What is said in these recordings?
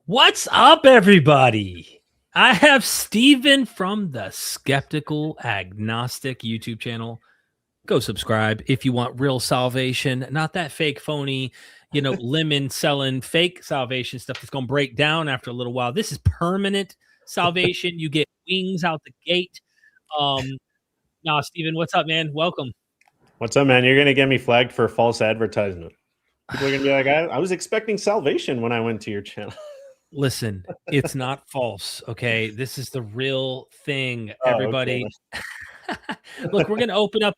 What's up, everybody? I have Steven from the Skeptical Agnostic YouTube channel. Go subscribe if you want real salvation, not that fake, phony, lemon selling fake salvation stuff that's going to break down after a little while. This is permanent salvation. You get wings out the gate. Steven, what's up, man? Welcome. What's up, man? You're going to get me flagged for false advertisement. People are going to be like, I was expecting salvation when I went to your channel. Listen, it's not false, okay? This is the real thing, Oh, everybody. okay. Look, we're going to open up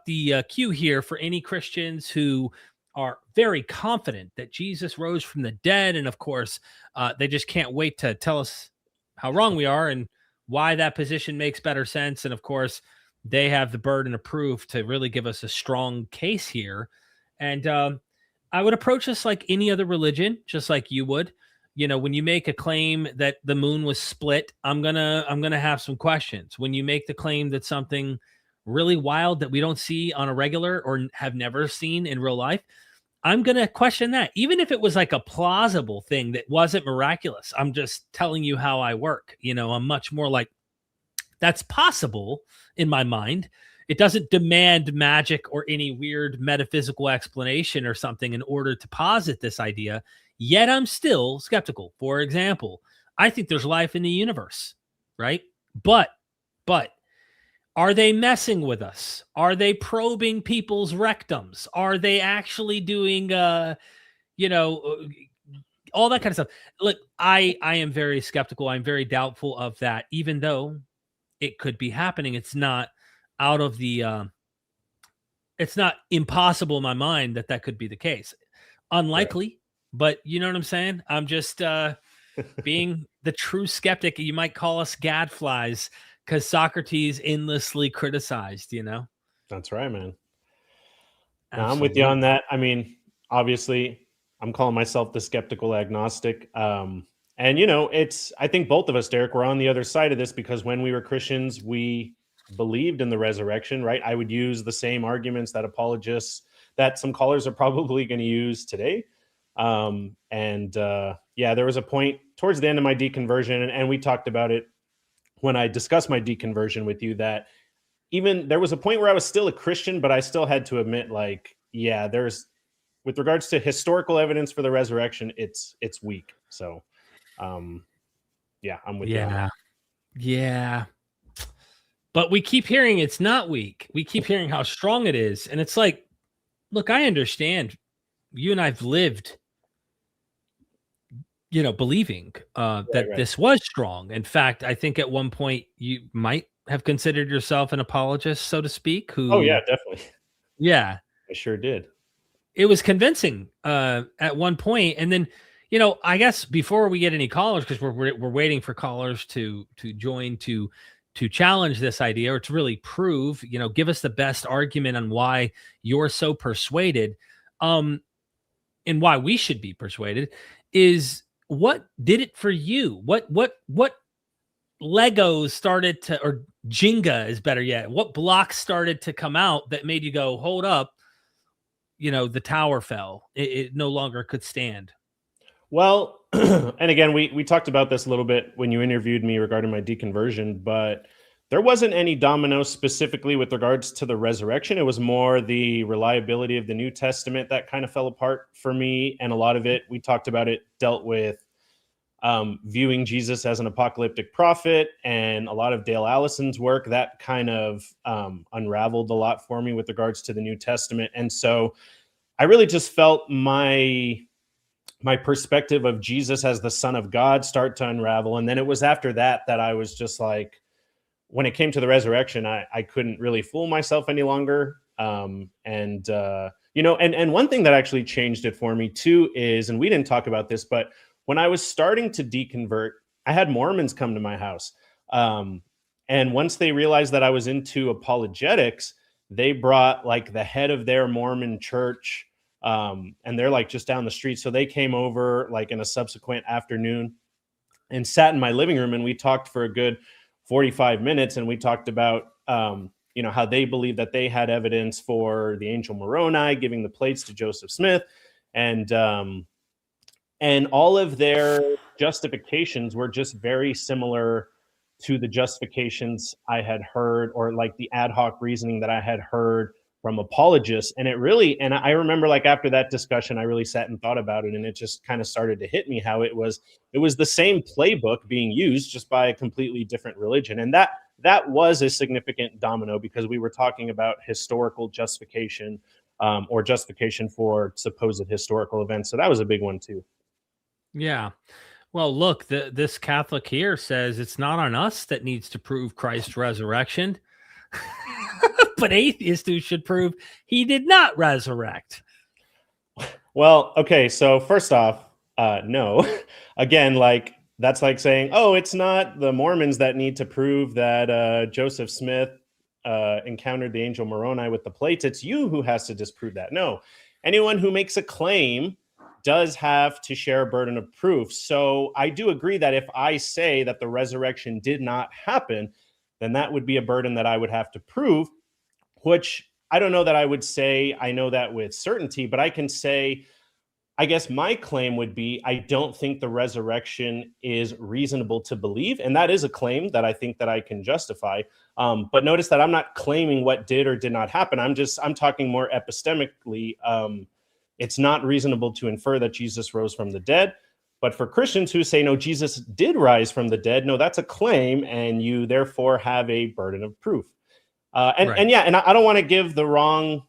the queue here for any Christians who are very confident that Jesus rose from the dead, and of course, they just can't wait to tell us how wrong we are and why that position makes better sense. And of course, they have the burden of proof to really give us a strong case here. And I would approach this like any other religion, just like you would. When you make a claim that the moon was split, I'm gonna have some questions. When you make the claim that something really wild that we don't see on a regular or have never seen in real life, I'm gonna question that. Even if it was like a plausible thing that wasn't miraculous, I'm just telling you how I work. I'm much more like, that's possible in my mind. It doesn't demand magic or any weird metaphysical explanation or something in order to posit this idea. Yet I'm still skeptical. For example, I think there's life in the universe, right? But are they messing with us? Are they probing people's rectums? Are they actually doing, all that kind of stuff? Look, I am very skeptical. I'm very doubtful of that, even though it could be happening. It's not out of the it's not impossible in my mind that could be the case. Unlikely, right. But you know what I'm saying? I'm just being the true skeptic. You might call us gadflies because Socrates endlessly criticized, That's right, man. Now, I'm with you on that. I mean, obviously, I'm calling myself the skeptical agnostic. And, I think both of us, Derek, were on the other side of this because when we were Christians, we believed in the resurrection, right? I would use the same arguments that apologists, that some callers are probably going to use today. There was a point towards the end of my deconversion, and we talked about it when I discussed my deconversion with you, that even there was a point where I was still a Christian, but I still had to admit, there's, with regards to historical evidence for the resurrection, it's weak. So, I'm with you. Yeah. But we keep hearing it's not weak. We keep hearing how strong it is. And it's like, look, I understand. You and I've lived, believing that this was strong. In fact, I think at one point you might have considered yourself an apologist, so to speak. Oh, yeah, definitely. Yeah. I sure did. It was convincing at one point. And then, I guess before we get any callers, because we're waiting for callers to join to challenge this idea or to really prove, give us the best argument on why you're so persuaded, and why we should be persuaded, is what did it for you? What Legos started to, or Jenga is better yet, what blocks started to come out that made you go, hold up, the tower fell. It no longer could stand. Well, and again, we talked about this a little bit when you interviewed me regarding my deconversion, but there wasn't any domino specifically with regards to the resurrection. It was more the reliability of the New Testament that kind of fell apart for me. And a lot of it, we talked about it, dealt with viewing Jesus as an apocalyptic prophet, and a lot of Dale Allison's work that kind of unraveled a lot for me with regards to the New Testament. And so I really just felt my perspective of Jesus as the Son of God start to unravel. And then it was after that I was just like, when it came to the resurrection, I couldn't really fool myself any longer. And one thing that actually changed it for me too is, and we didn't talk about this, but when I was starting to deconvert, I had Mormons come to my house. And once they realized that I was into apologetics, they brought like the head of their Mormon church, and they're like just down the street. So they came over like in a subsequent afternoon and sat in my living room, and we talked for a good 45 minutes. And we talked about, how they believed that they had evidence for the angel Moroni giving the plates to Joseph Smith. And And all of their justifications were just very similar to the justifications I had heard, or like the ad hoc reasoning that I had heard from apologists. And I remember, like, after that discussion, I really sat and thought about it, and it just kind of started to hit me how it was the same playbook being used, just by a completely different religion. And that was a significant domino, because we were talking about historical justification, or justification for supposed historical events. So that was a big one too. Yeah. Well, look, this Catholic here says it's not on us that needs to prove Christ's resurrection, but atheists who should prove he did not resurrect. Well, okay. So first off, no. Again, like, that's like saying, oh, it's not the Mormons that need to prove that Joseph Smith encountered the angel Moroni with the plates. It's you who has to disprove that. No, anyone who makes a claim does have to share a burden of proof. So I do agree that if I say that the resurrection did not happen, then that would be a burden that I would have to prove, which I don't know that I would say I know that with certainty, but I can say, I guess my claim would be, I don't think the resurrection is reasonable to believe. And that is a claim that I think that I can justify. But notice that I'm not claiming what did or did not happen. I'm talking more epistemically. It's not reasonable to infer that Jesus rose from the dead. But for Christians who say, no, Jesus did rise from the dead, no, that's a claim, and you therefore have a burden of proof. Right. And I don't want to give the wrong,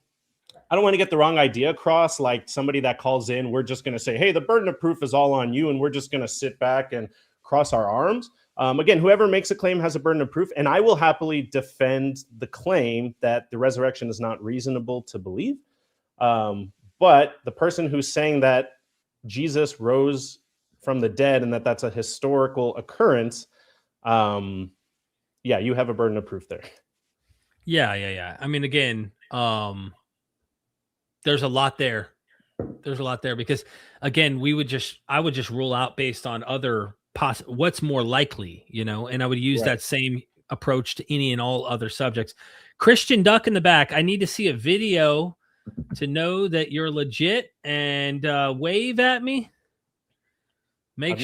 I don't want to get the wrong idea across, like somebody that calls in, we're just going to say, hey, the burden of proof is all on you, and we're just going to sit back and cross our arms. Again, whoever makes a claim has a burden of proof, and I will happily defend the claim that the resurrection is not reasonable to believe. But the person who's saying that Jesus rose from the dead and that's a historical occurrence, you have a burden of proof there. Yeah. I mean, again, there's a lot there. There's a lot there because, again, I would just rule out based on other what's more likely, and I would use that same approach to any and all other subjects. Christian Duck in the back, I need to see a video to know that you're legit, and wave at me. I've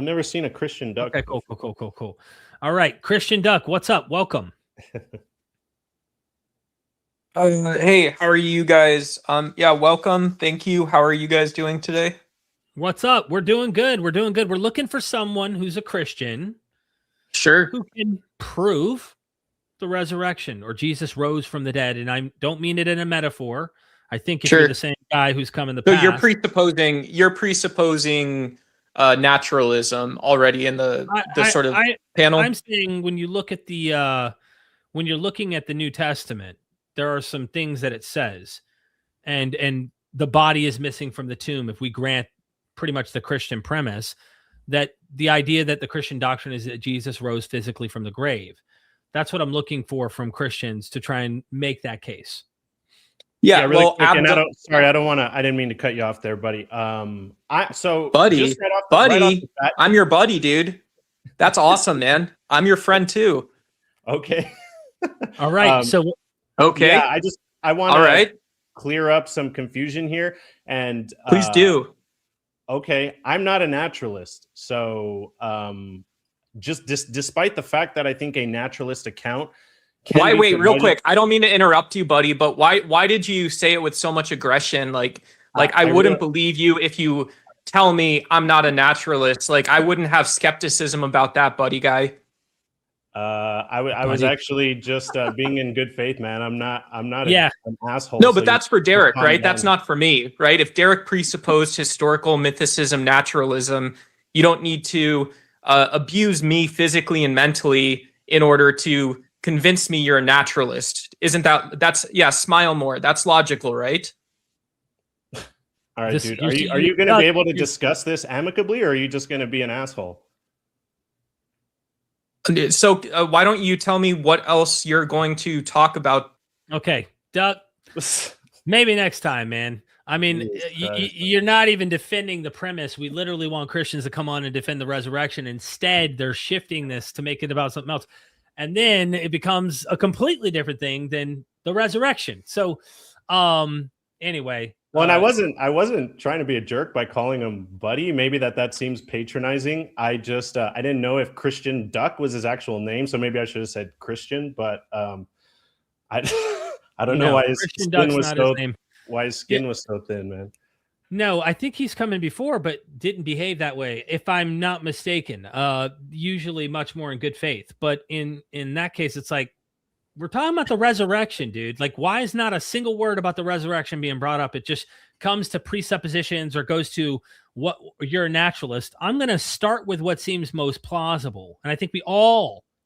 never seen a Christian Duck. Okay, cool. All right, Christian Duck, what's up? Welcome. Hey, how are you guys? Welcome. Thank you. How are you guys doing today? What's up? We're doing good. We're looking for someone who's a Christian. Sure. Who can prove the resurrection or Jesus rose from the dead. And I don't mean it in a metaphor. I think if you're the same guy who's come in the past. You're presupposing naturalism already in the sort of panel. I'm saying when you look at when you're looking at the New Testament, there are some things that it says, and the body is missing from the tomb. If we grant pretty much the Christian premise, that the idea that the Christian doctrine is that Jesus rose physically from the grave, that's what I'm looking for from Christians to try and make that case. Yeah, really quick, and I didn't mean to cut you off there, buddy. Buddy, I'm your buddy, dude. That's awesome, man. I'm your friend too. Okay. All right. Okay. Yeah, I want to clear up some confusion here, and please do. Okay, I'm not a naturalist, so despite the fact that I think a naturalist account. Wait, real quick. I don't mean to interrupt you, buddy, but why did you say it with so much aggression? Like I wouldn't believe you if you tell me I'm not a naturalist. Like, I wouldn't have skepticism about that, buddy guy. I was actually just being in good faith, man. I'm not an asshole. No, but that's for Derek, right? That's not for me, right? If Derek presupposed historical mythicism, naturalism, you don't need to abuse me physically and mentally in order to convince me you're a naturalist. Smile more. That's logical, right? All right, dude. Are you going to be able to discuss this amicably, or are you just going to be an asshole? So why don't you tell me what else you're going to talk about? Okay, Doug. Maybe next time, man. I mean, you're not even defending the premise. We literally want Christians to come on and defend the resurrection. Instead, they're shifting this to make it about something else. And then it becomes a completely different thing than the resurrection. So anyway, Well, and I wasn't trying to be a jerk by calling him buddy. Maybe that seems patronizing. I just I didn't know if Christian Duck was his actual name, so maybe I should have said Christian. But I I don't know why his skin was so thin, man. No, I think he's come in before, but didn't behave that way, if I'm not mistaken. Usually much more in good faith. But in that case, it's like, we're talking about the resurrection, dude. Like, why is not a single word about the resurrection being brought up? It just comes to presuppositions or goes to what you're a naturalist. I'm going to start with what seems most plausible. And I think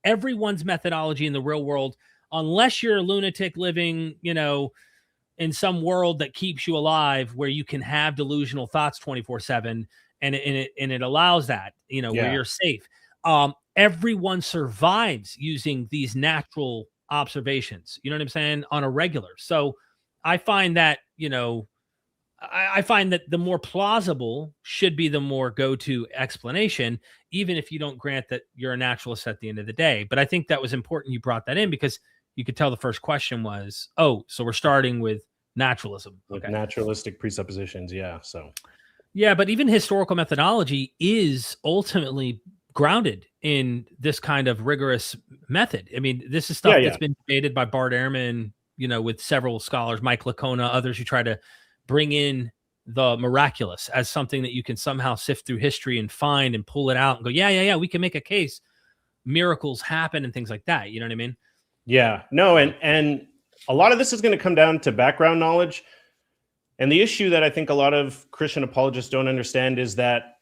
everyone's methodology in the real world, unless you're a lunatic living, in some world that keeps you alive where you can have delusional thoughts 24/7 and it allows that, where you're safe. Everyone survives using these natural observations, you know what I'm saying, on a regular. So I find that, I find that the more plausible should be the more go-to explanation, even if you don't grant that you're a naturalist at the end of the day. But I think that was important you brought that in, because you could tell the first question was, so we're starting with naturalism. With naturalistic presuppositions. Yeah. So, yeah, but even historical methodology is ultimately grounded in this kind of rigorous method. I mean, this is stuff that's been debated by Bart Ehrman, with several scholars, Mike Licona, others who try to bring in the miraculous as something that you can somehow sift through history and find and pull it out and go, yeah, we can make a case. Miracles happen and things like that. You know what I mean? Yeah, no. And a lot of this is going to come down to background knowledge. And the issue that I think a lot of Christian apologists don't understand is that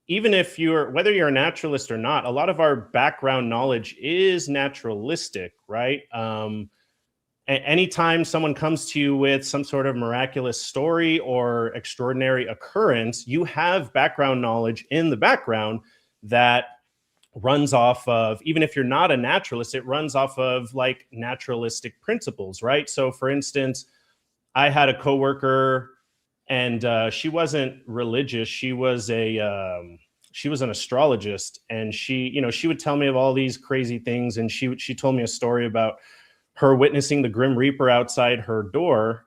even if whether you're a naturalist or not, a lot of our background knowledge is naturalistic, right? Anytime someone comes to you with some sort of miraculous story or extraordinary occurrence, you have background knowledge in the background that runs off of, even if you're not a naturalist, it runs off of like naturalistic principles, right? So for instance, I had a coworker and she wasn't religious. She was an astrologist, and she would tell me of all these crazy things. And she told me a story about her witnessing the Grim Reaper outside her door.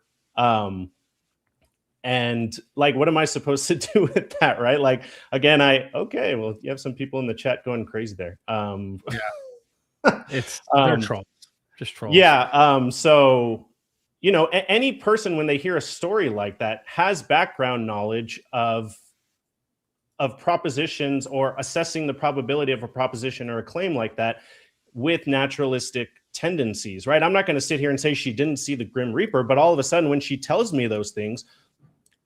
And like, what am I supposed to do with that? Right. Like, again, well, you have some people in the chat going crazy there. They're trolls, just trolls. Yeah. So, any person, when they hear a story like that, has background knowledge of propositions or assessing the probability of a proposition or a claim like that with naturalistic tendencies, right? I'm not going to sit here and say she didn't see the Grim Reaper, but all of a sudden when she tells me those things,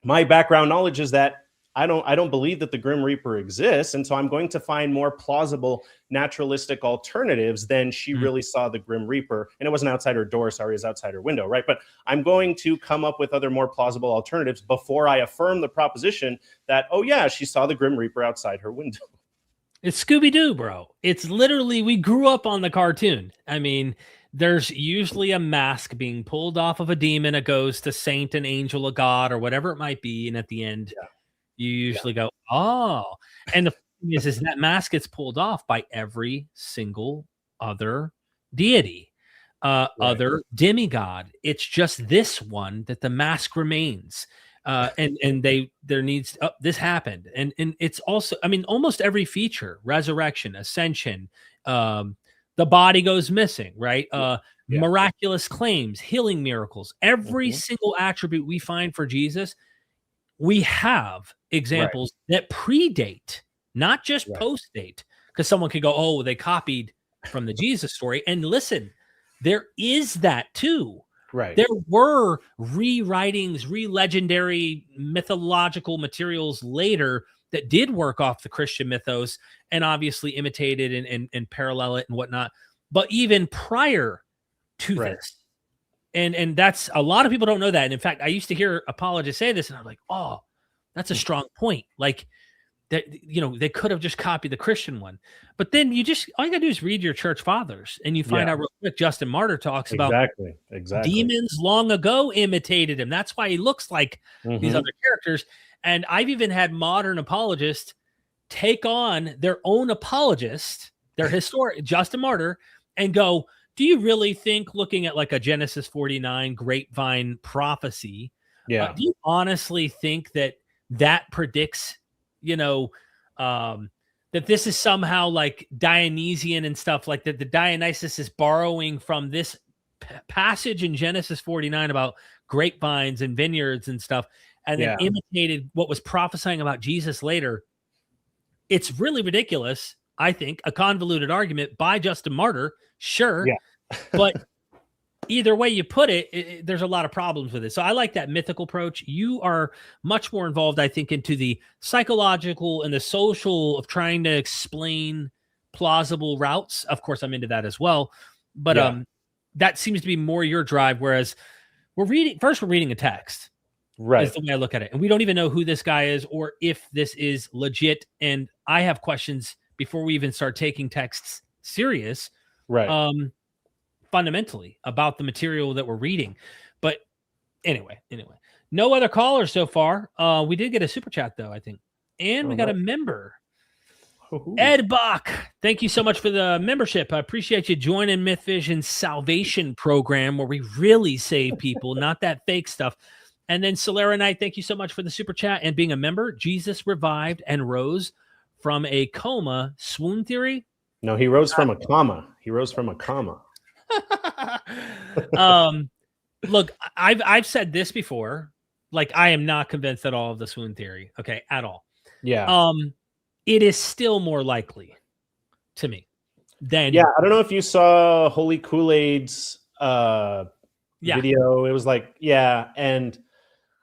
my background knowledge is that I don't believe that the Grim Reaper exists. And so I'm going to find more plausible naturalistic alternatives than she really saw the Grim Reaper. And it wasn't outside her door. Sorry, it was outside her window. Right. But I'm going to come up with other more plausible alternatives before I affirm the proposition that, oh yeah, she saw the Grim Reaper outside her window. It's Scooby-Doo, bro. It's literally, we grew up on the cartoon. I mean, there's usually a mask being pulled off of a demon, a ghost, a saint, an angel, a god, or whatever it might be. And at the end, you usually go, oh. And the thing is that mask gets pulled off by every single other deity, other demigod. It's just this one that the mask remains. And there needs, this happened. And it's also, I mean, almost every feature, resurrection, ascension, the body goes missing, right? Miraculous claims, healing miracles, every single attribute we find for Jesus, we have examples that predate, not just post-date, because someone could go, oh, they copied from the Jesus story. And listen, there is that too. Right. There were rewritings, legendary mythological materials later that did work off the Christian mythos and obviously imitated and parallel it and whatnot. But even prior to this, and that's, a lot of people don't know that. And in fact, I used to hear apologists say this, and I'm like, oh, that's a strong point. Like that, they could have just copied the Christian one. But then all you gotta do is read your church fathers, and you find out real quick, Justin Martyr talks about exactly demons long ago imitated him. That's why he looks like these other characters. And I've even had modern apologists take on their own apologist, their historic Justin Martyr, and go, do you really think, looking at like a Genesis 49 grapevine prophecy, Yeah. Do you honestly think that predicts, that this is somehow like Dionysian and stuff like that? The Dionysus is borrowing from this passage in Genesis 49 about grapevines and vineyards and stuff, and then imitated what was prophesying about Jesus later. It's really ridiculous. I think a convoluted argument by Justin Martyr, sure, but either way you put it, there's a lot of problems with it. So I like that mythical approach. You are much more involved, I think, into the psychological and the social of trying to explain plausible routes. Of course, I'm into that as well, but that seems to be more your drive. Whereas we're reading a text. Right. Is the way I look at it. And we don't even know who this guy is or if this is legit. And I have questions before we even start taking texts serious. Right. Fundamentally about the material that we're reading. But anyway, no other callers so far. We did get a super chat though, I think. And we got a member. Ed Bach, thank you so much for the membership. I appreciate you joining MythVision's salvation program where we really save people, not that fake stuff. And then Solera Knight, thank you so much for the super chat and being a member. Jesus revived and rose from a coma. Swoon theory? No, he rose from a comma. He rose from a comma. Look, I've said this before. Like, I am not convinced at all of the swoon theory. Okay, at all. Yeah. It is still more likely to me than. Yeah, I don't know if you saw Holy Kool-Aid's video. It was like, and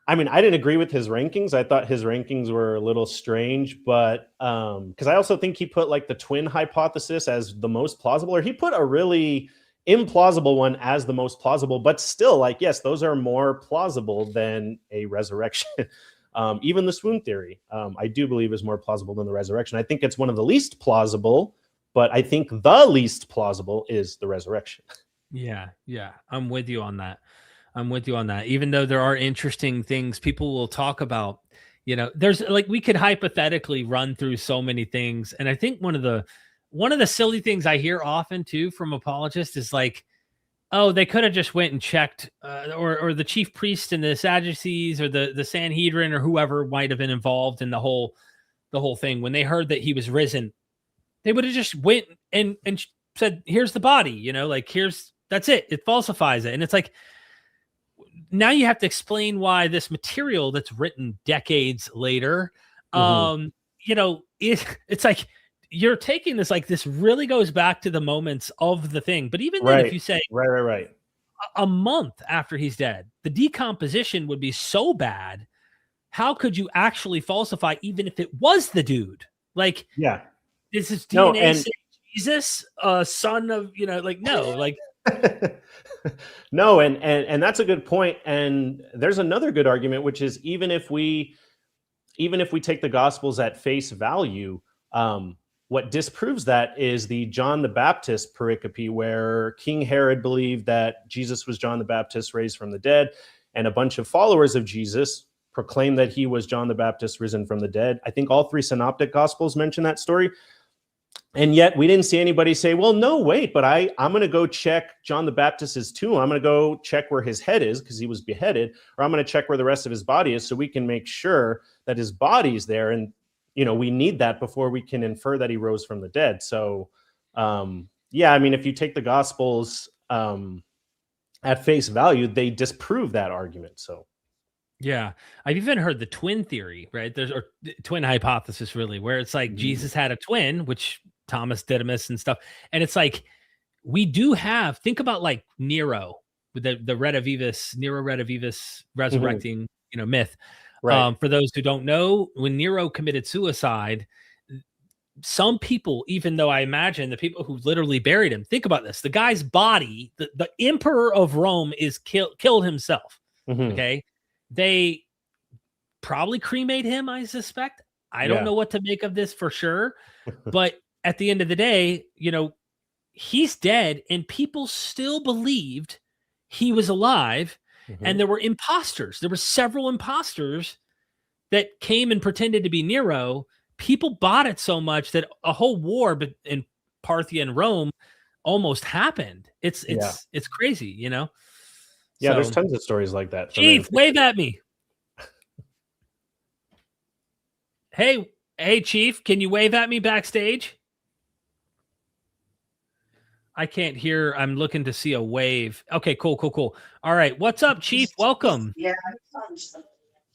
I mean, I didn't agree with his rankings. I thought his rankings were a little strange, but because I also think he put like the twin hypothesis as the most plausible, or he put a really implausible one as the most plausible, but still, like, yes, those are more plausible than a resurrection. Even the swoon theory, I do believe is more plausible than the resurrection. I think it's one of the least plausible, but I think the least plausible is the resurrection. Yeah. I'm with you on that. Even though there are interesting things people will talk about, there's like, we could hypothetically run through so many things. And I think one of the silly things I hear often too from apologists is like, oh, they could have just went and checked, or the chief priest and the Sadducees or the Sanhedrin or whoever might have been involved in the whole thing. When they heard that he was risen, they would have just went and said, here's the body, like that's it. It falsifies it. And it's like, now you have to explain why this material that's written decades later, it's like, you're taking this, like, this really goes back to the moments of the thing. But even then, if you say right, a month after he's dead, the decomposition would be so bad. How could you actually falsify, even if it was the dude? Like, this is DNA Jesus, son of, no, and that's a good point. And there's another good argument, which is even if we take the Gospels at face value, what disproves that is the John the Baptist pericope, where King Herod believed that Jesus was John the Baptist raised from the dead, and a bunch of followers of Jesus proclaimed that he was John the Baptist risen from the dead. I think all three synoptic Gospels mention that story. And yet we didn't see anybody say, well, no, wait, but I'm going to go check John the Baptist's tomb. I'm going to go check where his head is because he was beheaded, or I'm going to check where the rest of his body is so we can make sure that his body's there. And we need that before we can infer that he rose from the dead. So, I mean, if you take the Gospels at face value, they disprove that argument. So, yeah, I've even heard the twin theory, right? There's or twin hypothesis, really, where it's like Jesus had a twin, which Thomas Didymus and stuff. And it's like, we do have, think about like Nero with the Nero Redivivus resurrecting, myth. Right. For those who don't know, when Nero committed suicide, some people, even though I imagine the people who literally buried him, think about this: the guy's body, the emperor of Rome, is killed himself. Okay, they probably cremate him, I suspect. I don't know what to make of this for sure, but at the end of the day, he's dead, and people still believed he was alive. And there were imposters. There were several imposters that came and pretended to be Nero. People bought it so much that a whole war in Parthia and Rome almost happened. It's crazy, Yeah, there's tons of stories like that. Chief, wave at me. Hey, Chief, can you wave at me backstage? I can't hear. I'm looking to see a wave. Okay, cool. All right. What's up, Chief? Welcome. What's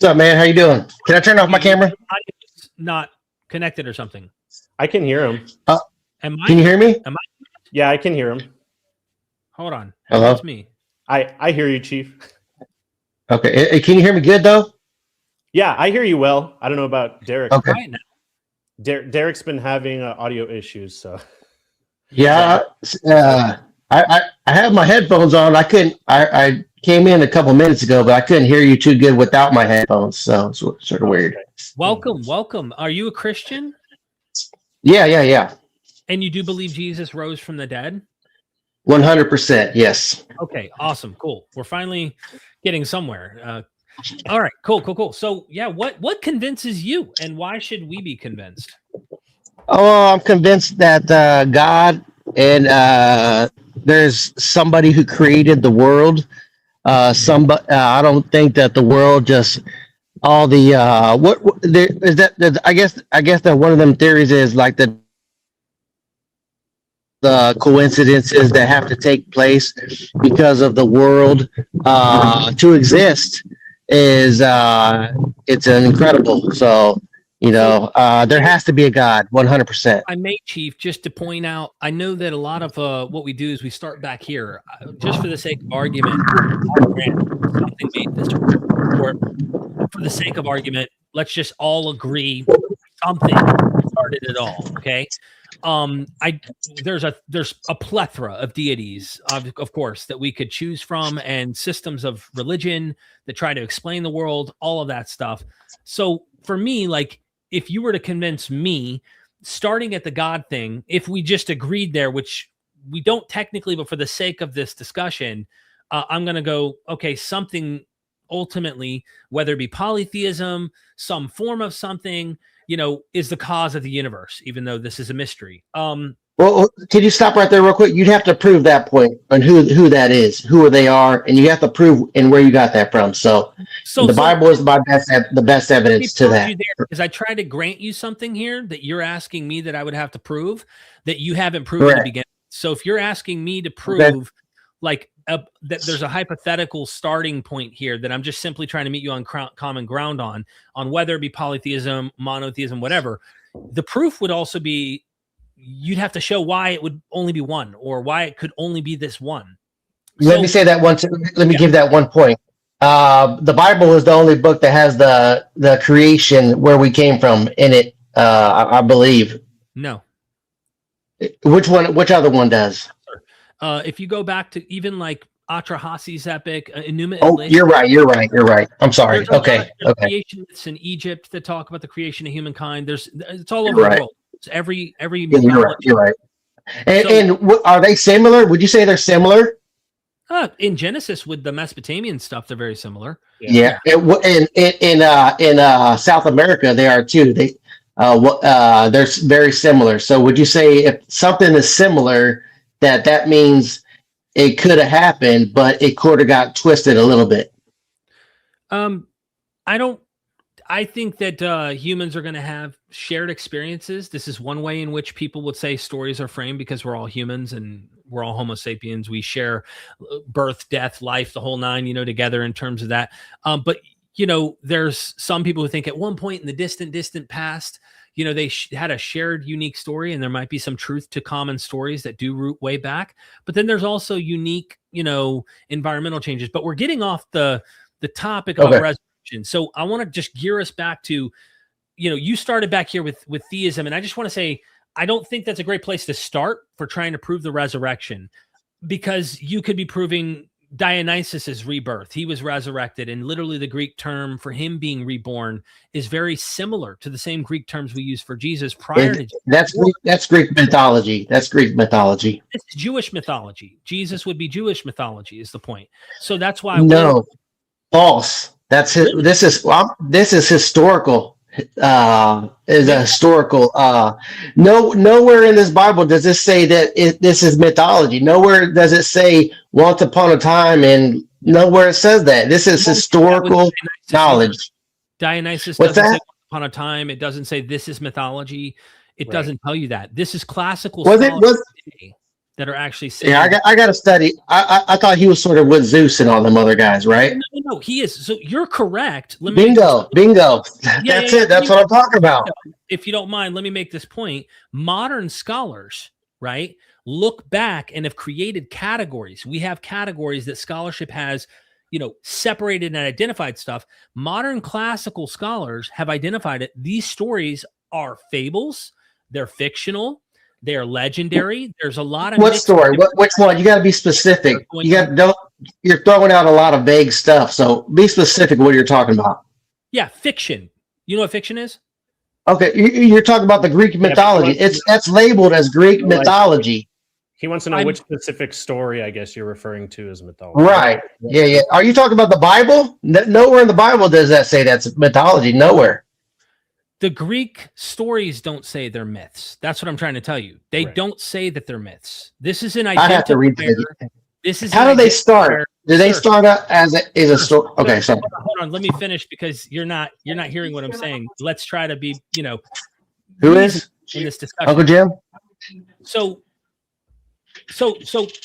up, man? How you doing? Can I turn off my camera? Not connected or something. I can hear him. Can you hear me? Yeah, I can hear him. Hold on. Hello? That's me. I hear you, Chief. Okay. Can you hear me good, though? Yeah, I hear you well. I don't know about Derek. Okay. Right now. Derek's been having audio issues, so. Yeah. I have my headphones on. I came in a couple minutes ago, but I couldn't hear you too good without my headphones, so it's sort of weird. Welcome. Are you a Christian? Yeah. And you do believe Jesus rose from the dead? 100%, yes. Okay, awesome, cool. We're finally getting somewhere. All right, cool. So, yeah, what convinces you, and why should we be convinced? Oh, I'm convinced that God and there's somebody who created the world. I don't think that the world just all the what there is that. I guess that one of them theories is like the coincidences that have to take place because of the world to exist is it's an incredible. So there has to be a God, 100%. I may, Chief, just to point out, I know that a lot of what we do is we start back here, just for the sake of argument. Something made this work, or for the sake of argument, let's just all agree something started it all. Okay. There's a plethora of deities, of course, that we could choose from, and systems of religion that try to explain the world, all of that stuff. So for me, like, if you were to convince me, starting at the God thing, if we just agreed there, which we don't technically, but for the sake of this discussion, I'm going to go, okay, something ultimately, whether it be polytheism, some form of something, is the cause of the universe, even though this is a mystery. Well, can you stop right there real quick? You'd have to prove that point on who that is, who they are, and you have to prove and where you got that from. So the Bible is the best evidence to that. Because I tried to grant you something here that you're asking me that I would have to prove that you haven't proven to begin. So if you're asking me to prove that there's a hypothetical starting point here that I'm just simply trying to meet you on common ground on whether it be polytheism, monotheism, whatever, the proof would also be you'd have to show why it would only be one, or why it could only be this one. Let me say that one. Let me give that one point. The Bible is the only book that has the creation where we came from in it. I believe. No. Which one? Which other one does? If you go back to even like Atrahasis epic, Enuma. Oh, you're right. I'm sorry. Okay. Creation myths in Egypt that talk about the creation of humankind. It's all over the world. It's every. You're right. And are they similar? Would you say they're similar? In Genesis with the Mesopotamian stuff, they're very similar. Yeah. In South America, they are too. They're very similar. So would you say if something is similar, that means it could have happened, but it could have got twisted a little bit? I think that humans are going to have shared experiences. This is one way in which people would say stories are framed, because we're all humans and we're all Homo sapiens. We share birth, death, life, the whole nine, together in terms of that. But there's some people who think at one point in the distant past, they had a shared unique story, and there might be some truth to common stories that do root way back. But then there's also unique, environmental changes. But we're getting off the topic of resurrection. So I want to just gear us back to, you started back here with theism. And I just want to say, I don't think that's a great place to start for trying to prove the resurrection, because you could be proving Dionysus's rebirth. He was resurrected, and literally the Greek term for him being reborn is very similar to the same Greek terms we use for Jesus prior to Jesus. That's Greek mythology. That's Greek mythology. It's Jewish mythology. Jesus would be Jewish mythology is the point. So that's why false. This is historical. Is a historical. Nowhere in this Bible does it say that this is mythology. Nowhere does it say once upon a time, and nowhere it says that. This is historical knowledge. Dionysus. What's that? upon a time. It doesn't say this is mythology. It doesn't tell you that. This is classical Was scholars that are actually saying. Yeah, I got to study. I thought he was sort of with Zeus and all them other guys, right? No, he is. So you're correct. Bingo. That's it. That's what I'm talking about. If you don't mind, let me make this point. Modern scholars, right, look back and have created categories. We have categories that scholarship has, separated and identified stuff. Modern classical scholars have identified it. These stories are fables. They're fictional. They're legendary. There's a lot of what story? Which one? You got to be specific. You're throwing out a lot of vague stuff. So be specific what you're talking about. Yeah, fiction. You know what fiction is? Okay, you're talking about the Greek mythology. That's labeled as Greek mythology. He wants to know which specific story, I guess, you're referring to as mythology. Right. Yeah. Are you talking about the Bible? Nowhere in the Bible does that say that's mythology. Nowhere. The Greek stories don't say they're myths. That's what I'm trying to tell you. They don't say that they're myths. This is an identifier. I have to read it. How do they start? Do they start out as a story? Okay, so hold on. Let me finish because you're not hearing what I'm saying. Let's try to be, who is in this discussion? Uncle Jim? So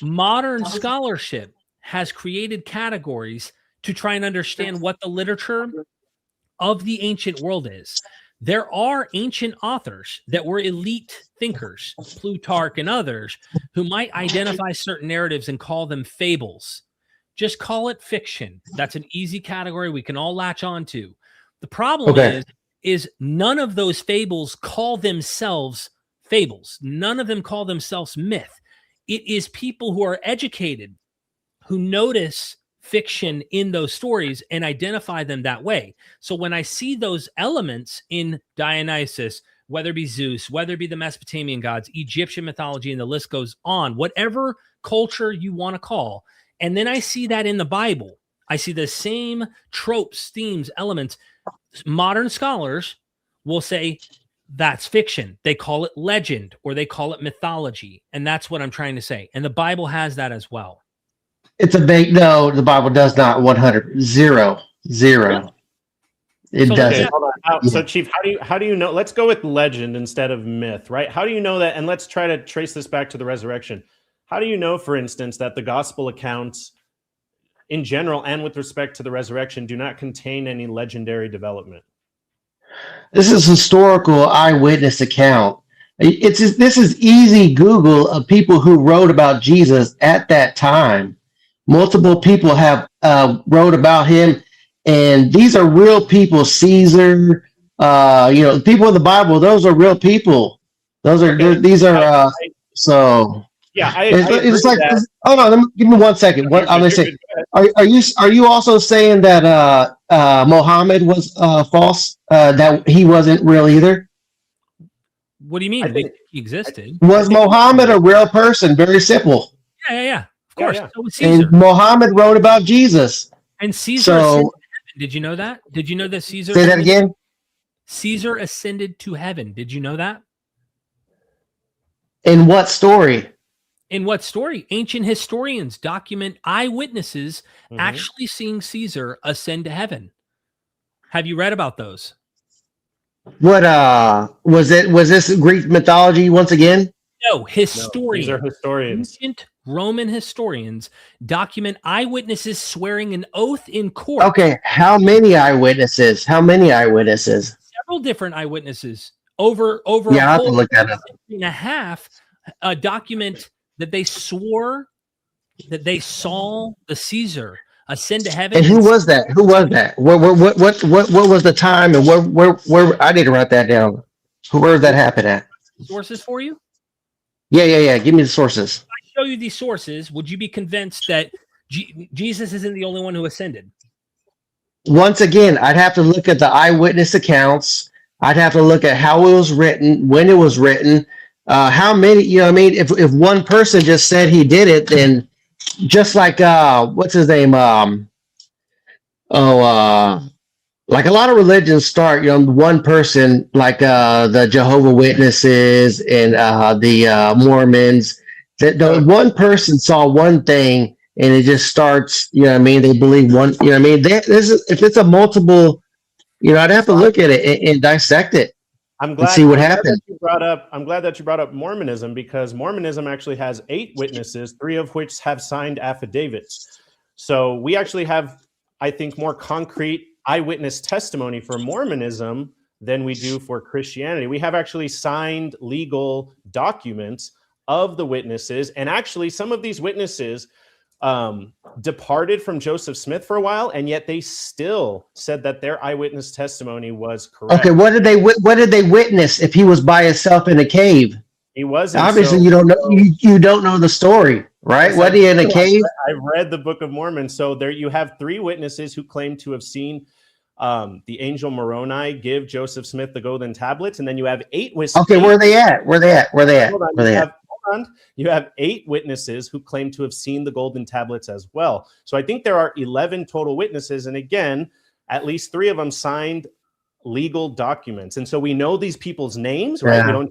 modern scholarship has created categories to try and understand what the literature of the ancient world is. There are ancient authors that were elite thinkers, Plutarch and others, who might identify certain narratives and call them fables. Just call it fiction. That's an easy category we can all latch on to. The problem is none of those fables call themselves fables. None of them call themselves myth. It is people who are educated who notice fiction in those stories and identify them that way. So when I see those elements in Dionysus, whether it be Zeus, whether it be the Mesopotamian gods, Egyptian mythology, and the list goes on, whatever culture you want to call, and then I see that in the Bible, I see the same tropes, themes, elements. Modern scholars will say that's fiction. They call it legend or they call it mythology. And that's what I'm trying to say. And the Bible has that as well. It's a big no. The Bible does not 100 0. It doesn't. So, Chief, how do you know? Let's go with legend instead of myth, right? How do you know that? And let's try to trace this back to the resurrection. How do you know, for instance, that the gospel accounts, in general and with respect to the resurrection, do not contain any legendary development? This is historical eyewitness account. This is easy Google of people who wrote about Jesus at that time. Multiple people have wrote about him, and these are real people. Caesar, people in the Bible, those are real people. Those are these are so. Yeah, it's like that. Hold on, give me 1 second. I'm gonna say, are you also saying that Muhammad was false? That he wasn't real either? What do you mean? He existed. Was Muhammad a real person? Very simple. Yeah. Of course. Yeah. So was Caesar. And Muhammad wrote about Jesus. And Caesar ascended to heaven. Did you know that? Did you know that Caesar? Say that again. Caesar ascended to heaven. Did you know that? In what story? In what story? Ancient historians document eyewitnesses actually seeing Caesar ascend to heaven. Have you read about those? What was it? Was this Greek mythology once again? No, historians. These are historians. Ancient Roman historians document eyewitnesses swearing an oath in court. Okay, how many eyewitnesses? Several different eyewitnesses over yeah, I have to look that up. And a half document that they swore that they saw the Caesar ascend to heaven. And who was that? What was the time and where? I need to write that down. Where did that happen at? Sources for you? Yeah. Give me the sources. If I show you these sources, would you be convinced that Jesus isn't the only one who ascended? Once again, I'd have to look at the eyewitness accounts. I'd have to look at how it was written, when it was written, how many. If one person just said he did it, then just like what's his name? Like a lot of religions start, one person, like the Jehovah Witnesses and the Mormons, that the one person saw one thing and it just starts, they believe one, if it's a multiple I'd have to look at it and dissect it. I'm glad. See what happened. I'm glad that you brought up Mormonism, because Mormonism actually has 8 witnesses, 3 of which have signed affidavits. So we actually have, I think, more concrete eyewitness testimony for Mormonism than we do for Christianity. We have actually signed legal documents of the witnesses, and actually some of these witnesses departed from Joseph Smith for a while, and yet they still said that their eyewitness testimony was correct. Okay, what did they witness if he was by himself in a cave? He wasn't. Obviously, you don't know. You don't know the story, right? Was he in a cave? I read the Book of Mormon. So there you have 3 witnesses who claim to have seen the angel Moroni give Joseph Smith the golden tablets, and then you have 8 witnesses. Okay, where are they at? You have 8 witnesses who claim to have seen the golden tablets as well. So I think there are 11 total witnesses. And again, at least 3 of them signed legal documents. And so we know these people's names, right? Yeah.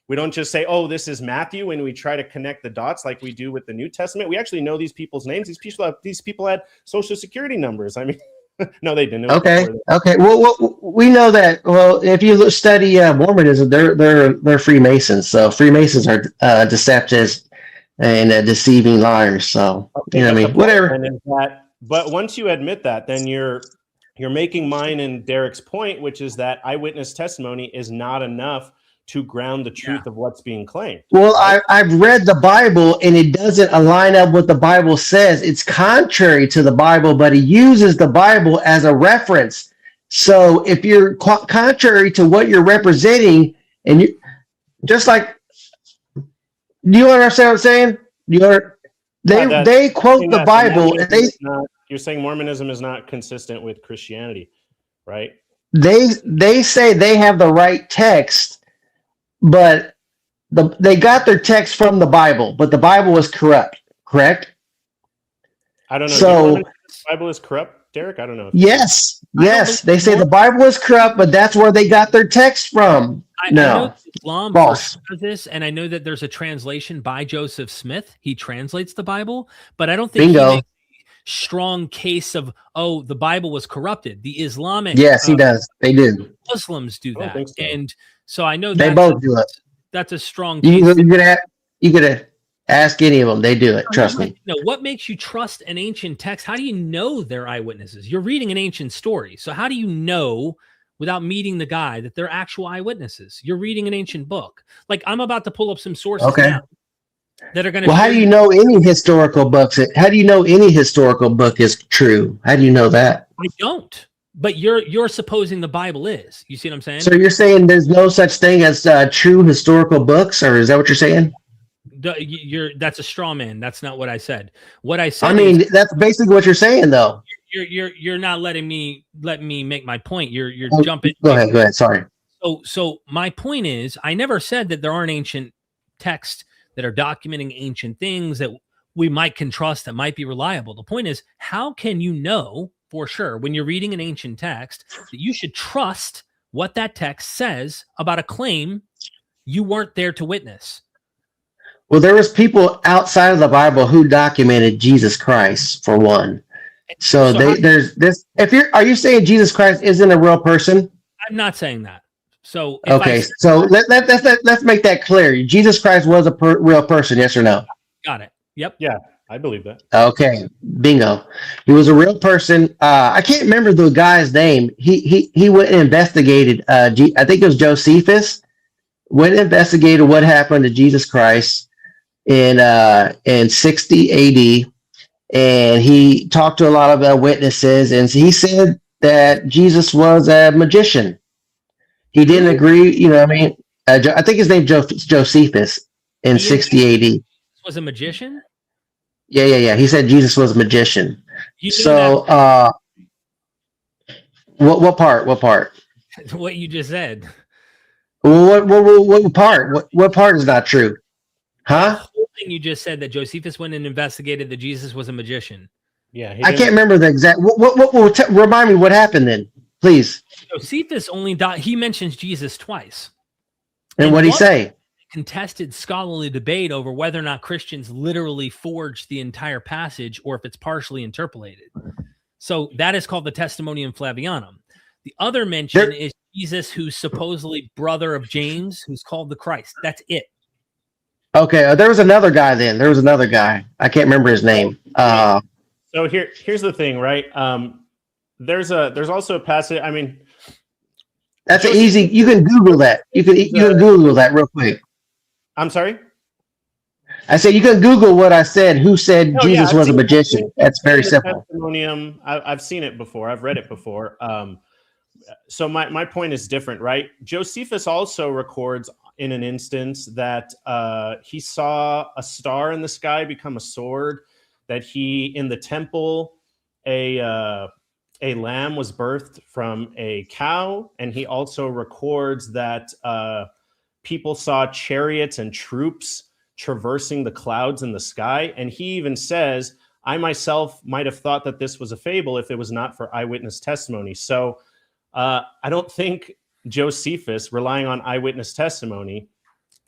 We don't just say, oh, this is Matthew, and we try to connect the dots like we do with the New Testament. We actually know these people's names. These people had social security numbers. I mean, no, they didn't. Okay. Well, we know that. Well, if you study Mormonism, they're Freemasons. So Freemasons are deceptive and deceiving liars. So whatever. But once you admit that, then you're making mine and Derek's point, which is that eyewitness testimony is not enough to ground the truth of what's being claimed. Well, I've read the Bible, and it doesn't align up what the Bible says. It's contrary to the Bible, but he uses the Bible as a reference. So if you're contrary to what you're representing, and you just like, do you understand what I'm saying? They quote the Bible, and you're saying Mormonism is not consistent with Christianity, right? They say they have the right text, but they got their text from the Bible, but the Bible was corrupt, correct? I don't know. So the Bible is corrupt, Derek? I don't know. Yes. They say the Bible is corrupt, but that's where they got their text from. I know Islam does this, and I know that there's a translation by Joseph Smith. He translates the Bible, but I don't think he makes a strong case of, the Bible was corrupted. The Islamic he does. They do. Muslims do that. So. And so I know they both do it. That's a strong case. You could ask any of them. They do it. Trust me. What makes you trust an ancient text? How do you know they're eyewitnesses? You're reading an ancient story. So how do you know without meeting the guy that they're actual eyewitnesses? You're reading an ancient book. Like, I'm about to pull up some sources now that are going to. Well, how do you know any historical books? How do you know any historical book is true? How do you know that? I don't. But you're supposing the Bible is. You see what I'm saying? So you're saying there's no such thing as true historical books, or is that what you're saying? That's a straw man. That's not what I said. What I said. I mean, that's basically what you're saying, though. You're not letting me make my point. You're jumping. Go ahead. Sorry. So my point is, I never said that there aren't ancient texts that are documenting ancient things that we can trust, that might be reliable. The point is, how can you know for sure when you're reading an ancient text that you should trust what that text says about a claim you weren't there to witness? Well, there was people outside of the Bible who documented Jesus Christ, for one. So there's this. Are you saying Jesus Christ isn't a real person? I'm not saying that. So let's make that clear. Jesus Christ was a real person, yes or no? Got it. Yep. Yeah, I believe that. Okay, bingo. He was a real person. I can't remember the guy's name. He went and investigated. I think it was Josephus. Went and investigated what happened to Jesus Christ in 60 AD. And he talked to a lot of witnesses, and he said that Jesus was a magician. He didn't agree, I think his name Josephus in 60 AD. Was a magician? Yeah. He said Jesus was a magician. So, what part? What you just said. Well, what part? What part is not true? Huh? The whole thing you just said, that Josephus went and investigated that Jesus was a magician. Yeah, I can't remember the exact. Remind me what happened then, please. Josephus he mentions Jesus twice. And what did he say? Contested scholarly debate over whether or not Christians literally forged the entire passage or if it's partially interpolated. So that is called the Testimonium Flavianum. The other mention is Jesus, who's supposedly brother of James, who's called the Christ. That's it. Okay, there was another guy then. There was another guy. I can't remember his name. So here's the thing, right? There's also a passage. I mean, that's easy. You can Google that. You can Google that real quick. I'm sorry. I said you can Google what I said. Who said Jesus was a magician? That's very simple. Testimonium. I've seen it before. I've read it before. So my point is different, right? Josephus also records in an instance that he saw a star in the sky become a sword. That he in the temple a lamb was birthed from a cow, and he also records that people saw chariots and troops traversing the clouds in the sky. And he even says, I myself might have thought that this was a fable if it was not for eyewitness testimony. So I don't think Josephus, relying on eyewitness testimony,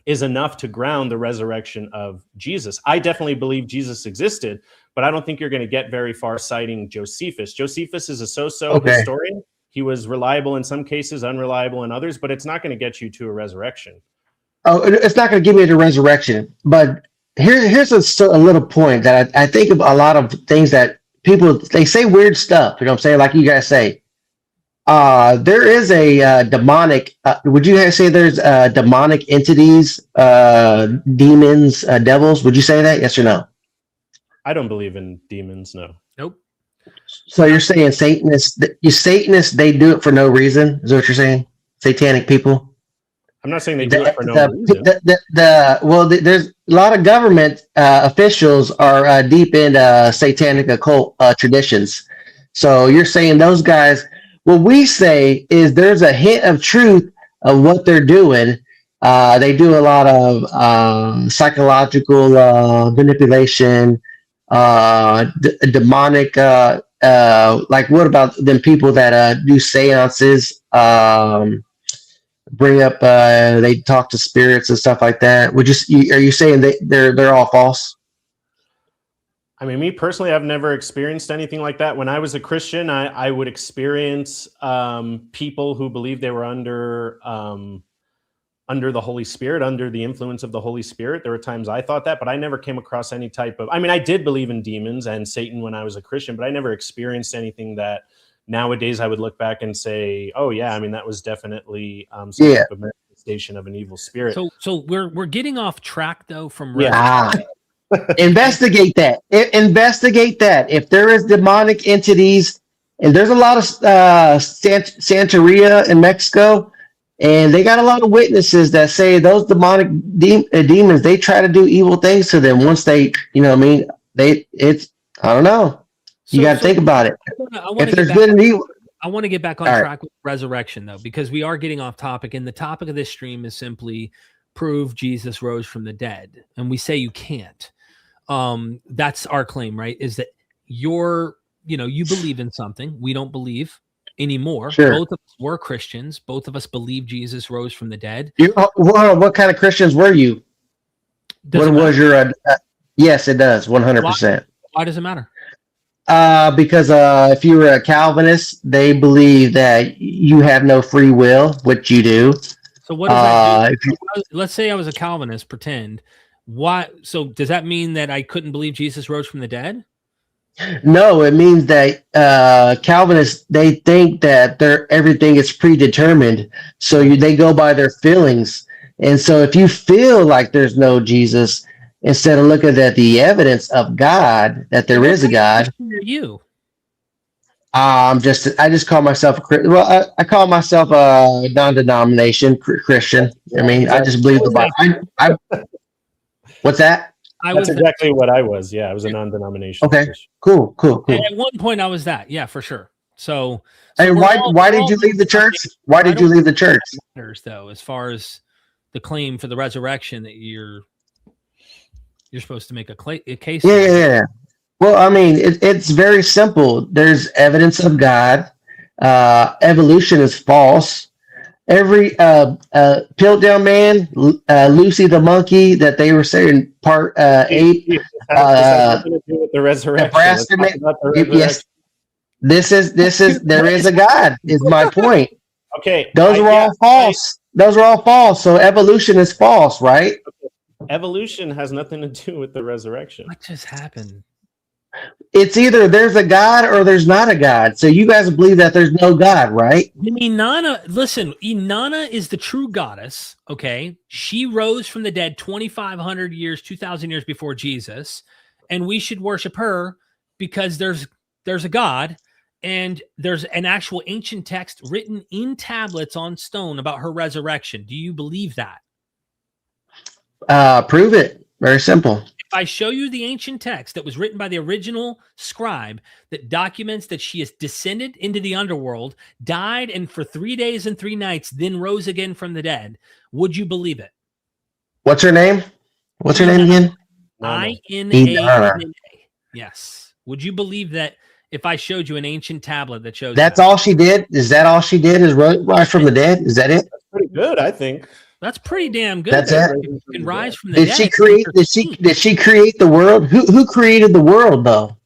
is enough to ground the resurrection of Jesus. I definitely believe Jesus existed, but I don't think you're going to get very far citing Josephus. Josephus is a so-so historian. He was reliable in some cases, unreliable in others, but it's not going to get you to a resurrection. Oh, it's not going to give me the resurrection. But here's a little point that I think of a lot of things that people, they say weird stuff. You know what I'm saying? Like you guys say. There is a demonic, would you say there's demonic entities, demons, devils? Would you say that? Yes or no? I don't believe in demons, no. Nope. So you're saying Satanists, they do it for no reason? Is that what you're saying? Satanic people? I'm not saying they do it for no reason. There's a lot of government officials are deep in satanic occult traditions. So you're saying those guys, what we say is there's a hint of truth of what they're doing. They do a lot of psychological manipulation, demonic, like what about them people that do seances, bring up, they talk to spirits and stuff like that. Are you saying they're all false? I mean, me personally, I've never experienced anything like that. When I was a Christian, I would experience people who believed they were under the Holy Spirit, under the influence of the Holy Spirit. There were times I thought that, but I never came across any type of, I mean, I did believe in demons and Satan when I was a Christian, but I never experienced anything that nowadays I would look back and say, oh yeah, I mean, that was definitely some type of manifestation of an evil spirit. So we're getting off track though from investigate that. Investigate that. If there is demonic entities, and there's a lot of Santeria in Mexico, and they got a lot of witnesses that say those demonic demons, they try to do evil things to them once they, you know what I mean? I don't know. You got to think about it. If there's good and evil. I want to get back on track with resurrection though, because we are getting off topic, and the topic of this stream is simply prove Jesus rose from the dead. And we say you can't. That's our claim, right? Is that you believe in something we don't believe anymore. Sure. Both of us were Christians. Both of us believe Jesus rose from the dead. What kind of Christians were you? What was your? Yes, it does. 100%. Why does it matter? Because if you were a Calvinist, they believe that you have no free will, which you do. So what does that do? Let's say I was a Calvinist, pretend. Why? So does that mean that I couldn't believe Jesus rose from the dead? No, it means that Calvinists, they think that everything is predetermined. So they go by their feelings. And so if you feel like there's no Jesus, instead of looking at the evidence of God, that there is a God. You? I just call myself I call myself a non-denomination Christian. I mean, I just believe the Bible. What's that? That's exactly what I was. Yeah, I was a non-denominational. Okay, Christian. Cool. And at one point, I was that. Yeah, for sure. So hey, why did you leave the church? Why did you leave the church? Matters though, as far as the claim for the resurrection that you're supposed to make a case. Yeah. Well, I mean, it's very simple. There's evidence of God. Evolution is false. Every Piltdown Man, Lucy the monkey that they were saying part 8. Nothing to do with the resurrection. Yes, There is a God, is my point. Okay. Those are all false. Those are all false. So evolution is false, right? Evolution has nothing to do with the resurrection. What just happened? It's either there's a God or there's not a God. So you guys believe that there's no God, right? Inana, listen, Inana is the true goddess, okay? She rose from the dead 2,500 years, 2,000 years before Jesus, and we should worship her because there's a God, and there's an actual ancient text written in tablets on stone about her resurrection. Do you believe that? Prove it. Very simple. If I show you the ancient text that was written by the original scribe that documents that she has descended into the underworld, died, and for 3 days and 3 nights, then rose again from the dead, would you believe it? What's her name? What's her name again? Inana. Yes. Would you believe that if I showed you an ancient tablet that shows that's all she did? Is that all she did? Is rise from the dead? Is that it? That's pretty good, I think. That's pretty damn good. That's it. You can rise from the dead. Did she create the world? Who created the world though?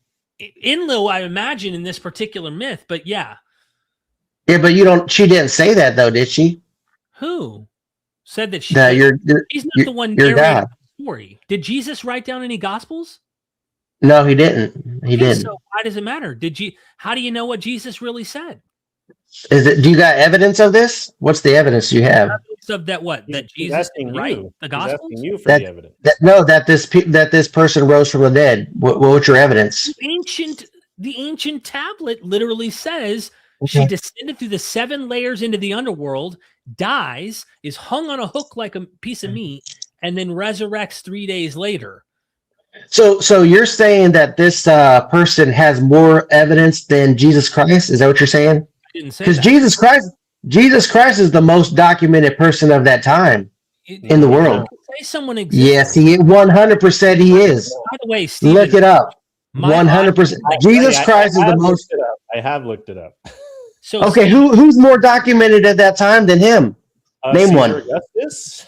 Enlil, I imagine, in this particular myth, but yeah. Yeah, but she didn't say that though, did she? Who said that she he's not the one narrating the story. Did Jesus write down any gospels? No, he didn't. He didn't. So why does it matter? How do you know what Jesus really said? Do you got evidence of this? What's the evidence you have? Evidence of that what? That Jesus didn't write the gospels? He's asking you for the evidence. That this person rose from the dead. What's your evidence? The ancient tablet literally says she descended through the 7 layers into the underworld, dies, is hung on a hook like a piece of meat, and then resurrects 3 days later. So you're saying that this person has more evidence than Jesus Christ? Is that what you're saying? I didn't say because that. Jesus Christ is the most documented person of that time in the world. Say someone exists. Yes, he 100% he is. By the way, Stephen, look it up. 100%. Jesus Christ is the most. I have looked it up. So okay, who's more documented at that time than him? Name Caesar one. Augustus?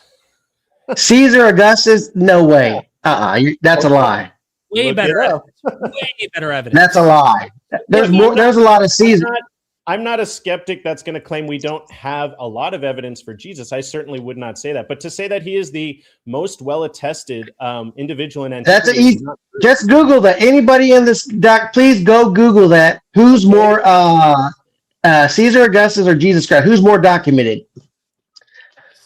Caesar Augustus? No way. That's a lie. Way better evidence. That's a lie. There's a lot of Caesar. I'm not a skeptic that's going to claim we don't have a lot of evidence for Jesus. I certainly would not say that. But to say that he is the most well-attested individual in antiquity, that's easy. Just Google that. Anybody in this doc, please go Google that. Who's more Caesar Augustus or Jesus Christ? Who's more documented?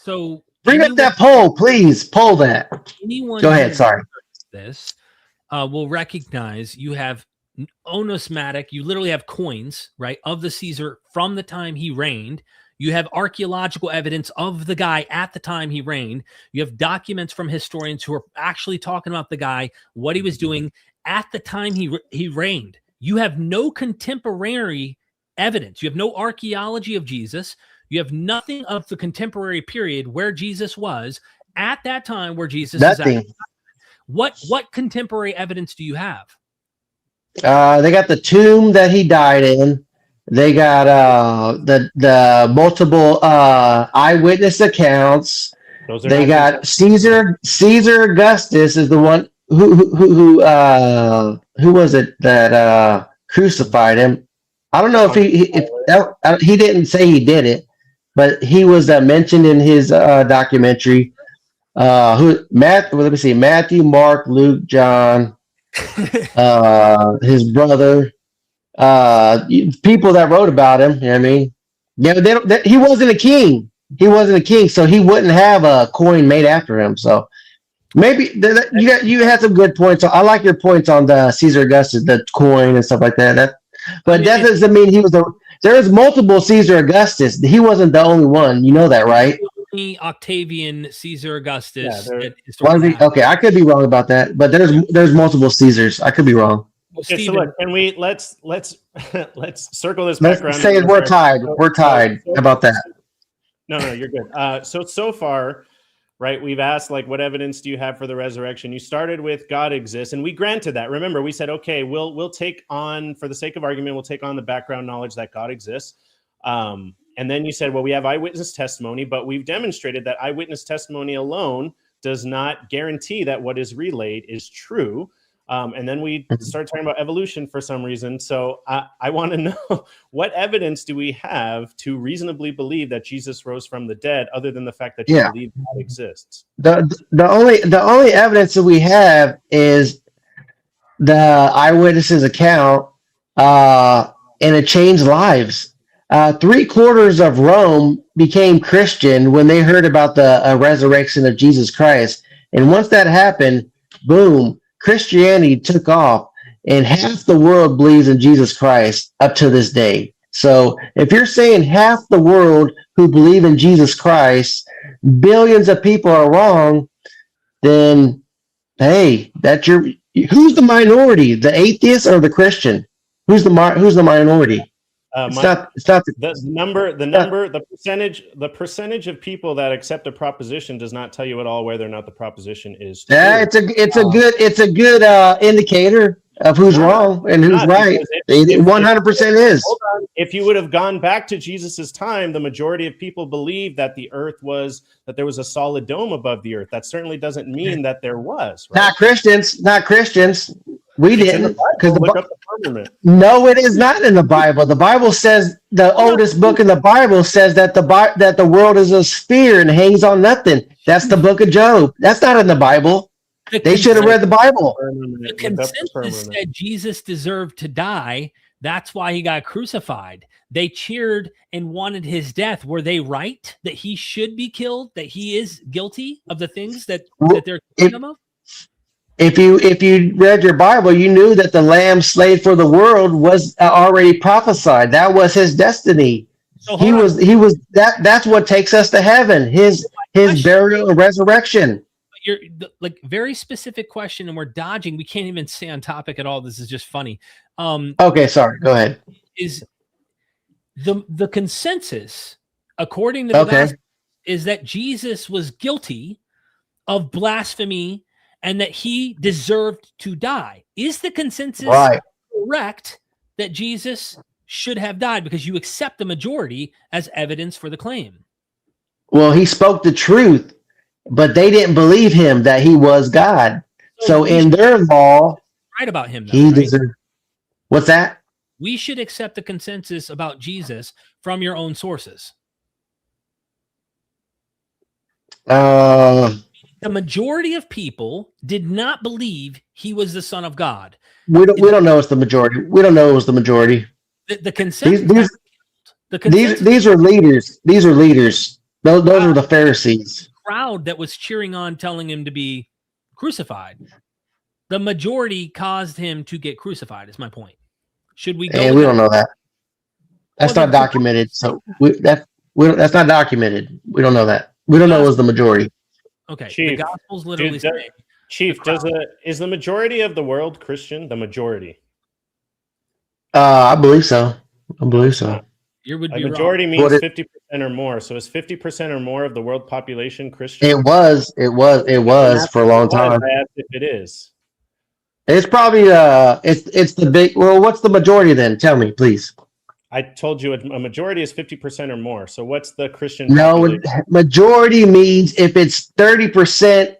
So bring up that poll, please. Poll that. Go ahead. Sorry. This will recognize you have onosmatic. You literally have coins, right, of the Caesar from the time he reigned. You have archaeological evidence of the guy at the time he reigned. You have documents from historians who are actually talking about the guy, what he was doing at the time he reigned. You have no contemporary evidence. You have no archaeology of Jesus. You have nothing of the contemporary period where Jesus was at that time where Jesus is at. What contemporary evidence do you have? They got the tomb that he died in. They got the multiple eyewitness accounts. They got Caesar Augustus is the one who was it that crucified him? I don't know if he didn't say he did it, but he was mentioned in his documentary. Let me see, Matthew, Mark, Luke, John, his brother, people that wrote about him. You know what I mean, yeah, he wasn't a king. He wasn't a king, so he wouldn't have a coin made after him. So maybe you had some good points. I like your points on the Caesar Augustus, the coin and stuff like that. But that doesn't mean he was there's multiple Caesar Augustus. He wasn't the only one. You know that, right? Octavian, Caesar Augustus. Okay, I could be wrong about that, but there's multiple Caesars. I could be wrong. Okay, so look, and let's circle this back around. Say we're tied. We're tied. How about that? No, you're good. So far, right? We've asked what evidence do you have for the resurrection? You started with God exists, and we granted that. Remember, we said, okay, we'll take on, for the sake of argument, we'll take on the background knowledge that God exists. And then you said, well, we have eyewitness testimony, but we've demonstrated that eyewitness testimony alone does not guarantee that what is relayed is true. And then we started talking about evolution for some reason. So I want to know, what evidence do we have to reasonably believe that Jesus rose from the dead, other than the fact that you believe God exists? The only evidence that we have is the eyewitnesses account, and it changed lives. 3/4 of Rome became Christian when they heard about the resurrection of Jesus Christ. And once that happened, boom, Christianity took off, and half the world believes in Jesus Christ up to this day. So if you're saying half the world who believe in Jesus Christ, billions of people are wrong, then hey, who's the minority, the atheist or the Christian? Who's the minority? The percentage of people that accept a proposition does not tell you at all whether or not the proposition is true. Yeah, it's a good indicator of who's wrong and who's right. 100% is. Hold on. If you would have gone back to Jesus's time, the majority of people believed that there was a solid dome above the earth. That certainly doesn't mean that there was. Right? Not Christians. We didn't, because no, it is not in the Bible. The Bible says, the oldest book in the Bible says that the world is a sphere and hangs on nothing. That's the book of Job. That's not in the Bible. They should have read the Bible. The consensus said Jesus deserved to die. That's why he got crucified. They cheered and wanted his death. Were they right that he should be killed? That he is guilty of the things that they're accusing him of? If you read your Bible, you knew that the Lamb slain for the world was already prophesied. That was his destiny. So he was that's what takes us to heaven. His burial and resurrection. You're like very specific question, and we're dodging. We can't even stay on topic at all. This is just funny. Okay, sorry. Go ahead. Is the consensus according to the gospel is that Jesus was guilty of blasphemy and that he deserved to die? Is the consensus correct that Jesus should have died, because you accept the majority as evidence for the claim? Well, he spoke the truth, but they didn't believe him that he was God. So in their law, right about him, though, he deserved. What's that? We should accept the consensus about Jesus from your own sources. The majority of people did not believe he was the Son of God. We don't know it's the majority. We don't know it was the majority. The consensus. These are leaders. These are leaders. Those are the Pharisees. Crowd that was cheering on, telling him to be crucified. The majority caused him to get crucified. Is my point. Should we go? And we don't know that. That's not documented. So that's not documented. We don't know that. We don't know it was the majority. Okay. Chief, the Gospels literally say. Chief, is the majority of the world Christian? The majority. I believe so. You would be majority wrong. means 50% or more. So is 50% or more of the world population Christian? It was for a long time. I asked if it is. It's probably it's the big. Well, what's the majority then? Tell me, please. I told you a majority is 50% or more. So what's the Christian? No, majority means if it's 30%,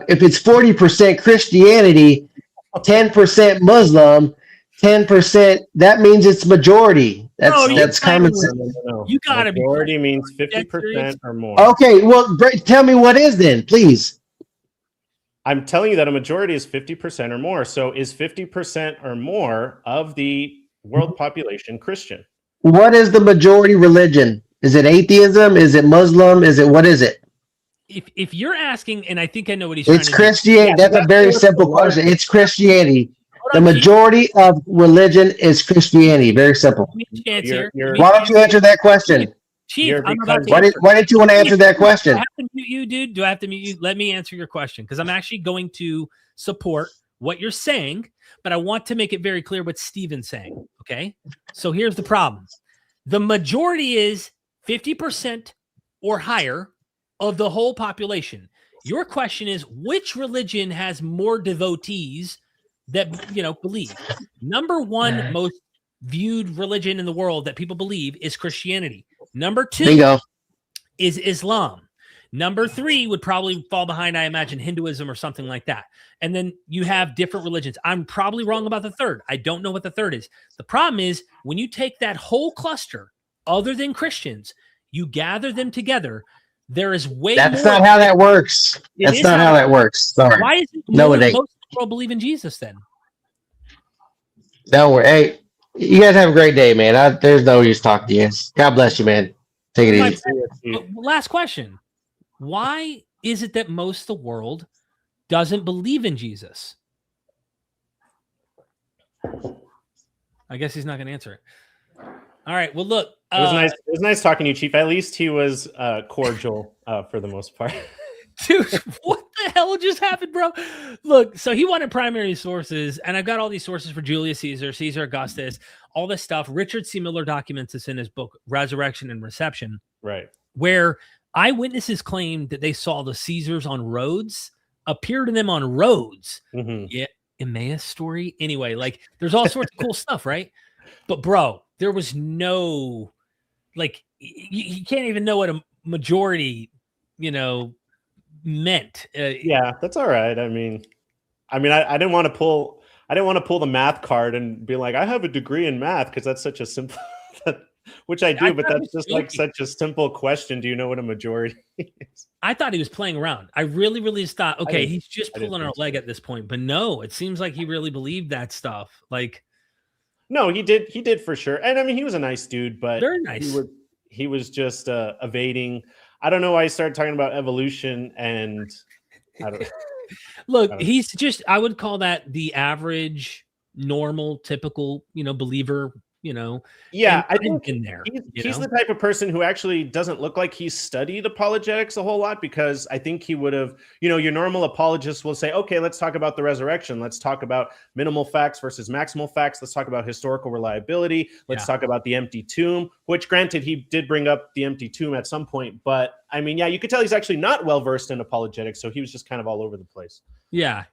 if it's 40% Christianity, 10% Muslim, 10%. That means it's majority. That's common sense. No. You gotta be. Majority means 50% or more. Okay, well, tell me what is then, please. I'm telling you that a majority is 50% or more. So is 50% or more of the world population Christian? What is the majority religion? Is it atheism? Is it Muslim? What is it? If you're asking, and I think I know what he's trying to do. It's Christianity. That's a very simple question. It's Christianity. The majority of religion is Christianity. Very simple. Why don't you answer that question? Chief, why didn't you want to answer that question? Do I have to mute you, dude? Do I have to mute you? Let me answer your question, because I'm actually going to support what you're saying, but I want to make it very clear what Stephen's saying. Okay. So here's the problem. The majority is 50% or higher of the whole population. Your question is, which religion has more devotees that, believe? Number one most viewed religion in the world that people believe is Christianity. Number two is Islam. Number 3 would probably fall behind, I imagine, Hinduism or something like that. And then you have different religions. I'm probably wrong about the third. I don't know what the third is. The problem is when you take that whole cluster, other than Christians, you gather them together, there is way more. That's not how that works. That's not how that works. Sorry. Why is it no, it ain't. most people believe in Jesus then? Don't worry. Hey, you guys have a great day, man. There's no use talking to you. God bless you, man. Take it easy. Last question. Why is it that most of the world doesn't believe in Jesus? I guess he's not going to answer it. All right. Well, look. It was nice. It was nice talking to you, Chief. At least he was cordial for the most part. Dude, what the hell just happened, bro? Look, so he wanted primary sources, and I've got all these sources for Julius Caesar, Caesar Augustus, all this stuff. Richard C. Miller documents this in his book, Resurrection and Reception. Right. Where eyewitnesses claimed that they saw the Caesars on roads, appear to them on roads. Mm-hmm. Yeah, Emmaus story. Anyway, like there's all sorts of cool stuff, right? But bro, there was no, like, you can't even know what a majority, meant. Yeah, that's all right. I mean, I didn't want to pull the math card and be like, I have a degree in math, because that's such a simple, which I do, but that's just like such a simple question. Do you know what a majority is? I thought he was playing around. I really just thought, okay, he's just pulling our leg at this point. But no, it seems like he really believed that stuff. Like, no, he did for sure. And I mean, he was a nice dude, but very nice. He was just evading. I don't know why he started talking about evolution, and I don't look, he's just, I would call that the average, normal, typical, believer, Yeah, I think in there. He's the type of person who actually doesn't look like he's studied apologetics a whole lot, because I think he would have, your normal apologist will say, okay, let's talk about the resurrection. Let's talk about minimal facts versus maximal facts. Let's talk about historical reliability. Let's talk about the empty tomb, which granted, he did bring up the empty tomb at some point. But I mean, yeah, you could tell he's actually not well-versed in apologetics. So he was just kind of all over the place. Yeah.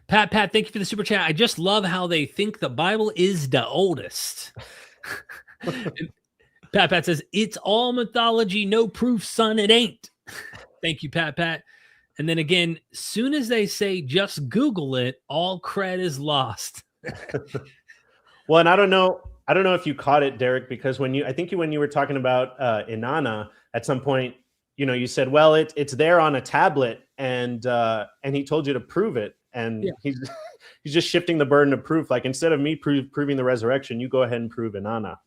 Pat, thank you for the super chat. I just love how they think the Bible is the oldest. Pat says, it's all mythology, no proof, son, it ain't. Thank you, Pat. And then again, soon as they say just Google it, all cred is lost. Well, and I don't know if you caught it, Derek, because when you were talking about Inana at some point, you said, well, it's there on a tablet, and he told you to prove it, and he's just shifting the burden of proof. Like, instead of me proving the resurrection, you go ahead and prove Inana.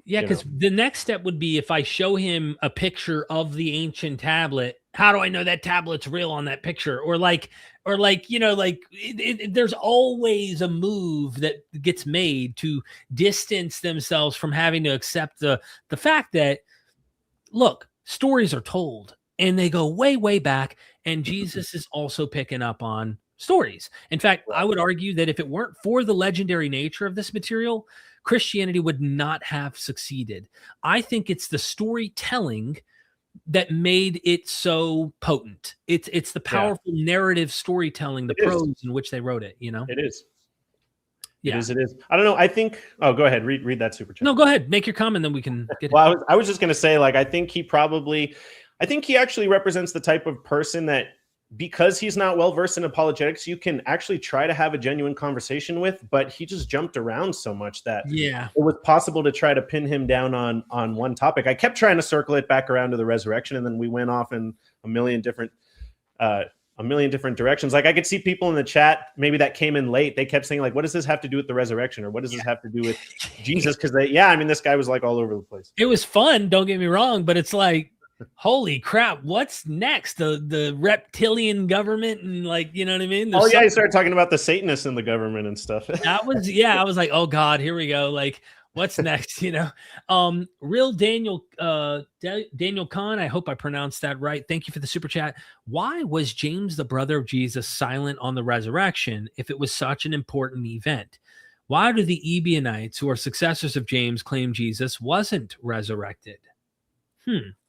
Because the next step would be if I show him a picture of the ancient tablet. How do I know that tablet's real on that picture? Or there's always a move that gets made to distance themselves from having to accept the fact that, look, stories are told and they go way, way back. And Jesus is also picking up on stories. In fact, I would argue that if it weren't for the legendary nature of this material, Christianity would not have succeeded. I think it's the storytelling that made it so potent. It's the powerful narrative storytelling, the prose in which they wrote it, It is. Yeah. It is. I don't know. I think. Oh, go ahead. Read that super chat. No, go ahead. Make your comment, then we can get it. Well, I was just going to say, like, I think he actually represents the type of person that, because he's not well versed in apologetics, you can actually try to have a genuine conversation with, but he just jumped around so much that it was possible to try to pin him down on one topic. I kept trying to circle it back around to the resurrection, and then we went off in a million different directions. Like, I could see people in the chat maybe that came in late. They kept saying, like, what does this have to do with the resurrection, or what does this have to do with Jesus? Because this guy was like all over the place. It was fun, don't get me wrong, but it's like, holy crap, what's next? The reptilian government, and like, you know what I mean? There's he started talking about the Satanists in the government and stuff. That was, I was like, oh God, here we go. Like, what's next? Real Daniel Kahn, I hope I pronounced that right. Thank you for the super chat. Why was James, the brother of Jesus, silent on the resurrection if it was such an important event? Why do the Ebionites, who are successors of James, claim Jesus wasn't resurrected?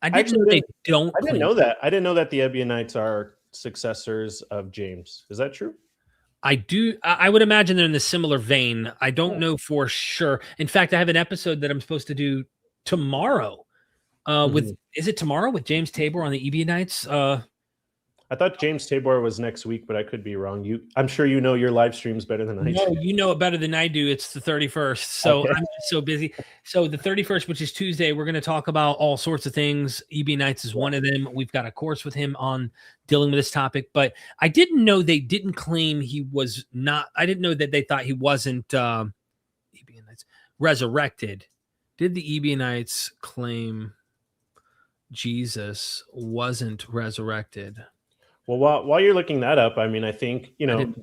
I didn't know that. I didn't know that the Ebionites are successors of James. Is that true? I would imagine they're in the similar vein. I don't know for sure. In fact, I have an episode that I'm supposed to do tomorrow with is it tomorrow with James Tabor on the Ebionites? I thought James Tabor was next week, but I could be wrong. I'm sure you know your live streams better than I do. No, you know it better than I do. It's the 31st. So Okay. I'm so busy. So the 31st, which is Tuesday, we're going to talk about all sorts of things. Ebionites is one of them. We've got a course with him on dealing with this topic, but I didn't know they didn't claim he was not. I didn't know that they thought he wasn't Ebionites resurrected. Did the Ebionites claim Jesus wasn't resurrected? Well, while you're looking that up, I mean, I think,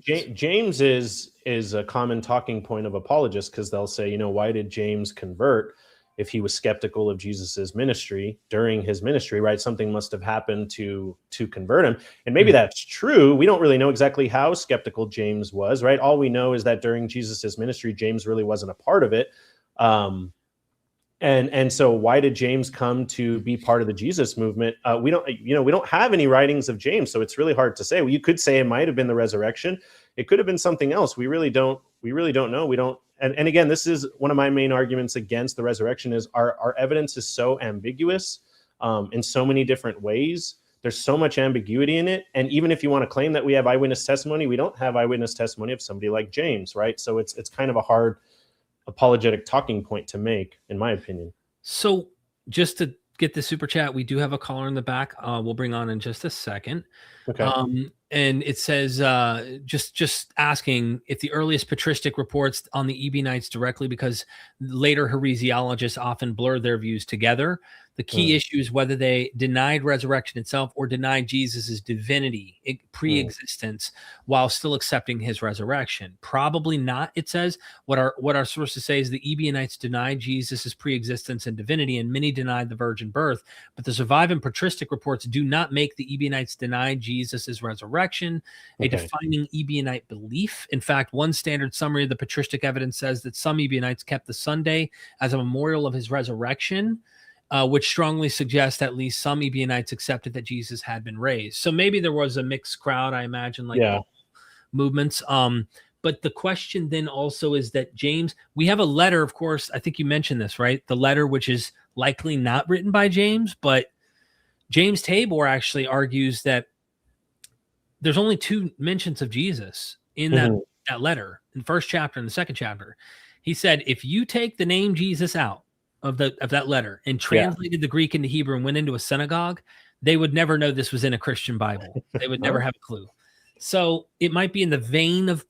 James is a common talking point of apologists, because they'll say, why did James convert if he was skeptical of Jesus's ministry during his ministry, right? Something must have happened to convert him. And maybe that's true. We don't really know exactly how skeptical James was, right? All we know is that during Jesus's ministry, James really wasn't a part of it. And so why did James come to be part of the Jesus movement? We don't have any writings of James, so it's really hard to say. Well, you could say it might have been the resurrection. It could have been something else. We really don't know. And again, this is one of my main arguments against the resurrection is our evidence is so ambiguous in so many different ways. There's so much ambiguity in it. And even if you want to claim that we have eyewitness testimony, we don't have eyewitness testimony of somebody like James, right? So it's kind of a hard apologetic talking point to make, in my opinion. So just to get the super chat, we do have a caller in the back. We'll bring on in just a second. Okay. And it says, just asking if the earliest patristic reports on the Ebionites directly, because later heresiologists often blur their views together. The key issue is whether they denied resurrection itself or denied Jesus's divinity, pre-existence, while still accepting his resurrection. Probably not, it says. What our sources say is the Ebionites denied Jesus's pre-existence and divinity, and many denied the virgin birth. But the surviving patristic reports do not make the Ebionites deny Jesus's resurrection a defining Ebionite belief. In fact, one standard summary of the patristic evidence says that some Ebionites kept the Sunday as a memorial of his resurrection, which strongly suggests at least some Ebionites accepted that Jesus had been raised. So maybe there was a mixed crowd, I imagine, all movements. But the question then also is that James, we have a letter, of course, I think you mentioned this, right? The letter, which is likely not written by James, but James Tabor actually argues that there's only 2 mentions of Jesus in that letter, in the first chapter and the second chapter. He said, if you take the name Jesus out of that letter and translated the Greek into Hebrew and went into a synagogue, they would never know this was in a Christian Bible. They would never have a clue. So it might be in the vein of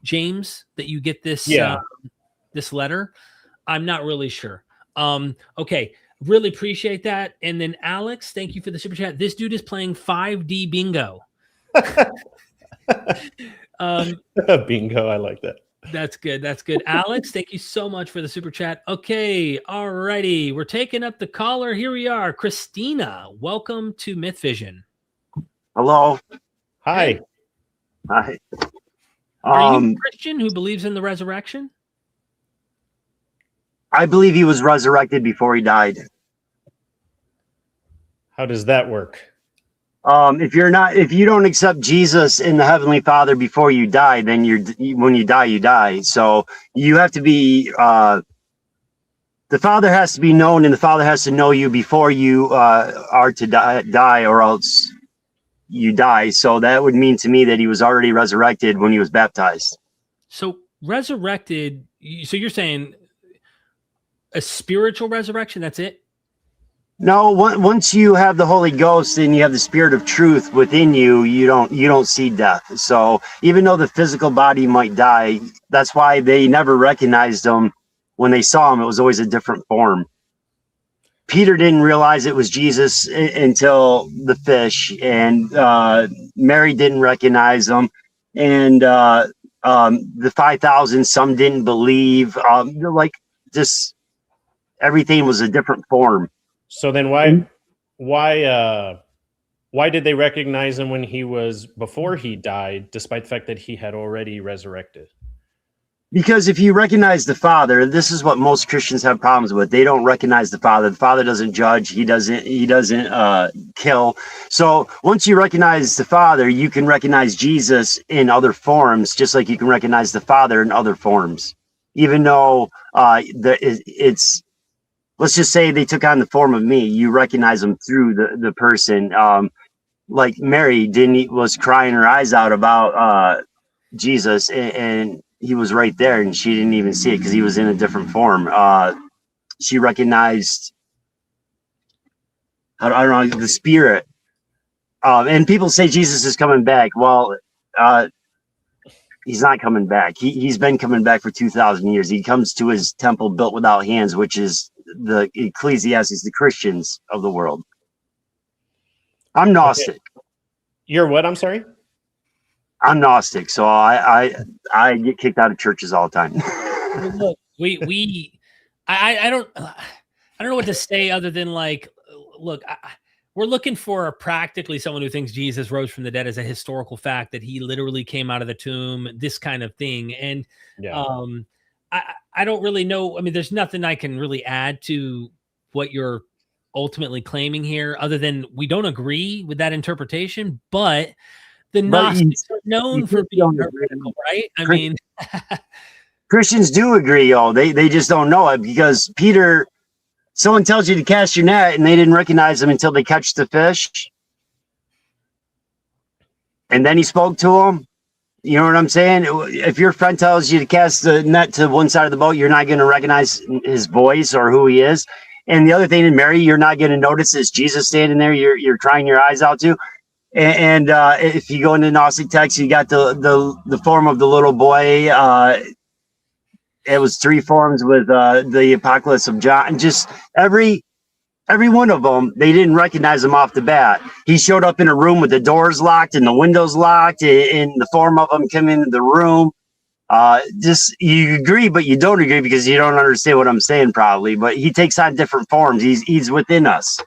James that you get this this letter. I'm not really sure. Okay, really appreciate that. And then Alex, thank you for the super chat. This dude is playing 5D bingo. Bingo, I like that. That's good. That's good. Alex, thank you so much for the super chat. Okay. All righty. We're taking up the caller. Here we are. Christina, welcome to MythVision. Hello. Hi. Hi. Are you a Christian who believes in the resurrection? I believe he was resurrected before he died. How does that work? If you don't accept Jesus in the Heavenly Father before you die, then when you die, you die. So you have to be, the Father has to be known, and the Father has to know you before you are to die, or else you die. So that would mean to me that he was already resurrected when he was baptized. So resurrected. So you're saying a spiritual resurrection? That's it? No, once you have the Holy Ghost and you have the Spirit of truth within you, you don't see death. So even though the physical body might die, that's why they never recognized him when they saw him. It was always a different form. Peter didn't realize it was Jesus until the fish, and Mary didn't recognize him, and the 5,000, some didn't believe. Just everything was a different form. So then why did they recognize him when he was before he died, despite the fact that he had already resurrected? Because if you recognize the Father, this is what most Christians have problems with. They don't recognize the Father. The Father doesn't judge. He doesn't kill. So once you recognize the Father, you can recognize Jesus in other forms, just like you can recognize the Father in other forms. Even though let's just say they took on the form of me. You recognize them through the person. Like Mary was crying her eyes out about Jesus, and he was right there, and she didn't even see it because he was in a different form. She recognized, I don't know, the spirit. And people say Jesus is coming back. Well, he's not coming back. He's been coming back for 2,000 years. He comes to his temple built without hands, which is the Ecclesiastes, the Christians of the world. I'm Gnostic. Okay. You're what? I'm sorry? I'm Gnostic, so I get kicked out of churches all the time. Look, I don't know what to say other than like, look, we're looking for practically someone who thinks Jesus rose from the dead as a historical fact, that he literally came out of the tomb, this kind of thing. And I don't really know. I mean, there's nothing I can really add to what you're ultimately claiming here, other than we don't agree with that interpretation, but the Gnostics are known for being heretical, right? I mean, Christians do agree, y'all. They just don't know it because Peter, someone tells you to cast your net and they didn't recognize him until they catch the fish. And then he spoke to them. You know what I'm saying? If your friend tells you to cast the net to one side of the boat, you're not going to recognize his voice or who he is. And the other thing in Mary, you're not going to notice is Jesus standing there. You're crying your eyes out to. And if you go into Gnostic text, you got the form of the little boy. It was 3 forms with the Apocalypse of John. And just every one of them, they didn't recognize him off the bat. He showed up in a room with the doors locked and the windows locked, and the form of him came into the room. Just you agree, but you don't agree because you don't understand what I'm saying, probably. But he takes on different forms. He's within us.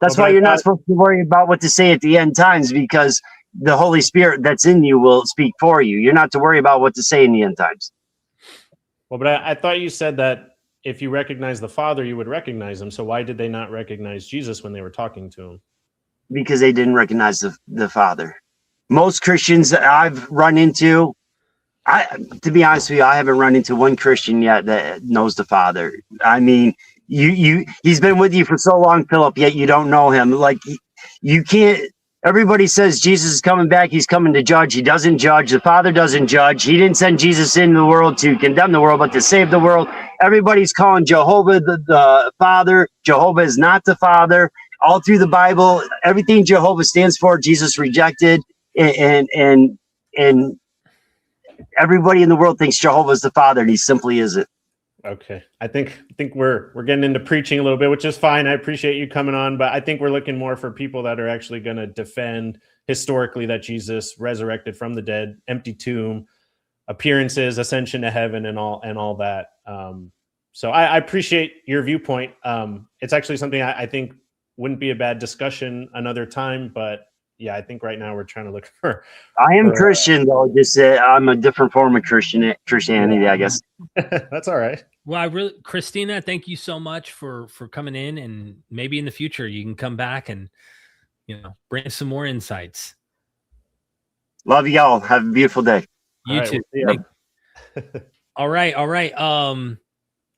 That's why you're not supposed to worry about what to say at the end times, because the Holy Spirit that's in you will speak for you. You're not to worry about what to say in the end times. Well, but I thought you said that if you recognize the Father, you would recognize him. So why did they not recognize Jesus when they were talking to him? Because they didn't recognize the Father. Most Christians that I've run into, to be honest with you, I haven't run into one Christian yet that knows the Father. I mean, he's been with you for so long, Philip, yet you don't know him. Like, you can't. Everybody says Jesus is coming back. He's coming to judge. He doesn't judge. The Father doesn't judge. He didn't send Jesus into the world to condemn the world, but to save the world. Everybody's calling Jehovah the Father. Jehovah is not the Father. All through the Bible, everything Jehovah stands for, Jesus rejected. And everybody in the world thinks Jehovah is the Father, and he simply isn't. Okay. I think we're getting into preaching a little bit, which is fine. I appreciate you coming on, but I think we're looking more for people that are actually going to defend historically that Jesus resurrected from the dead, empty tomb, appearances, ascension to heaven, and all that. So I appreciate your viewpoint. It's actually something I think wouldn't be a bad discussion another time, but yeah, I think right now we're trying to look for. I am Christian, though. Just I'm a different form of Christianity, I guess. That's all right. Well, Christina, thank you so much for coming in, and maybe in the future you can come back and bring some more insights. Love y'all. Have a beautiful day. You too. All right.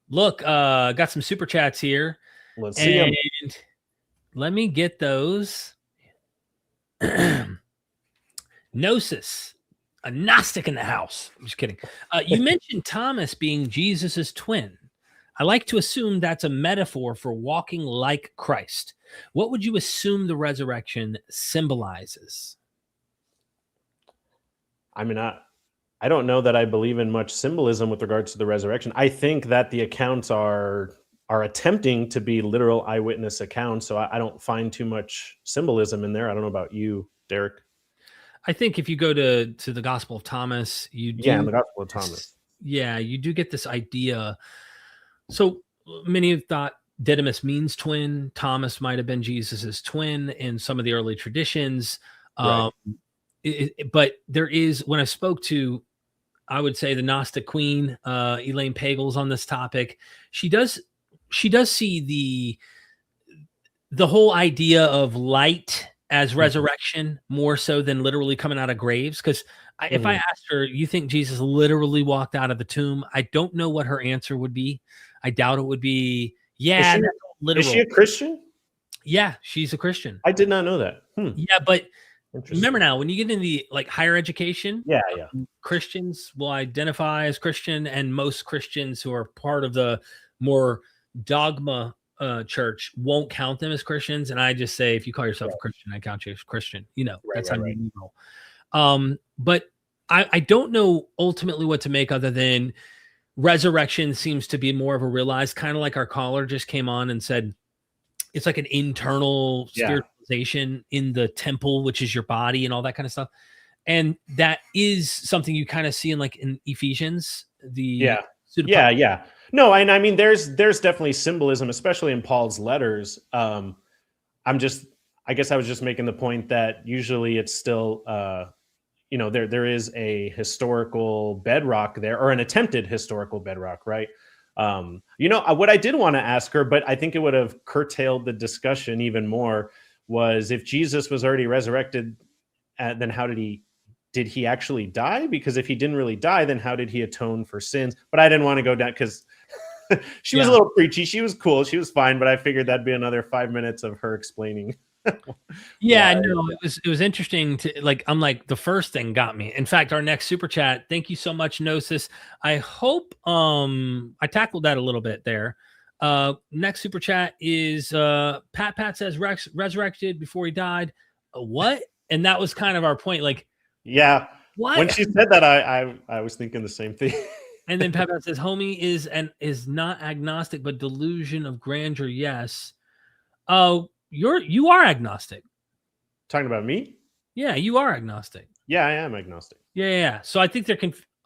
Look, got some super chats here. Let's see them. Let me get those. Gnosis, a Gnostic in the house. I'm just kidding. You mentioned Thomas being Jesus's twin. I like to assume that's a metaphor for walking like Christ. What would you assume the resurrection symbolizes? I mean, I don't know that I believe in much symbolism with regards to the resurrection. I think that the accounts are attempting to be literal eyewitness accounts, so I don't find too much symbolism in there. I don't know about you, Derek. I think if you go to the Gospel of Thomas, the Gospel of Thomas. Yeah, you do get this idea. So many have thought Didymus means twin. Thomas might have been Jesus's twin in some of the early traditions. Right. But there is, when I spoke to, I would say, the Gnostic queen, Elaine Pagels, on this topic, she does see the whole idea of light as resurrection more so than literally coming out of graves. Because if I asked her, you think Jesus literally walked out of the tomb? I don't know what her answer would be. I doubt it would be Yeah, Is that's literal. she a Christian? Yeah, she's a Christian. I did not know that. Yeah, but Interesting. remember now, when you get into the like higher education, Yeah. Christians will identify as Christian, and most Christians who are part of the more dogma church won't count them as Christians. And I just say, if you call yourself a Christian, I count you as Christian. You know, that's how you roll. But I don't know ultimately what to make other than resurrection seems to be more of a realized, kind of like our caller just came on and said, it's like an internal spiritualization in the temple, which is your body and all that kind of stuff. And that is something you kind of see in Ephesians. No, and I mean, there's definitely symbolism, especially in Paul's letters. I guess I was just making the point that usually it's still, there is a historical bedrock there, or an attempted historical bedrock, right? What I did want to ask her, but I think it would have curtailed the discussion even more, was if Jesus was already resurrected, then how did he actually die? Because if he didn't really die, then how did he atone for sins? But I didn't want to go down because she was a little preachy. She was cool. She was fine, but I figured that'd be another 5 minutes of her explaining. It was interesting to I'm like, the first thing got me. In fact, our next super chat, thank you so much, Gnosis. I hope I tackled that a little bit there. Next super chat is Pat says resurrected before he died. What? And that was kind of our point. Like, yeah, what? When she said that, I was thinking the same thing. And then Pat says homie is not agnostic, but delusion of grandeur. Yes. Oh, you are agnostic. Talking about me? Yeah, you are agnostic. Yeah, I am agnostic. Yeah. So I think they're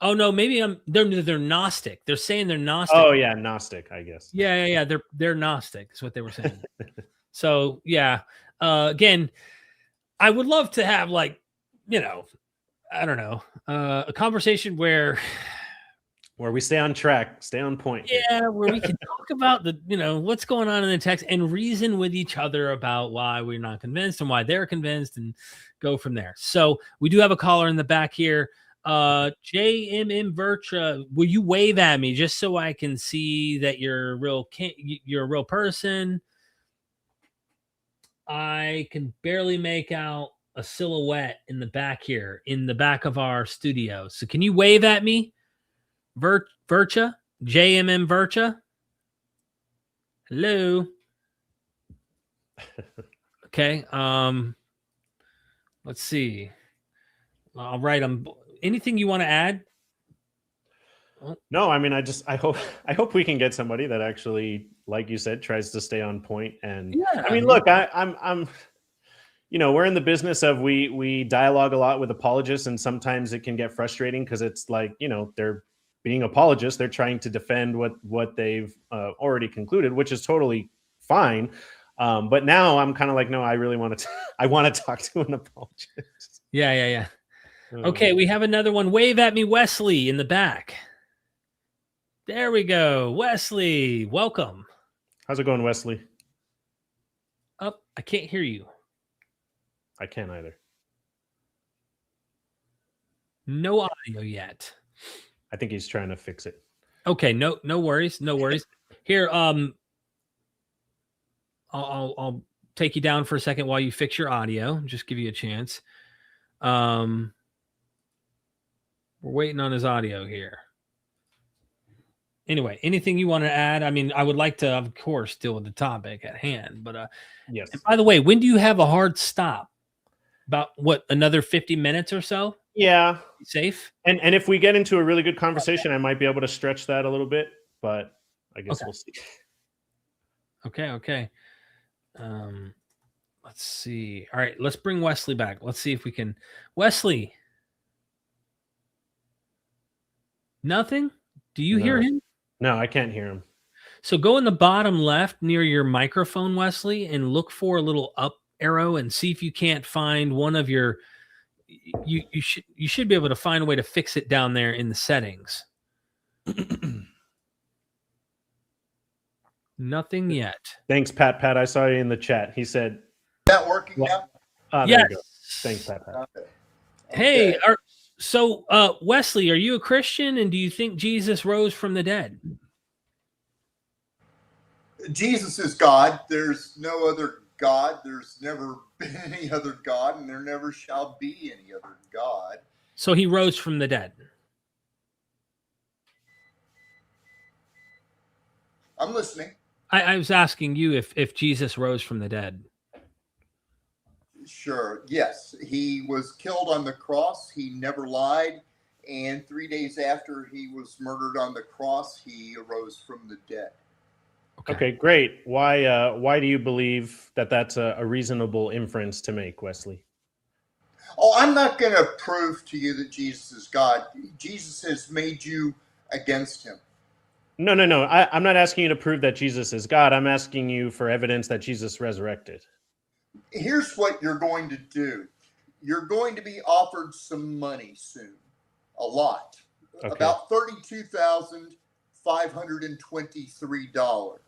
oh no, maybe they're Gnostic. They're saying they're Gnostic. Oh yeah, Gnostic, I guess. Yeah. They're Gnostic is what they were saying. So yeah. Again, I would love to have I don't know, a conversation where we stay on track, stay on point. Yeah, where we can talk about what's going on in the text and reason with each other about why we're not convinced and why they're convinced and go from there. So we do have a caller in the back here. JMM Virtua, will you wave at me just so I can see that you're a real person? I can barely make out a silhouette in the back here, in the back of our studio. So can you wave at me? Virtua, JMM Virtua. Hello. Okay. Let's see. All right. Anything you want to add? No, I mean, I hope we can get somebody that actually, like you said, tries to stay on point. And I mean, look, I'm we're in the business of we dialogue a lot with apologists, and sometimes it can get frustrating because it's like, they're being apologists, they're trying to defend what they've already concluded, which is totally fine. But now I'm kind of like, no, I really want to talk to an apologist. Yeah. Okay, we have another one. Wave at me, Wesley, in the back. There we go. Wesley, welcome. How's it going, Wesley? I can't hear you. I can't either. No audio yet. I think he's trying to fix it. Okay, no worries. Here, I'll take you down for a second while you fix your audio. Just give you a chance. We're waiting on his audio here. Anyway, anything you want to add? I mean, I would like to, of course, deal with the topic at hand. But yes. And by the way, when do you have a hard stop? About another 50 minutes or so? Yeah. Safe. And if we get into a really good conversation, I might be able to stretch that a little bit, but I guess we'll see. Okay. Let's see. All right, let's bring Wesley back. Let's see if we can. Wesley. Nothing? Do you hear him? No, I can't hear him. So go in the bottom left near your microphone, Wesley, and look for a little up arrow and see if you can't find one of your you should be able to find a way to fix it down there in the settings. Nothing yet. Thanks, Pat. I saw you in the chat. He said that working now? Yes. Thanks, Pat. Okay. Hey, so Wesley, are you a Christian, and do you think Jesus rose from the dead? Jesus is God. There's no other God. There's never been any other God, and there never shall be any other God. So he rose from the dead. I'm listening. I was asking you if Jesus rose from the dead. Sure. Yes. He was killed on the cross. He never lied. And 3 days after he was murdered on the cross, he arose from the dead. Okay, great. Why do you believe that that's a reasonable inference to make, Wesley? Oh, I'm not going to prove to you that Jesus is God. Jesus has made you against him. No. I'm not asking you to prove that Jesus is God. I'm asking you for evidence that Jesus resurrected. Here's what you're going to do. You're going to be offered some money soon. A lot. Okay. About $32,523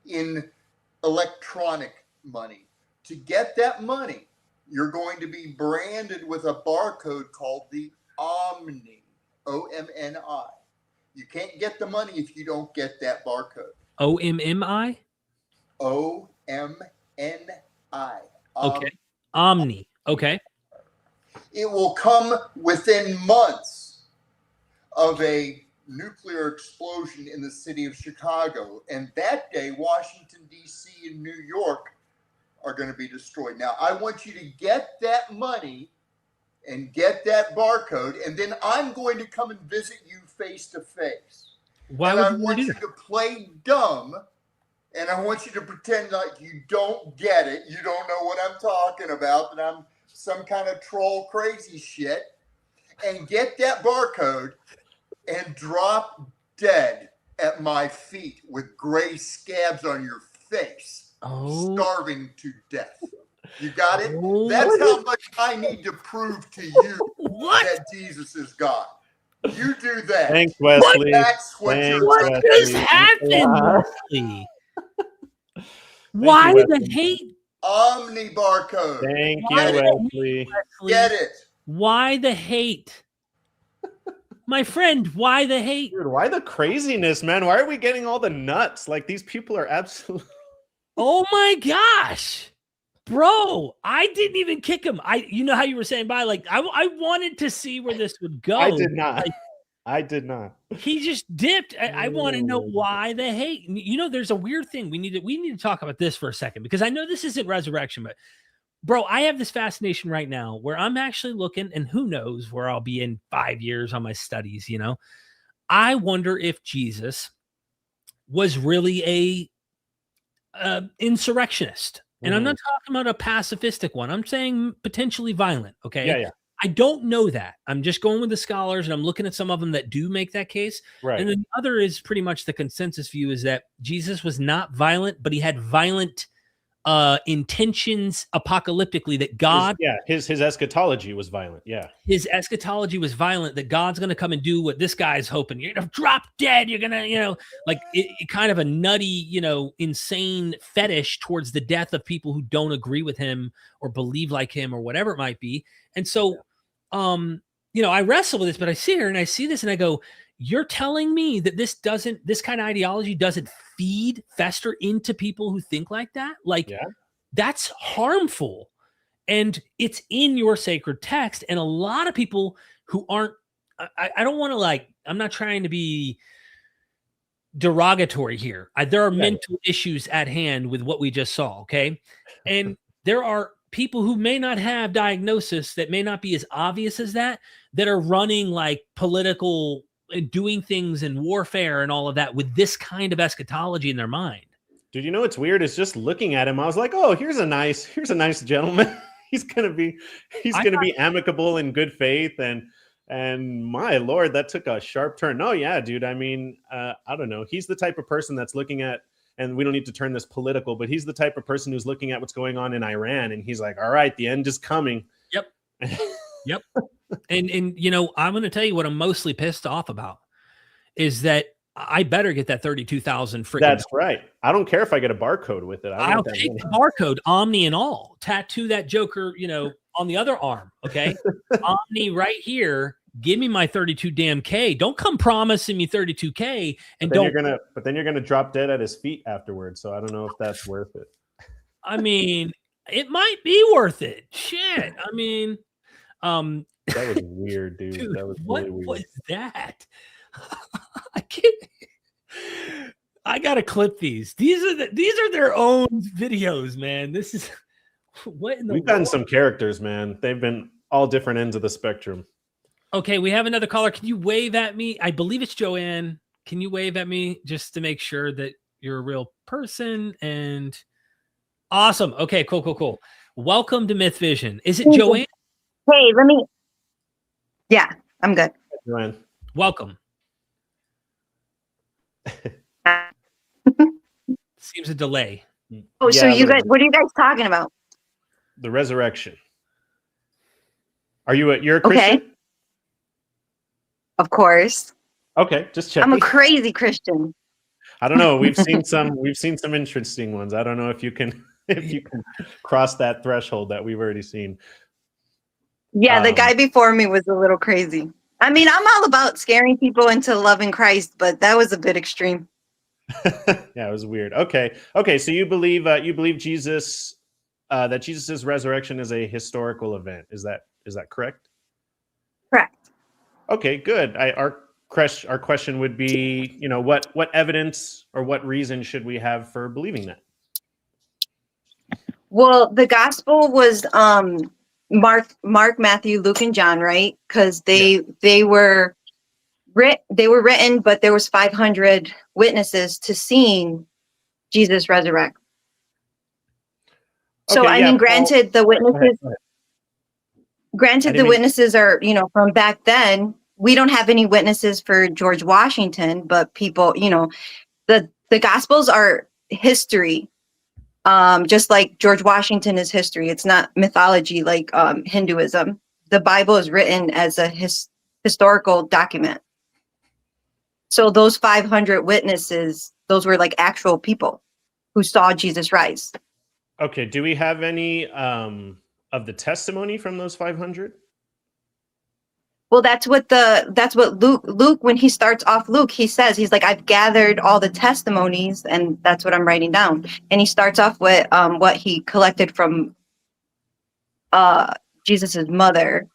in electronic money. To get that money, you're going to be branded with a barcode called the Omni, O-M-N-I. You can't get the money if you don't get that barcode. O-M-M-I? O-M-N-I. Okay. Omni. Okay. It will come within months of a nuclear explosion in the city of Chicago. And that day, Washington, D.C. and New York are going to be destroyed. Now, I want you to get that money and get that barcode, and then I'm going to come and visit you face to face. Why and would I want you to play dumb, and I want you to pretend like you don't get it. You don't know what I'm talking about, that I'm some kind of troll crazy shit, and get that barcode and drop dead at my feet with gray scabs on your face, starving to death. You got it? That's how much I need to prove to you that Jesus is God. You do that. Thanks, Wesley. That's what What just happened, Wesley? Why the hate? Omni barcode. Thank you, Wesley. Get it? Why the hate? My friend, why the hate? Dude, why the craziness, man? Why are we getting all the nuts? Like, these people are absolutely... Oh my gosh. Bro, I didn't even kick him. You know how you were saying bye? Like, I wanted to see where this would go. I did not. Like, I did not. He just dipped. I want to know why the hate. You know, there's a weird thing. We need to talk about this for a second, because I know this isn't resurrection, but bro, I have this fascination right now where I'm actually looking, and who knows where I'll be in 5 years on my studies. You know, I wonder if Jesus was really a insurrectionist. And I'm not talking about a pacifistic one. I'm saying potentially violent. Okay. Yeah. I don't know that. I'm just going with the scholars, and I'm looking at some of them that do make that case. Right. And then the other is pretty much the consensus view is that Jesus was not violent, but he had violent intentions apocalyptically, that God... His eschatology was violent. Yeah. His eschatology was violent, that God's going to come and do what this guy's hoping. You're going to drop dead. You're going to, like it kind of a nutty, insane fetish towards the death of people who don't agree with him or believe like him or whatever it might be. And so, I wrestle with this, but I sit here and I see this and I go, you're telling me that this kind of ideology doesn't fester into people who think like that? Like, that's harmful. And it's in your sacred text. And a lot of people who aren't, I don't want to I'm not trying to be derogatory here. There are mental issues at hand with what we just saw. Okay. And there are people who may not have diagnosis, that may not be as obvious as that are running like political and doing things in warfare and all of that with this kind of eschatology in their mind. Dude, it's weird. It's just looking at him. I was like, oh, here's a nice gentleman. he's gonna be amicable in good faith, and my Lord, that took a sharp turn. No, yeah, dude. I mean, I don't know. He's the type of person that's looking at, and we don't need to turn this political, but he's the type of person who's looking at what's going on in Iran, and he's like, all right, the end is coming. Yep. Yep. And I'm going to tell you what I'm mostly pissed off about is that I better get that 32,000 freaking. That's right. I don't care if I get a barcode with it. I'll take the barcode, Omni and all. Tattoo that Joker, on the other arm. Okay. Omni right here. give me my 32 damn K. Don't come promising me 32K and But then you're gonna drop dead at his feet afterwards. So I don't know if that's worth it. I mean, it might be worth it. Shit. I mean, that was weird, dude. That was what really weird. was that? I can't. I gotta clip these. These are their own videos, man. This is what in the We've gotten some characters, man. They've been all different ends of the spectrum. Okay, we have another caller. Can you wave at me? I believe it's Joanne. Can you wave at me just to make sure that you're a real person? And awesome. Okay, cool. Welcome to MythVision. Is it Joanne? Hey, yeah, I'm good. Joanne. Welcome. Seems a delay. Oh, so you guys, what are you guys talking about? The resurrection. You're a Christian? Okay. Of course. Okay, just checking. I'm a crazy Christian. I don't know. We've seen some interesting ones. I don't know if you can cross that threshold that we've already seen. Yeah, the guy before me was a little crazy. I mean, I'm all about scaring people into loving Christ, but that was a bit extreme. Yeah, it was weird. Okay. So you believe Jesus that Jesus's resurrection is a historical event. Is that correct? Correct. Okay, good. Our question would be, what evidence or what reason should we have for believing that? Well, the gospel was Mark, Matthew, Luke, and John, right? Because they were written, but there was 500 witnesses to seeing Jesus resurrect. So Okay, I mean, granted, the witnesses. Granted, the witnesses are, from back then. We don't have any witnesses for George Washington, but people, the Gospels are history. Just like George Washington is history. It's not mythology like Hinduism. The Bible is written as a historical document. So those 500 witnesses, those were like actual people who saw Jesus rise. Okay. Do we have any of the testimony from those 500? Well, that's what Luke, when he starts off Luke, he says, he's like, I've gathered all the testimonies, and that's what I'm writing down. And he starts off with what he collected from Jesus's mother,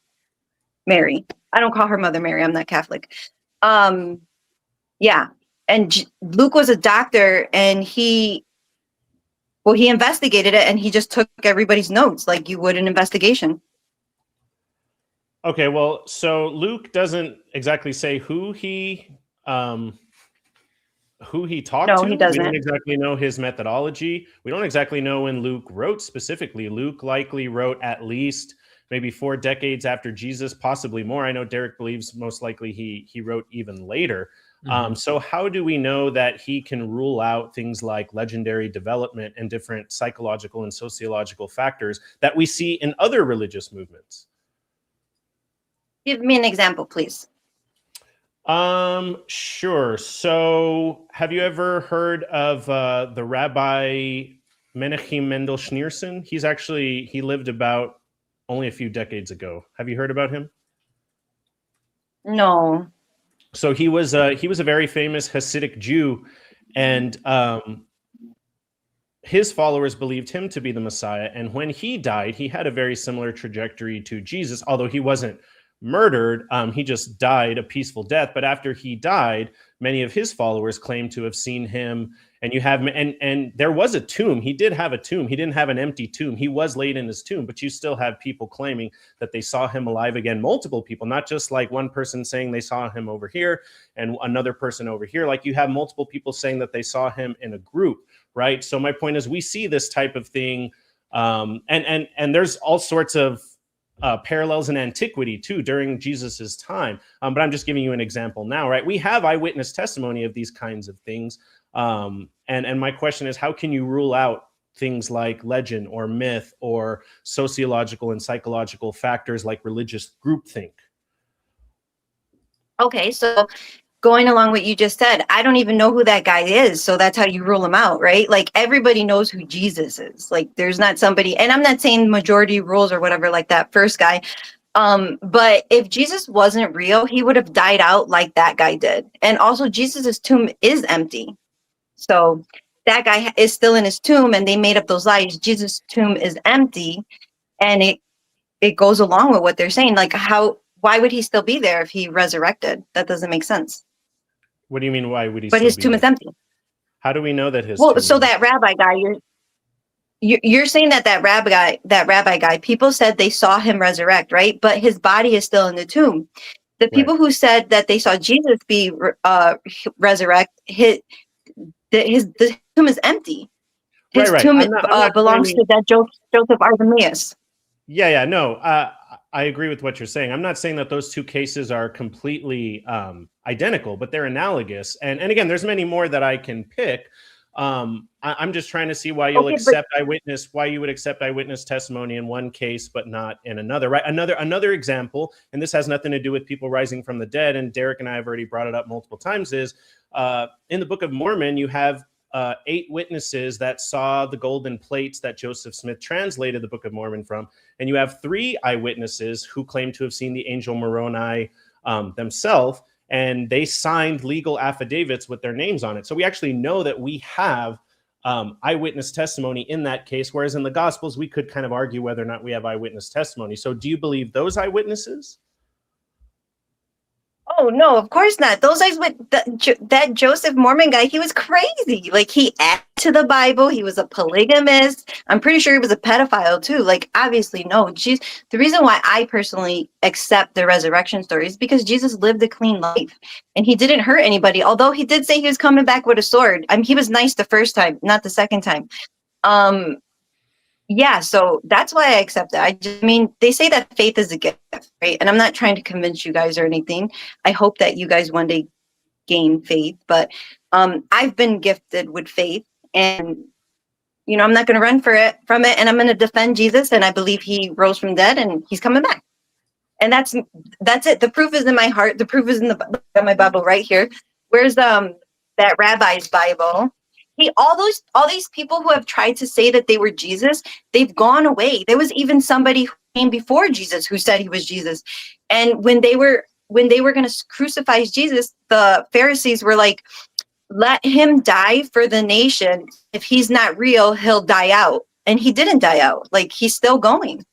Mary. I don't call her Mother Mary. I'm not Catholic. Yeah. And Luke was a doctor, and he investigated it, and he just took everybody's notes like you would an investigation. Okay, well, so Luke doesn't exactly say who he talked to. He doesn't. We don't exactly know his methodology. We don't exactly know when Luke wrote specifically. Luke likely wrote at least maybe 4 decades after Jesus, possibly more. I know Derek believes most likely he wrote even later. Mm-hmm. So how do we know that he can rule out things like legendary development and different psychological and sociological factors that we see in other religious movements? Give me an example, please. Sure. So have you ever heard of the Rabbi Menachem Mendel Schneerson? He lived about only a few decades ago. Have you heard about him? No. So he was a very famous Hasidic Jew, and his followers believed him to be the Messiah. And when he died, he had a very similar trajectory to Jesus, although he wasn't murdered. He just died a peaceful death. But after he died, many of his followers claimed to have seen him. And and there was a tomb. He did have a tomb. He didn't have an empty tomb. He was laid in his tomb, but you still have people claiming that they saw him alive again. Multiple people, not just like one person saying they saw him over here and another person over here. Like you have multiple people saying that they saw him in a group, right? So my point is we see this type of thing. And there's all sorts of parallels in antiquity too during Jesus's time. But I'm just giving you an example now, right? We have eyewitness testimony of these kinds of things. And my question is, how can you rule out things like legend or myth or sociological and psychological factors like religious groupthink? Okay, so going along what you just said, I don't even know who that guy is. So that's how you rule him out, right? Like everybody knows who Jesus is. Like there's not somebody, and I'm not saying majority rules or whatever like that first guy, But if Jesus wasn't real, he would have died out like that guy did. And also Jesus's tomb is empty. So that guy is still in his tomb and they made up those lies. Jesus' tomb is empty, and it goes along with what they're saying. Like, why would he still be there if he resurrected? That doesn't make sense. What do you mean? Why would he? But his tomb is empty. How do we know that his? Well, so that rabbi guy, you're saying that rabbi guy, people said they saw him resurrect, right? But his body is still in the tomb. The people who said that they saw Jesus be resurrect, the tomb is empty. His tomb belongs to that Joseph Artemis. Yeah, no, I agree with what you're saying. I'm not saying that those two cases are completely identical, but they're analogous. And again, there's many more that I can pick. I'm just trying to see why you'll accept why you would accept eyewitness testimony in one case, but not in another, right? Another example, and this has nothing to do with people rising from the dead, and Derek and I have already brought it up multiple times, is in the Book of Mormon, you have 8 witnesses that saw the golden plates that Joseph Smith translated the Book of Mormon from, and you have 3 eyewitnesses who claim to have seen the angel Moroni themselves, and they signed legal affidavits with their names on it. So we actually know that we have eyewitness testimony in that case, whereas in the Gospels, we could kind of argue whether or not we have eyewitness testimony. So do you believe those eyewitnesses? Oh, no, of course not. Those guys with that Joseph Mormon guy, he was crazy. Like, he added to the Bible. He was a polygamist. I'm pretty sure he was a pedophile too. Like, obviously, no. The reason why I personally accept the resurrection story is because Jesus lived a clean life and he didn't hurt anybody. Although he did say he was coming back with a sword. I mean, he was nice the first time, not the second time. Yeah, so that's why I accept it. I mean, they say that faith is a gift, right? And I'm not trying to convince you guys or anything. I hope that you guys one day gain faith, but I've been gifted with faith, and I'm not going to run from it, and I'm going to defend Jesus, and I believe he rose from dead, and he's coming back. And that's it. The proof is in my heart. The proof is in my Bible right here. Where's that rabbi's Bible? All these people who have tried to say that they were Jesus, they've gone away. There was even somebody who came before Jesus who said he was Jesus. And when they were going to crucify Jesus, the Pharisees were like, let him die for the nation. If he's not real, he'll die out. And he didn't die out. Like, he's still going.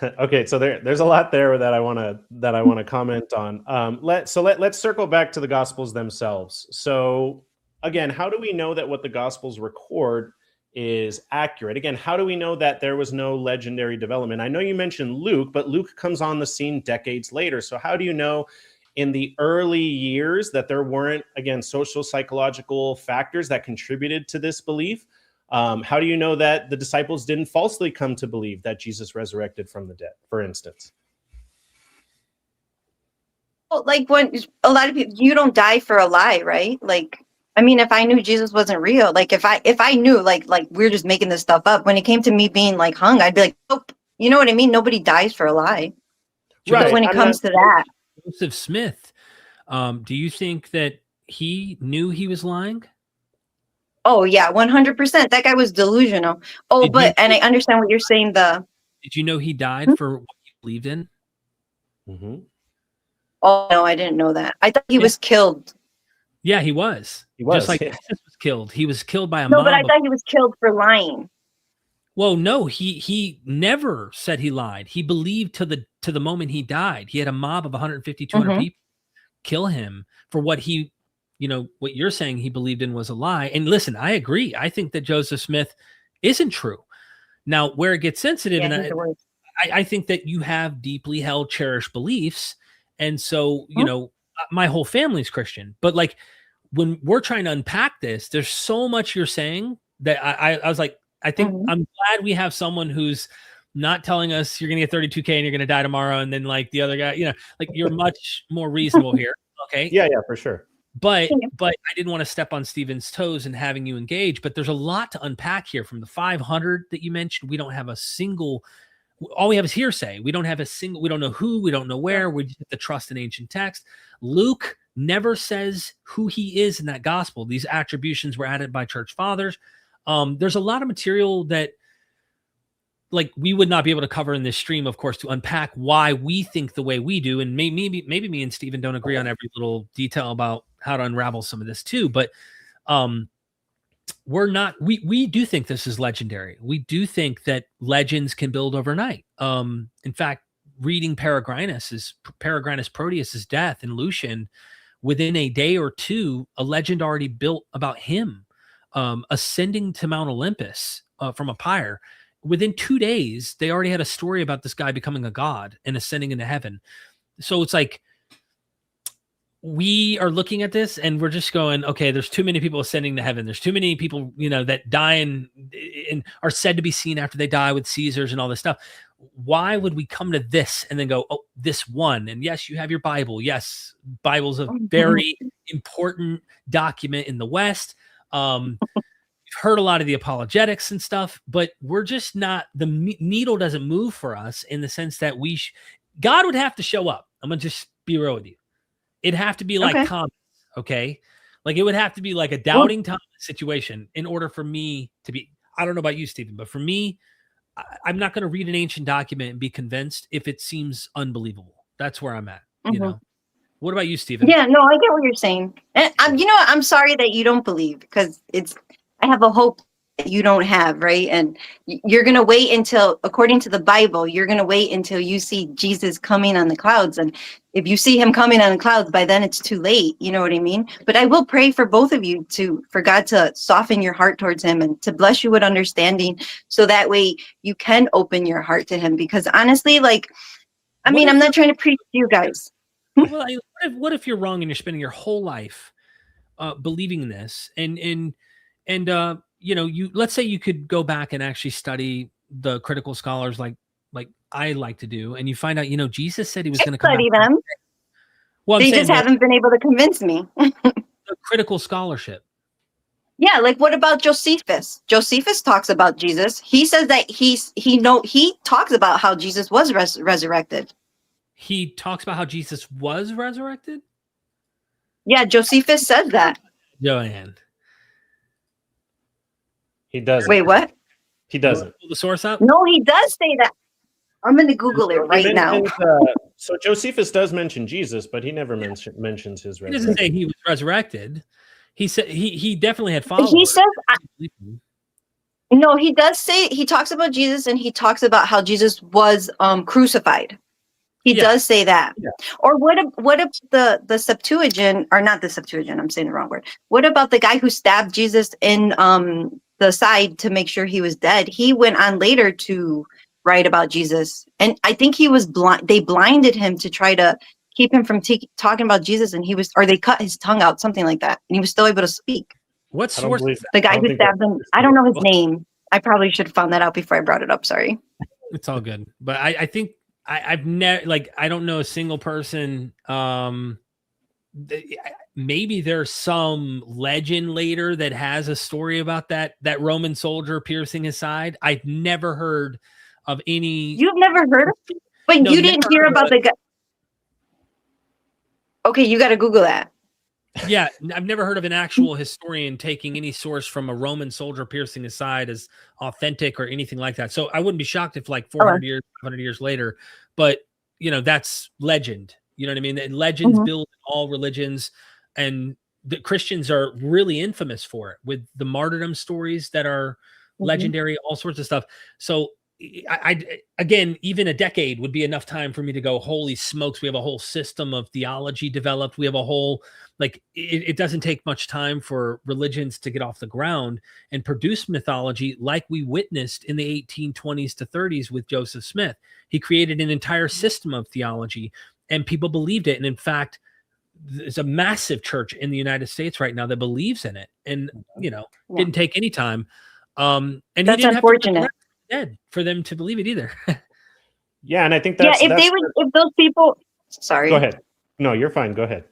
Okay, so there's a lot there that I want to comment on. Let's circle back to the Gospels themselves. So again, how do we know that what the Gospels record is accurate? Again, how do we know that there was no legendary development? I know you mentioned Luke, but Luke comes on the scene decades later. So how do you know in the early years that there weren't, again, social psychological factors that contributed to this belief? How do you know that the disciples didn't falsely come to believe that Jesus resurrected from the dead, for instance? Well, like, when a lot of people, you don't die for a lie, right? Like, I mean, if I knew Jesus wasn't real, like if I knew like we're just making this stuff up, when it came to me being like hung, I'd be like, nope. You know what I mean? Nobody dies for a lie. Right. But when it comes to that, Joseph Smith, do you think that he knew he was lying? Oh yeah, 100%. That guy was delusional. And I understand what you're saying. Did you know he died for what he believed in? Mm-hmm. Oh no, I didn't know that. I thought he was killed. Yeah, he was. Just like Jesus was killed. He was killed by a mob. No, but I thought he was killed for lying. Well, no, he never said he lied. He believed to the moment he died. He had a mob of 150, 200 people kill him for what he, what you're saying he believed in was a lie. And listen, I agree. I think that Joseph Smith isn't true. Now, where it gets sensitive, I think that you have deeply held, cherished beliefs. And so, my whole family's Christian, but like when we're trying to unpack this, there's so much you're saying that I was like, I think I'm glad we have someone who's not telling us you're going to get 32K and you're going to die tomorrow. And then like the other guy, like you're much more reasonable here. Okay. Yeah, for sure. But I didn't want to step on Stephen's toes and having you engage, but there's a lot to unpack here. From the 500 that you mentioned, we don't have a single, all we have is hearsay. We don't have a single, we don't know who, we don't know where. We just have to trust an ancient text. Luke never says who he is in that gospel. These attributions were added by church fathers. There's a lot of material that like we would not be able to cover in this stream, of course, to unpack why we think the way we do. And maybe me and Stephen don't agree on every little detail about how to unravel some of this too. But we do think this is legendary. We do think that legends can build overnight. In fact, reading Peregrinus Proteus's death and Lucian, within a day or two, a legend already built about him ascending to Mount Olympus from a pyre. Within 2 days, they already had a story about this guy becoming a god and ascending into heaven. So it's like, we are looking at this and we're just going, okay, there's too many people ascending to heaven. There's too many people, that die and are said to be seen after they die with Caesars and all this stuff. Why would we come to this and then go, oh, this one? And yes, you have your Bible. Yes, Bible's a very important document in the West. We've heard a lot of the apologetics and stuff, but we're just not, the needle doesn't move for us in the sense that God would have to show up. I'm going to just be real with you. It'd have to be like Thomas, okay? Like it would have to be like a doubting Thomas situation in order for me to be, I don't know about you, Stephen, but for me, I'm not going to read an ancient document and be convinced if it seems unbelievable. That's where I'm at, What about you, Stephen? Yeah, no, I get what you're saying. And I'm sorry that you don't believe, because I have a hope that you don't have, right? And you're going to wait until, according to the Bible, you're going to wait until you see Jesus coming on the clouds. And if you see him coming on the clouds, by then it's too late. You know what I mean? But I will pray for both of you for God to soften your heart towards him and to bless you with understanding, so that way you can open your heart to him. Because honestly, I'm not trying to preach to you guys. Well, what if you're wrong and you're spending your whole life believing this, and let's say you could go back and actually study the critical scholars like I like to do, and you find out, Jesus said he was going to come study them. Well, they just haven't been able to convince me. The critical scholarship. Yeah, like what about Josephus? Josephus talks about Jesus. He says that he talks about how Jesus was resurrected. He talks about how Jesus was resurrected? Yeah, Josephus said that. Joanne. He doesn't. Wait, what? He doesn't. Pull the source up? No, he does say that. I'm going to Google it right now. So Josephus does mention Jesus, but he never mentions his resurrection. He doesn't say he was resurrected. He said he definitely had followers. He says, no, he does say, he talks about Jesus, and he talks about how Jesus was crucified. He does say that. Yeah. Or what if the Septuagint, or not the Septuagint, I'm saying the wrong word. What about the guy who stabbed Jesus in the side to make sure he was dead? He went on later to write about Jesus. And I think he was blind. They blinded him to try to keep him from talking about Jesus. And they cut his tongue out, something like that. And he was still able to speak. What source? The guy who stabbed him. I don't know his name. I probably should have found that out before I brought it up. Sorry. It's all good. But I think I've never, I don't know a single person. Maybe there's some legend later that has a story about that Roman soldier piercing his side. I've never heard of any. You've never heard of it? But no, you didn't hear about the guy. Okay, you got to Google that. Yeah, I've never heard of an actual historian taking any source from a Roman soldier piercing his side as authentic or anything like that. So I wouldn't be shocked if 400 years, 500 years later, but that's legend. You know what I mean? And legends build all religions, and the Christians are really infamous for it, with the martyrdom stories that are legendary, all sorts of stuff. So I again, even a decade would be enough time for me to go, holy smokes, we have a whole system of theology developed. We have a whole, it doesn't take much time for religions to get off the ground and produce mythology like we witnessed in the 1820s to 30s with Joseph Smith. He created an entire system of theology, and people believed it. And in fact, there's a massive church in the United States right now that believes in it, and didn't take any time. And that's unfortunate. Dead for them to believe it either. Yeah, and I think that's if those people. Sorry. Go ahead. No, you're fine. Go ahead.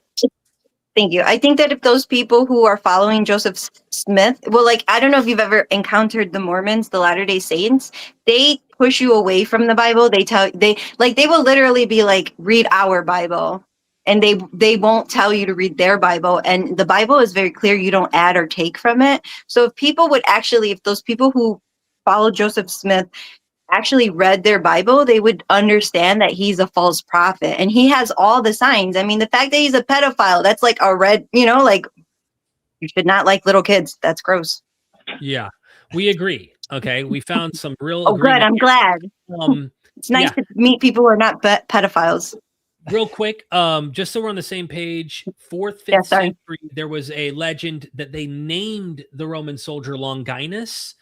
Thank you. I think that if those people who are following Joseph Smith, I don't know if you've ever encountered the Mormons, the Latter-day Saints, they push you away from the Bible. They will literally be like, read our Bible, and they won't tell you to read their Bible. And the Bible is very clear. You don't add or take from it. So if those people who follow Joseph Smith actually read their Bible, they would understand that he's a false prophet, and he has all the signs. I mean, the fact that he's a pedophile, that's like a red, like you should not like little kids. That's gross. Yeah, we agree. Okay, we found some real. Oh, good. I'm glad. It's nice to meet people who are not pedophiles. Real quick, just so we're on the same page, 4th, 5th century, there was a legend that they named the Roman soldier Longinus,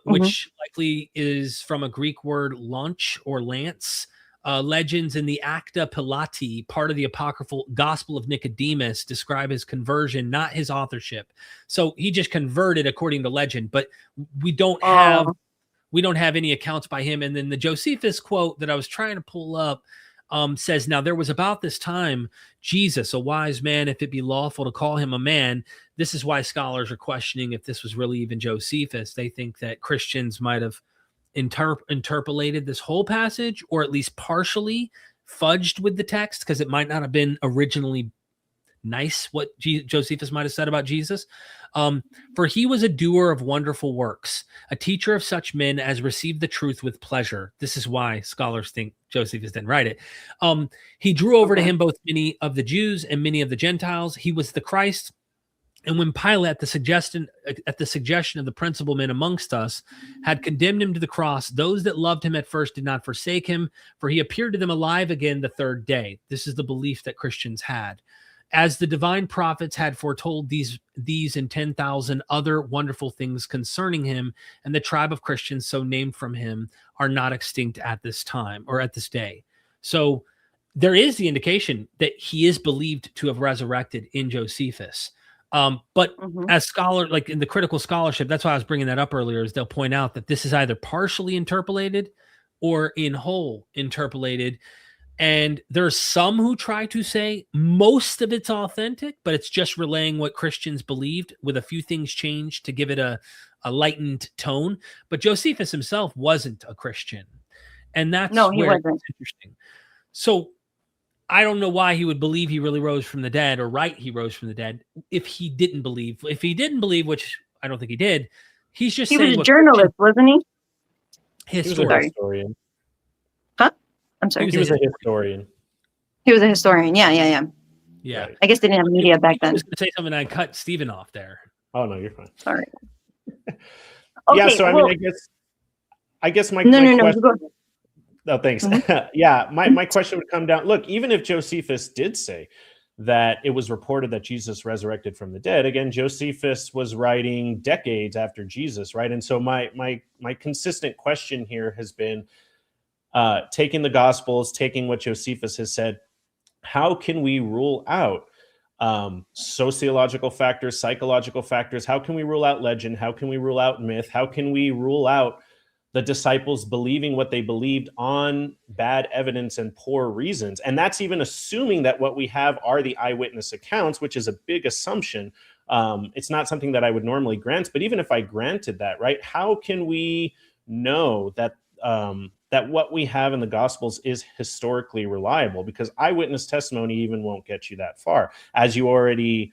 which likely is from a Greek word launch or lance. Legends in the Acta Pilati, part of the apocryphal Gospel of Nicodemus, describe his conversion, not his authorship. So he just converted according to legend, but we don't have any accounts by him. And then the Josephus quote that I was trying to pull up says, now there was about this time Jesus, a wise man, if it be lawful to call him a man. This is why scholars are questioning if this was really even Josephus. They think that Christians might have interpolated this whole passage, or at least partially fudged with the text, because it might not have been originally nice what Josephus might have said about Jesus. For he was a doer of wonderful works, a teacher of such men as received the truth with pleasure. This is why scholars think Josephus didn't write it. He drew over to him both many of the Jews and many of the Gentiles. He was the Christ. And when Pilate, at the suggestion of the principal men amongst us, had condemned him to the cross, those that loved him at first did not forsake him, for he appeared to them alive again the third day. This is the belief that Christians had. As the divine prophets had foretold these and 10,000 other wonderful things concerning him, and the tribe of Christians so named from him are not extinct at this time or at this day. So there is the indication that he is believed to have resurrected in Josephus. But as scholar, like in the critical scholarship, that's why I was bringing that up earlier, is they'll point out that this is either partially interpolated or in whole interpolated. And there's some who try to say most of it's authentic, but it's just relaying what Christians believed with a few things changed to give it a lightened tone. But Josephus himself wasn't a Christian. And that's where it's interesting. So I don't know why he would believe he really rose from the dead, or write he rose from the dead, if he didn't believe. If he didn't believe, which I don't think he did, he's just saying... He was a journalist, wasn't he? Historian. Huh? I'm sorry. He was a historian. He was a historian. Yeah. Yeah. I guess they didn't have media back then. I was going to say something, and I cut Stephen off there. Oh, no, you're fine. Sorry. Yeah, so I guess my question... Oh, thanks. Yeah, my question would come down. Look, even if Josephus did say that it was reported that Jesus resurrected from the dead, again, Josephus was writing decades after Jesus, right? And so my consistent question here has been taking the Gospels, taking what Josephus has said, how can we rule out sociological factors, psychological factors? How can we rule out legend? How can we rule out myth? How can we rule out the disciples believing what they believed on bad evidence and poor reasons? And that's even assuming that what we have are the eyewitness accounts, which is a big assumption. It's not something that I would normally grant, but even if I granted that, right, how can we know that that what we have in the Gospels is historically reliable? Because eyewitness testimony even won't get you that far. As you already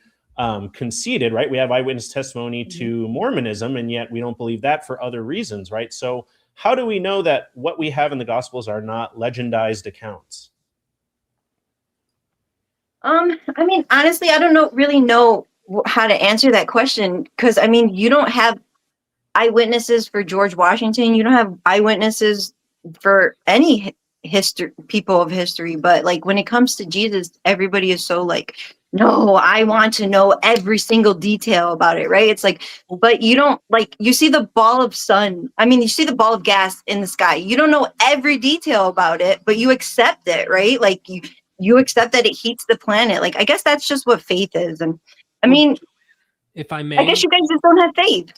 conceded, right? We have eyewitness testimony to Mormonism, and yet we don't believe that for other reasons, right? So how do we know that what we have in the Gospels are not legendized accounts? I mean, honestly, I don't really know how to answer that question, because I mean, you don't have eyewitnesses for George Washington. You don't have eyewitnesses for any people of history. But like when it comes to Jesus, everybody is so like, no, I want to know every single detail about it, right? It's like, but you don't, like, you see the ball of you see the ball of gas in the sky. You don't know every detail about it, but you accept it, right? Like you accept that it heats the planet. Like, I guess that's just what faith is. And I mean, if I may, I guess you guys just don't have faith.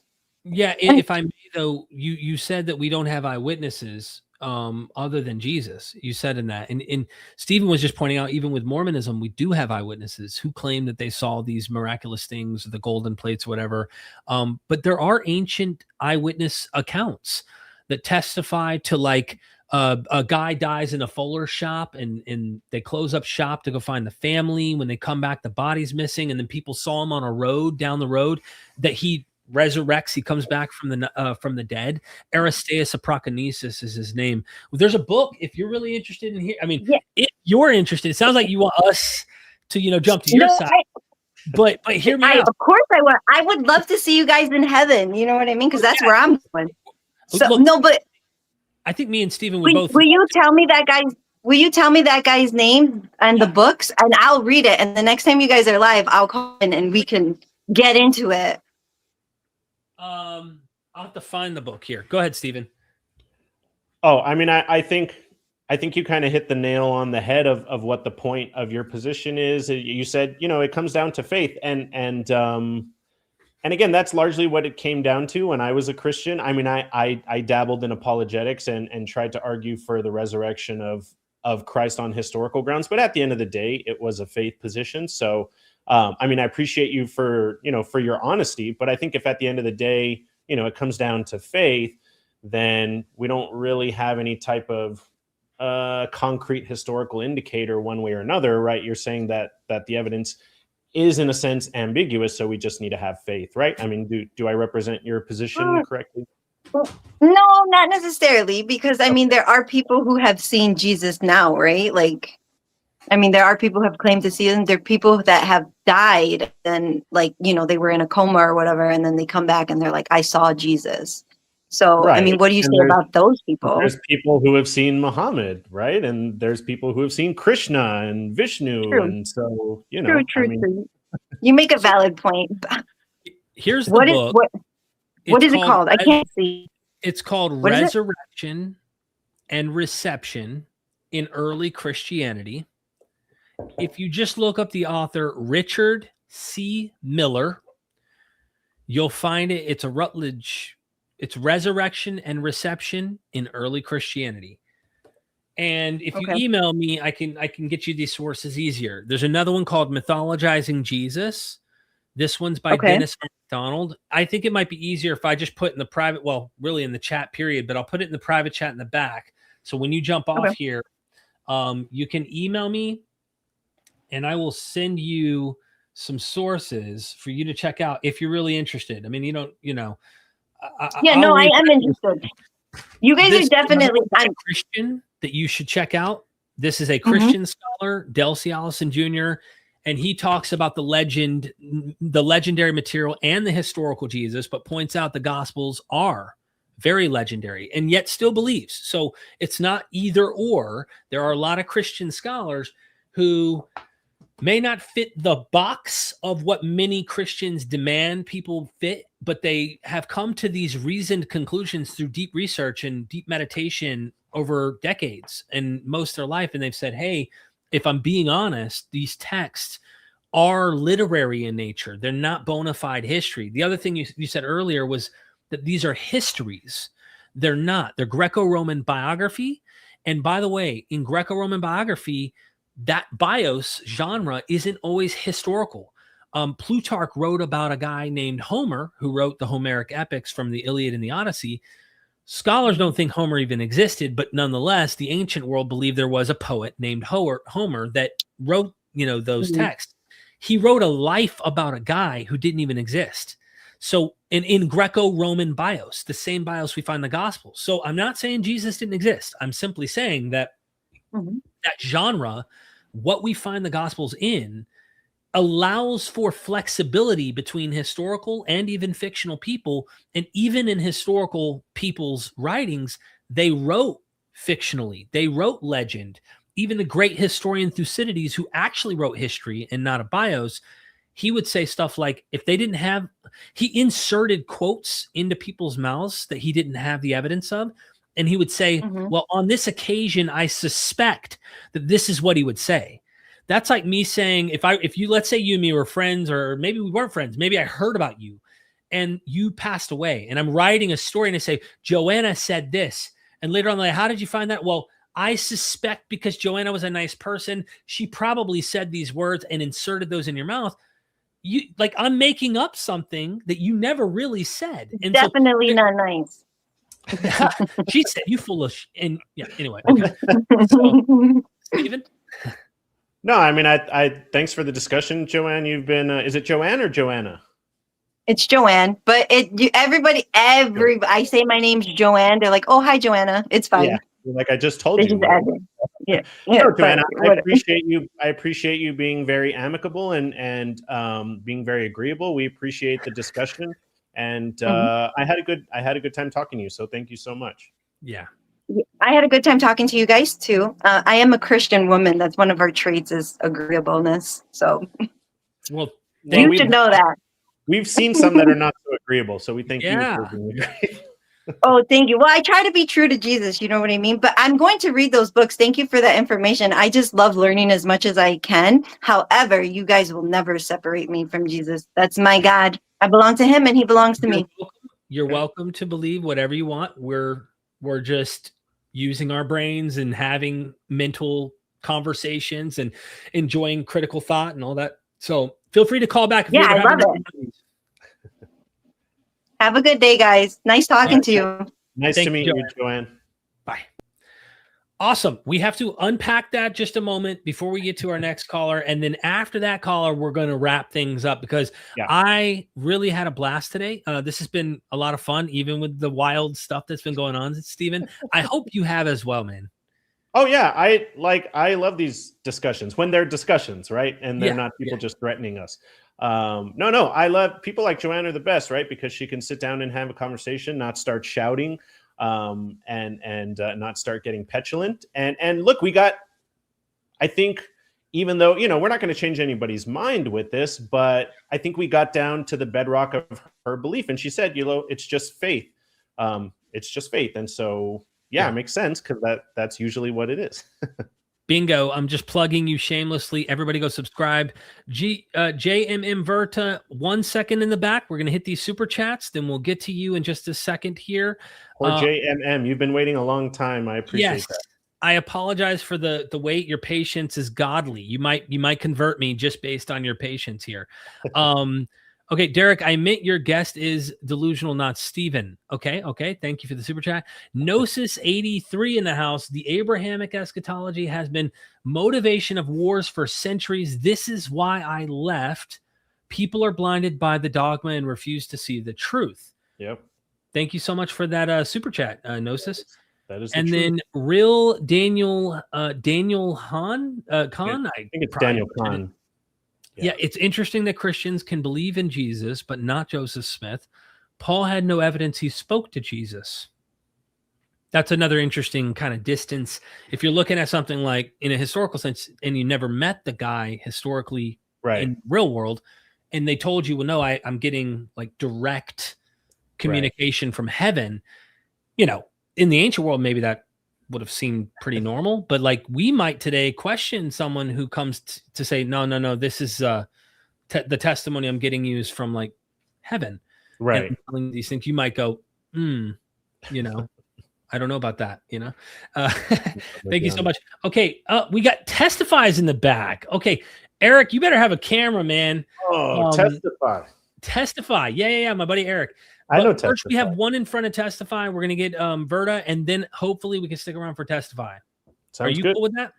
Yeah, if I may, though, you said that we don't have eyewitnesses other than Jesus. You said in that, and Stephen was just pointing out, even with Mormonism, we do have eyewitnesses who claim that they saw these miraculous things, the golden plates, whatever. But there are ancient eyewitness accounts that testify to, like, a guy dies in a fuller shop, and they close up shop to go find the family. When they come back, the body's missing, and then people saw him on a road down the road, that he resurrects. He comes back from the dead. Aristeas of Proconesus is his name. There's a book if you're really interested in here. I mean, if you're interested, it sounds like you want us to jump to your side. But hear me out. Of course I would. I would love to see you guys in heaven. You know what I mean? Because that's where I'm going. So Look, no, but I think me and Stephen would both. Will you tell me that guy's? Will you tell me that guy's name and the books, and I'll read it. And the next time you guys are live, I'll call in and we can get into it. I'll have to find the book here. Go ahead, Stephen. Oh, I mean, I think you kind of hit the nail on the head of what the point of your position is. You said, it comes down to faith, and again, that's largely what it came down to when I was a Christian. I mean, I dabbled in apologetics and tried to argue for the resurrection of Christ on historical grounds, but at the end of the day, it was a faith position. So, I mean, I appreciate you for your honesty, but I think if at the end of the day, it comes down to faith, then we don't really have any type of concrete historical indicator one way or another, right? You're saying that the evidence is in a sense ambiguous, so we just need to have faith, right? I mean, do I represent your position correctly? No, not necessarily, because I mean, there are people who have seen Jesus now, right? Like, I mean, there are people who have claimed to see him. There are people that have died and they were in a coma or whatever, and then they come back and they're like, I saw Jesus. So, right. I mean, what do you say about those people? There's people who have seen Muhammad, right? And there's people who have seen Krishna and Vishnu. True. And so, True. You make a valid point. Here's the book. What is it called? I can't see. It's called Resurrection and Reception in Early Christianity. If you just look up the author, Richard C. Miller, you'll find it. It's a Rutledge. It's Resurrection and Reception in Early Christianity. And if you email me, I can get you these sources easier. There's another one called Mythologizing Jesus. This one's by Dennis McDonald. I think it might be easier if I just put in the private, well, really in the chat period, but I'll put it in the private chat in the back. So when you jump off here, you can email me and I will send you some sources for you to check out if you're really interested. I mean, I am interested. You guys are definitely Christian that you should check out. This is a Christian scholar, Delcy Allison Jr., and he talks about the legendary material and the historical Jesus, but points out the Gospels are very legendary and yet still believes. So it's not either or. There are a lot of Christian scholars who may not fit the box of what many Christians demand people fit, but they have come to these reasoned conclusions through deep research and deep meditation over decades and most of their life. And they've said, hey, if I'm being honest, these texts are literary in nature. They're not bona fide history. The other thing you said earlier was that these are histories. They're not. They're Greco-Roman biography. And by the way, in Greco-Roman biography, that bios genre isn't always historical. Plutarch wrote about a guy named Homer who wrote the Homeric epics from the Iliad and the Odyssey. Scholars don't think Homer even existed, but nonetheless, the ancient world believed there was a poet named Homer that wrote, those texts. He wrote a life about a guy who didn't even exist. So in Greco-Roman bios, the same bios we find in the Gospels. So I'm not saying Jesus didn't exist. I'm simply saying that that genre, what we find the Gospels in, allows for flexibility between historical and even fictional people. And even in historical people's writings, they wrote fictionally. They wrote legend. Even the great historian Thucydides, who actually wrote history and not a bios, he would say stuff like, if they didn't have, he inserted quotes into people's mouths that he didn't have the evidence of. And he would say, well, on this occasion, I suspect that this is what he would say. That's like me saying, if you, let's say you and me were friends, or maybe we weren't friends, maybe I heard about you and you passed away and I'm writing a story and I say, Joanna said this. And later on, I'm like, how did you find that? Well, I suspect because Joanna was a nice person, she probably said these words and inserted those in your mouth. You like, I'm making up something that you never really said. And definitely not nice. She said, you foolish. And yeah, anyway. Okay. So, Stephen? No, I mean, I thanks for the discussion, Joanne. You've been, is it Joanne or Joanna? It's Joanne, but everybody, I say my name's Joanne. They're like, "Oh, hi, Joanna." It's fine. Yeah, like I just told They you. just add it. Yeah, No, Joanna, but I whatever. appreciate you. I appreciate you being very amicable and being very agreeable. We appreciate the discussion, and I had a good time talking to you. So thank you so much. Yeah. I had a good time talking to you guys too. I am a Christian woman. That's one of our traits is agreeableness. So Well, you should know that. We've seen some that are not so agreeable, so we thank you for being agreeable. Oh, thank you. Well, I try to be true to Jesus, you know what I mean? But I'm going to read those books. Thank you for that information. I just love learning as much as I can. However, you guys will never separate me from Jesus. That's my God. I belong to him and he belongs to me. You're welcome to believe whatever you want. We're just using our brains and having mental conversations and enjoying critical thought and all that. So feel free to call back. If I love it. Have a good day, guys. Nice talking to you. Nice to meet you, Joanne. Bye. Awesome. We have to unpack that just a moment before we get to our next caller. And then after that caller, we're going to wrap things up because I really had a blast today. This has been a lot of fun, even with the wild stuff that's been going on, Stephen. I hope you have as well, man. Oh yeah. I love these discussions when they're discussions, right? And they're not people just threatening us. No, I love people like Joanne are the best, right? Because she can sit down and have a conversation, not start shouting, and not start getting petulant. And look, I think even though, we're not going to change anybody's mind with this, but I think we got down to the bedrock of her belief. And she said, it's just faith. It's just faith. And so, it makes sense because that's usually what it is. Bingo. I'm just plugging you shamelessly. Everybody go subscribe. JMM Verta, 1 second in the back. We're going to hit these super chats. Then we'll get to you in just a second here. Or JMM, you've been waiting a long time. I appreciate that. I apologize for the wait. Your patience is godly. You might convert me just based on your patience here. Okay, Derek, I admit your guest is delusional, not Stephen. Okay. Thank you for the super chat. Gnosis 83 in the house. The Abrahamic eschatology has been motivation of wars for centuries. This is why I left. People are blinded by the dogma and refuse to see the truth. Yep. Thank you so much for that super chat, Gnosis. That is and truth. Then real Daniel Khan. I think it's Daniel Khan. Yeah, it's interesting that Christians can believe in Jesus, but not Joseph Smith. Paul had no evidence he spoke to Jesus. That's another interesting kind of distance. If you're looking at something like in a historical sense, and you never met the guy historically in real world, and they told you, well, no, I'm getting like direct communication from heaven. In the ancient world, maybe that would have seemed pretty normal, but like we might today question someone who comes to say, no, this is the testimony I'm getting you is from like heaven. Right. And these things you might go, I don't know about that, Thank you so much. Okay. We got testifies in the back. Okay. Eric, you better have a camera, man. Oh, Testify. Yeah. My buddy, Eric. I know. First, we have one in front of Testify. We're going to get Verta, and then hopefully we can stick around for Testify. Are you cool with that?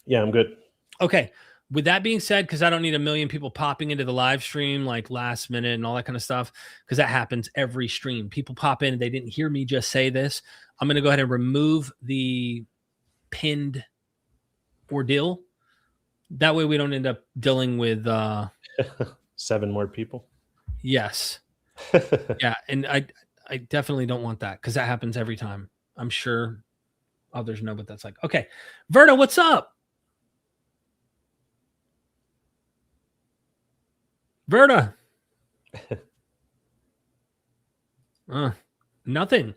Yeah, I'm good. Okay. With that being said, because I don't need a million people popping into the live stream like last minute and all that kind of stuff, because that happens every stream. People pop in and they didn't hear me just say this. I'm going to go ahead and remove the pinned ordeal. That way we don't end up dealing with 7 more people. Yes. Yeah, and I definitely don't want that because that happens every time. I'm sure others know what that's like. Okay, Verta, what's up? Verta. Nothing.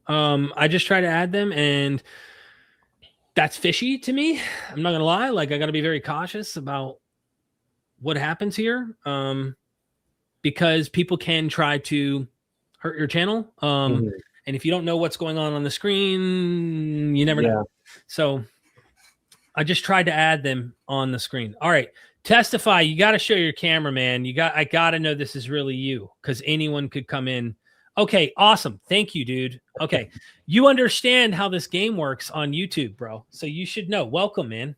I just try to add them, and that's fishy to me. I'm not gonna lie. Like I got to be very cautious about what happens here. Because people can try to hurt your channel. And if you don't know what's going on the screen, you never know. So I just tried to add them on the screen. All right. Testify. You got to show your camera, man. I got to know this is really you because anyone could come in. Okay. Awesome. Thank you, dude. Okay. You understand how this game works on YouTube, bro. So you should know. Welcome, man.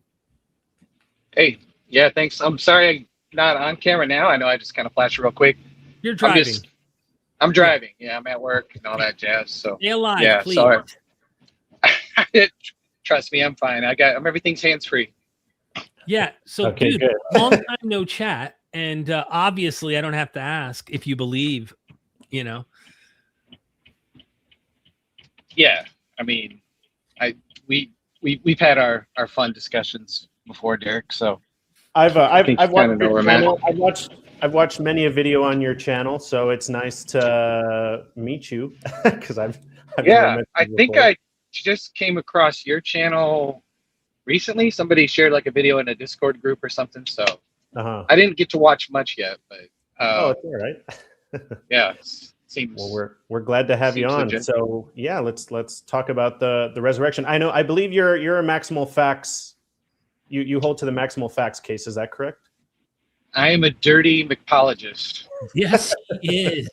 Hey. Yeah, thanks. I'm sorry. Not on camera now. I know I just kind of flashed real quick. You're driving. I'm driving. Yeah, I'm at work and all that jazz. So Stay alive, yeah, please. sorry. Trust me, I'm fine. Everything's hands free. Yeah. So, Okay, dude, good. long time no chat, and obviously, I don't have to ask if you believe. You know. Yeah, I mean, we've had our fun discussions before, Derek. So I've think you watched kinda know your where I'm at. channel. I've watched many a video on your channel, so it's nice to meet you because I've never met you I think before. I just came across your channel recently. Somebody shared like a video in a Discord group or something. So Uh-huh. I didn't get to watch much yet, but Oh, it's all right. yeah, seems. Well, we're glad to have you seems on. legit. So yeah, let's talk about the resurrection. I believe you're a maximal facts. You hold to the maximal facts case. Is that correct? I am a dirty McPologist. Yes, he is.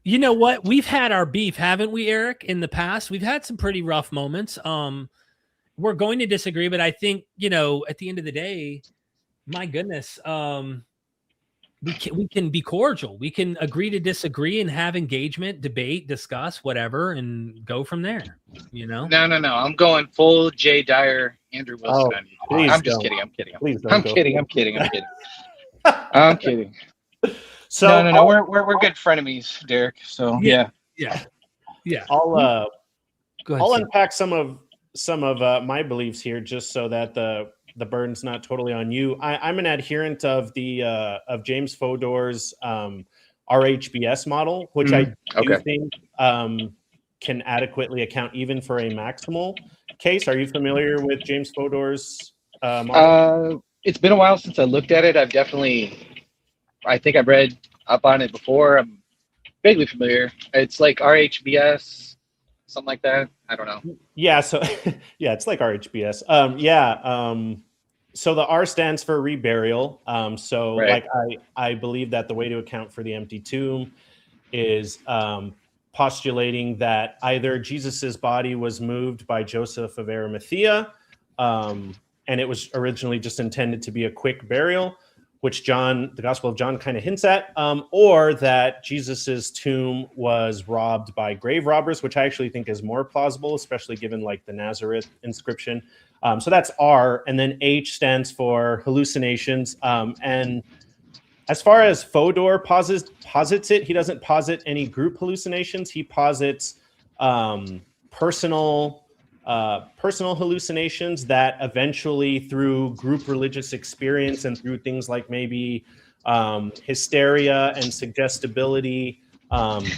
You know what? We've had our beef, haven't we, Eric? In the past, we've had some pretty rough moments. We're going to disagree, but I think, you know, at the end of the day, my goodness, we can be cordial. We can agree to disagree and have engagement, debate, discuss, whatever, and go from there. You know? No. I'm going full Jay Dyer, Andrew Wilson Oh, on you. please I'm just don't. kidding. I'm kidding. Please don't I'm go. kidding. I'm kidding. I'm kidding. So No. We're good frenemies, Derek. So yeah. I'll Go ahead, I'll Steve. unpack some of my beliefs here, just so that the burden's not totally on you. I'm an adherent of the of James Fodor's RHBS model, which I do think can adequately account even for a maximal case. Are you familiar with James Fodor's model? It's been a while since I looked at it. I think I've read up on it before. I'm vaguely familiar. It's like RHBS, something like that. I don't know. Yeah, so yeah, it's like RHBS. So the R stands for reburial. So Right. like I believe that the way to account for the empty tomb is postulating that either Jesus's body was moved by Joseph of Arimathea, and it was originally just intended to be a quick burial, which the Gospel of John kind of hints at, or that Jesus's tomb was robbed by grave robbers, which I actually think is more plausible, especially given like the Nazareth inscription. So that's R, and then H stands for hallucinations. And as far as Fodor posits it, he doesn't posit any group hallucinations. He posits personal hallucinations that eventually, through group religious experience and through things like maybe hysteria and suggestibility and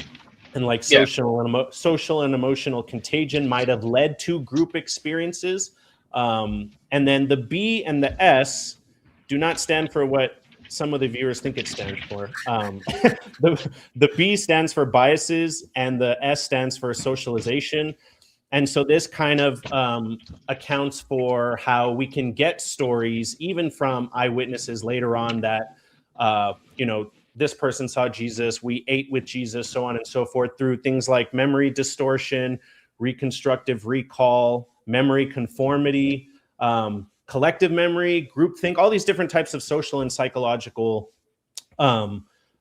like social and emotional contagion, might have led to group experiences. And then the B and the S do not stand for what some of the viewers think it stands for. The B stands for biases and the S stands for socialization. And so this kind of accounts for how we can get stories, even from eyewitnesses later on, that, this person saw Jesus, we ate with Jesus, so on and so forth, through things like memory distortion, reconstructive recall, memory conformity, collective memory, groupthink, all these different types of social and psychological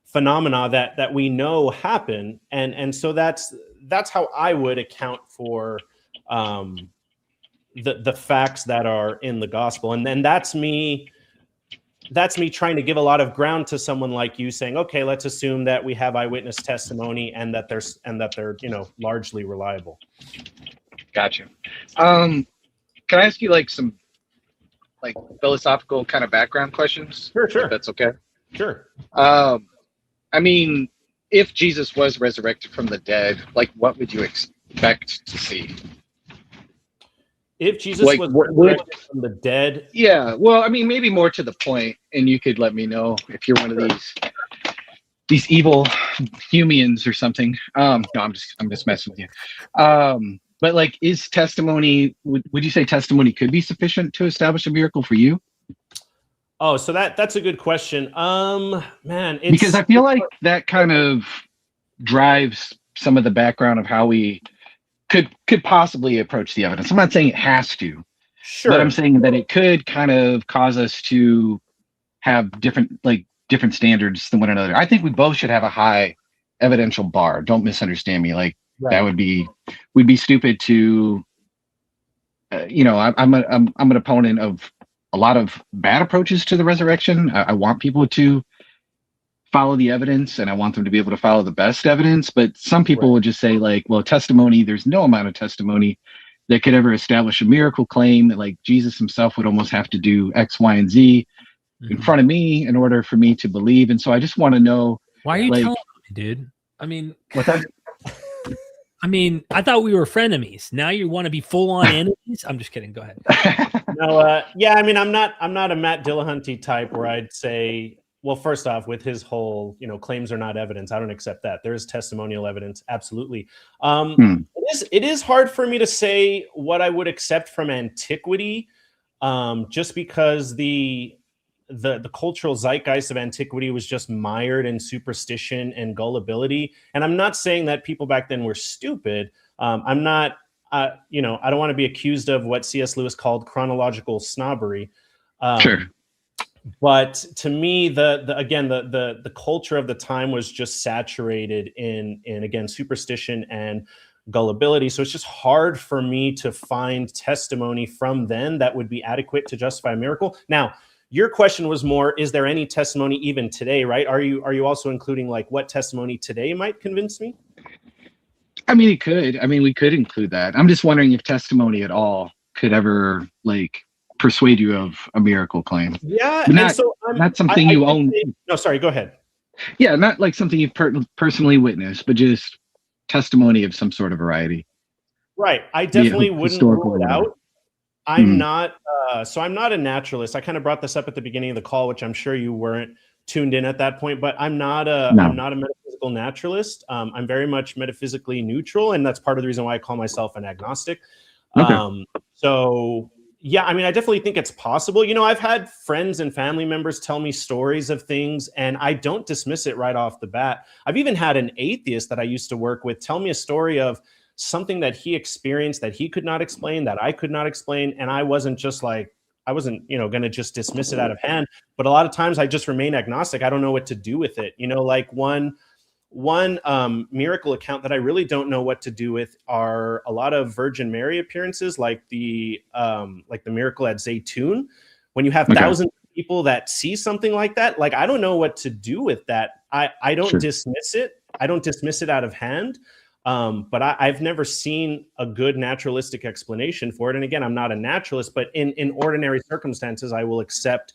phenomena that we know happen. And so that's how I would account for the facts that are in the gospel. And then that's me trying to give a lot of ground to someone like you, saying, okay, let's assume that we have eyewitness testimony and that they're largely reliable. Gotcha. Can I ask you like some philosophical kind of background questions? Sure. If that's okay. Sure. I mean, if Jesus was resurrected from the dead, like what would you expect to see? If Jesus was resurrected from the dead? Yeah, well, I mean, maybe more to the point, and you could let me know if you're one of these evil Humians or something. No, I'm just messing with you. But like, is testimony? Would you say testimony could be sufficient to establish a miracle for you? Oh, so that's a good question. Man, because I feel like that kind of drives some of the background of how we could possibly approach the evidence. I'm not saying it has to, sure, but I'm saying that it could kind of cause us to have different different standards than one another. I think we both should have a high evidential bar. Don't misunderstand me. Like that would be, we'd be stupid to, I'm an opponent of a lot of bad approaches to the resurrection. I want people to follow the evidence, and I want them to be able to follow the best evidence. But some people would just say, like, well, testimony, there's no amount of testimony that could ever establish a miracle claim, that like Jesus himself would almost have to do X, Y, and Z in front of me in order for me to believe. And so I just want to know, why are you telling me, dude? I mean, what's that? I mean, I thought we were frenemies. Now you want to be full on enemies? I'm just kidding. Go ahead. No, yeah, I mean, I'm not a Matt Dillahunty type where I'd say, well, first off, with his whole, claims are not evidence, I don't accept that. There is testimonial evidence, absolutely. It is hard for me to say what I would accept from antiquity, just because the cultural zeitgeist of antiquity was just mired in superstition and gullibility. And I'm not saying that people back then were stupid. I'm not, I don't want to be accused of what C.S. Lewis called chronological snobbery. Sure. But to me, the culture of the time was just saturated in again, superstition and gullibility. So it's just hard for me to find testimony from then that would be adequate to justify a miracle. Now, your question was more, is there any testimony even today, right? Are you also including like what testimony today might convince me? I mean, it could. I mean, we could include that. I'm just wondering if testimony at all could ever like persuade you of a miracle claim. Yeah, not something you own. No, sorry, go ahead. Yeah, not like something you've personally witnessed, but just testimony of some sort of variety. Right. I definitely wouldn't rule it out. I'm not a naturalist. I kind of brought this up at the beginning of the call, which I'm sure you weren't tuned in at that point, but I'm not a metaphysical naturalist. I'm very much metaphysically neutral, and that's part of the reason why I call myself an agnostic. Okay. So yeah, I mean, I definitely think it's possible. I've had friends and family members tell me stories of things, and I don't dismiss it right off the bat. I've even had an atheist that I used to work with tell me a story of something that he experienced that he could not explain, that I could not explain. And I wasn't going to just dismiss it out of hand. But a lot of times I just remain agnostic. I don't know what to do with it. Like one miracle account that I really don't know what to do with are a lot of Virgin Mary appearances, like the miracle at Zaytun, when you have thousands of people that see something like that. Like, I don't know what to do with that. I don't dismiss it. I don't dismiss it out of hand. But I've never seen a good naturalistic explanation for it. And again, I'm not a naturalist, but in ordinary circumstances, I will accept,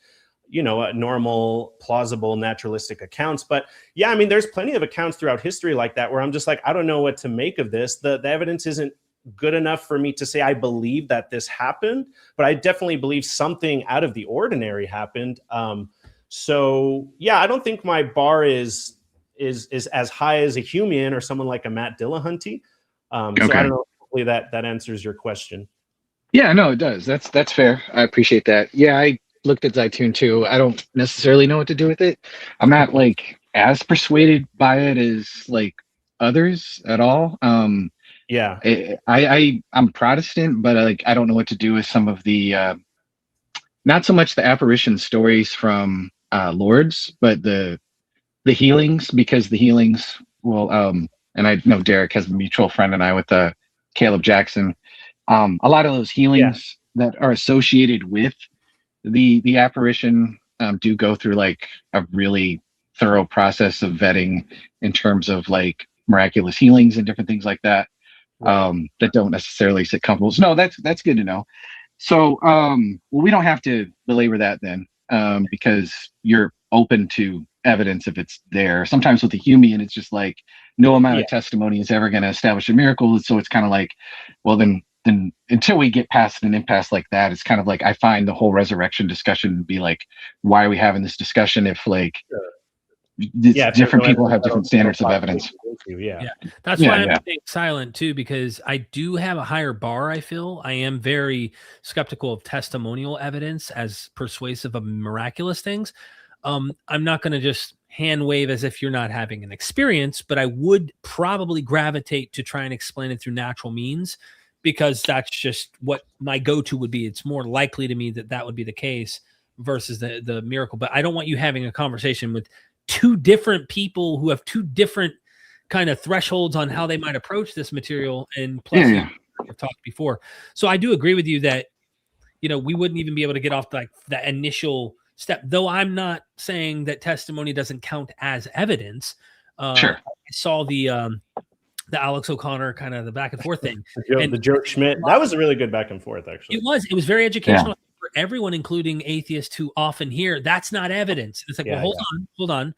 normal, plausible naturalistic accounts. But yeah, I mean, there's plenty of accounts throughout history like that, where I'm just like, I don't know what to make of this. The evidence isn't good enough for me to say I believe that this happened, but I definitely believe something out of the ordinary happened. So yeah, I don't think my bar is as high as a Humean or someone like a Matt Dillahunty. So I don't know, hopefully that answers your question. Yeah, no, it does. That's fair. I appreciate that. Yeah, I looked at Zaytun too. I don't necessarily know what to do with it. I'm not like as persuaded by it as like others at all. Yeah, I'm Protestant, but I don't know what to do with some of the not so much the apparition stories from Lourdes, but the healings, because the healings will and I know Derek has a mutual friend and I with Caleb Jackson. A lot of those healings that are associated with the apparition do go through like a really thorough process of vetting in terms of like miraculous healings and different things like that, that don't necessarily sit comfortable. So no, that's good to know. So well, we don't have to belabor that then, because you're open to evidence if it's there. Sometimes with the Humean, it's just like no amount of testimony is ever going to establish a miracle. So it's kind of like, well, then until we get past an impasse like that, it's kind of like I find the whole resurrection discussion to be like, why are we having this discussion if like different people have different standards of evidence? That's why I'm staying silent too, because I do have a higher bar. I feel I am very skeptical of testimonial evidence as persuasive of miraculous things. I'm not going to just hand wave as if you're not having an experience, but I would probably gravitate to try and explain it through natural means, because that's just what my go-to would be. It's more likely to me that would be the case. versus the miracle. But I don't want you having a conversation with two different people who have two different kind of thresholds on how they might approach this material. And plus, we've talked before. So I do agree with you that, you know, we wouldn't even be able to get off like that initial step, though I'm not saying that testimony doesn't count as evidence. Sure. I saw the Alex O'Connor kind of the back and forth thing. The Joe Schmidt. That was a really good back and forth, actually. It was very educational for everyone, including atheists who often hear that's not evidence. It's like, well, hold on.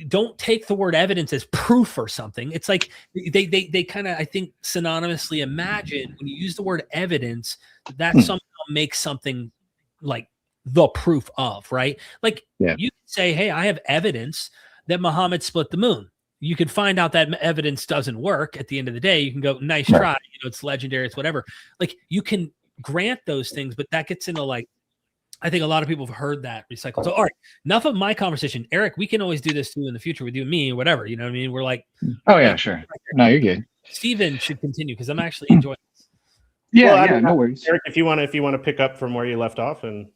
Don't take the word evidence as proof or something. It's like they kind of, I think, synonymously imagine when you use the word evidence, that somehow makes something like the proof of, right? Like you can say, hey, I have evidence that Muhammad split the moon. You can find out that evidence doesn't work. At the end of the day, you can go, nice try. You know, it's legendary. It's whatever. Like you can grant those things, but that gets into like, I think a lot of people have heard that recycled. So, all right, enough of my conversation. Eric, we can always do this too in the future with you and me or whatever. You know what I mean? We're like, oh yeah, sure. No, you're good. Steven should continue because I'm actually enjoying this. Yeah, no worries. Eric, if you want to pick up from where you left off, and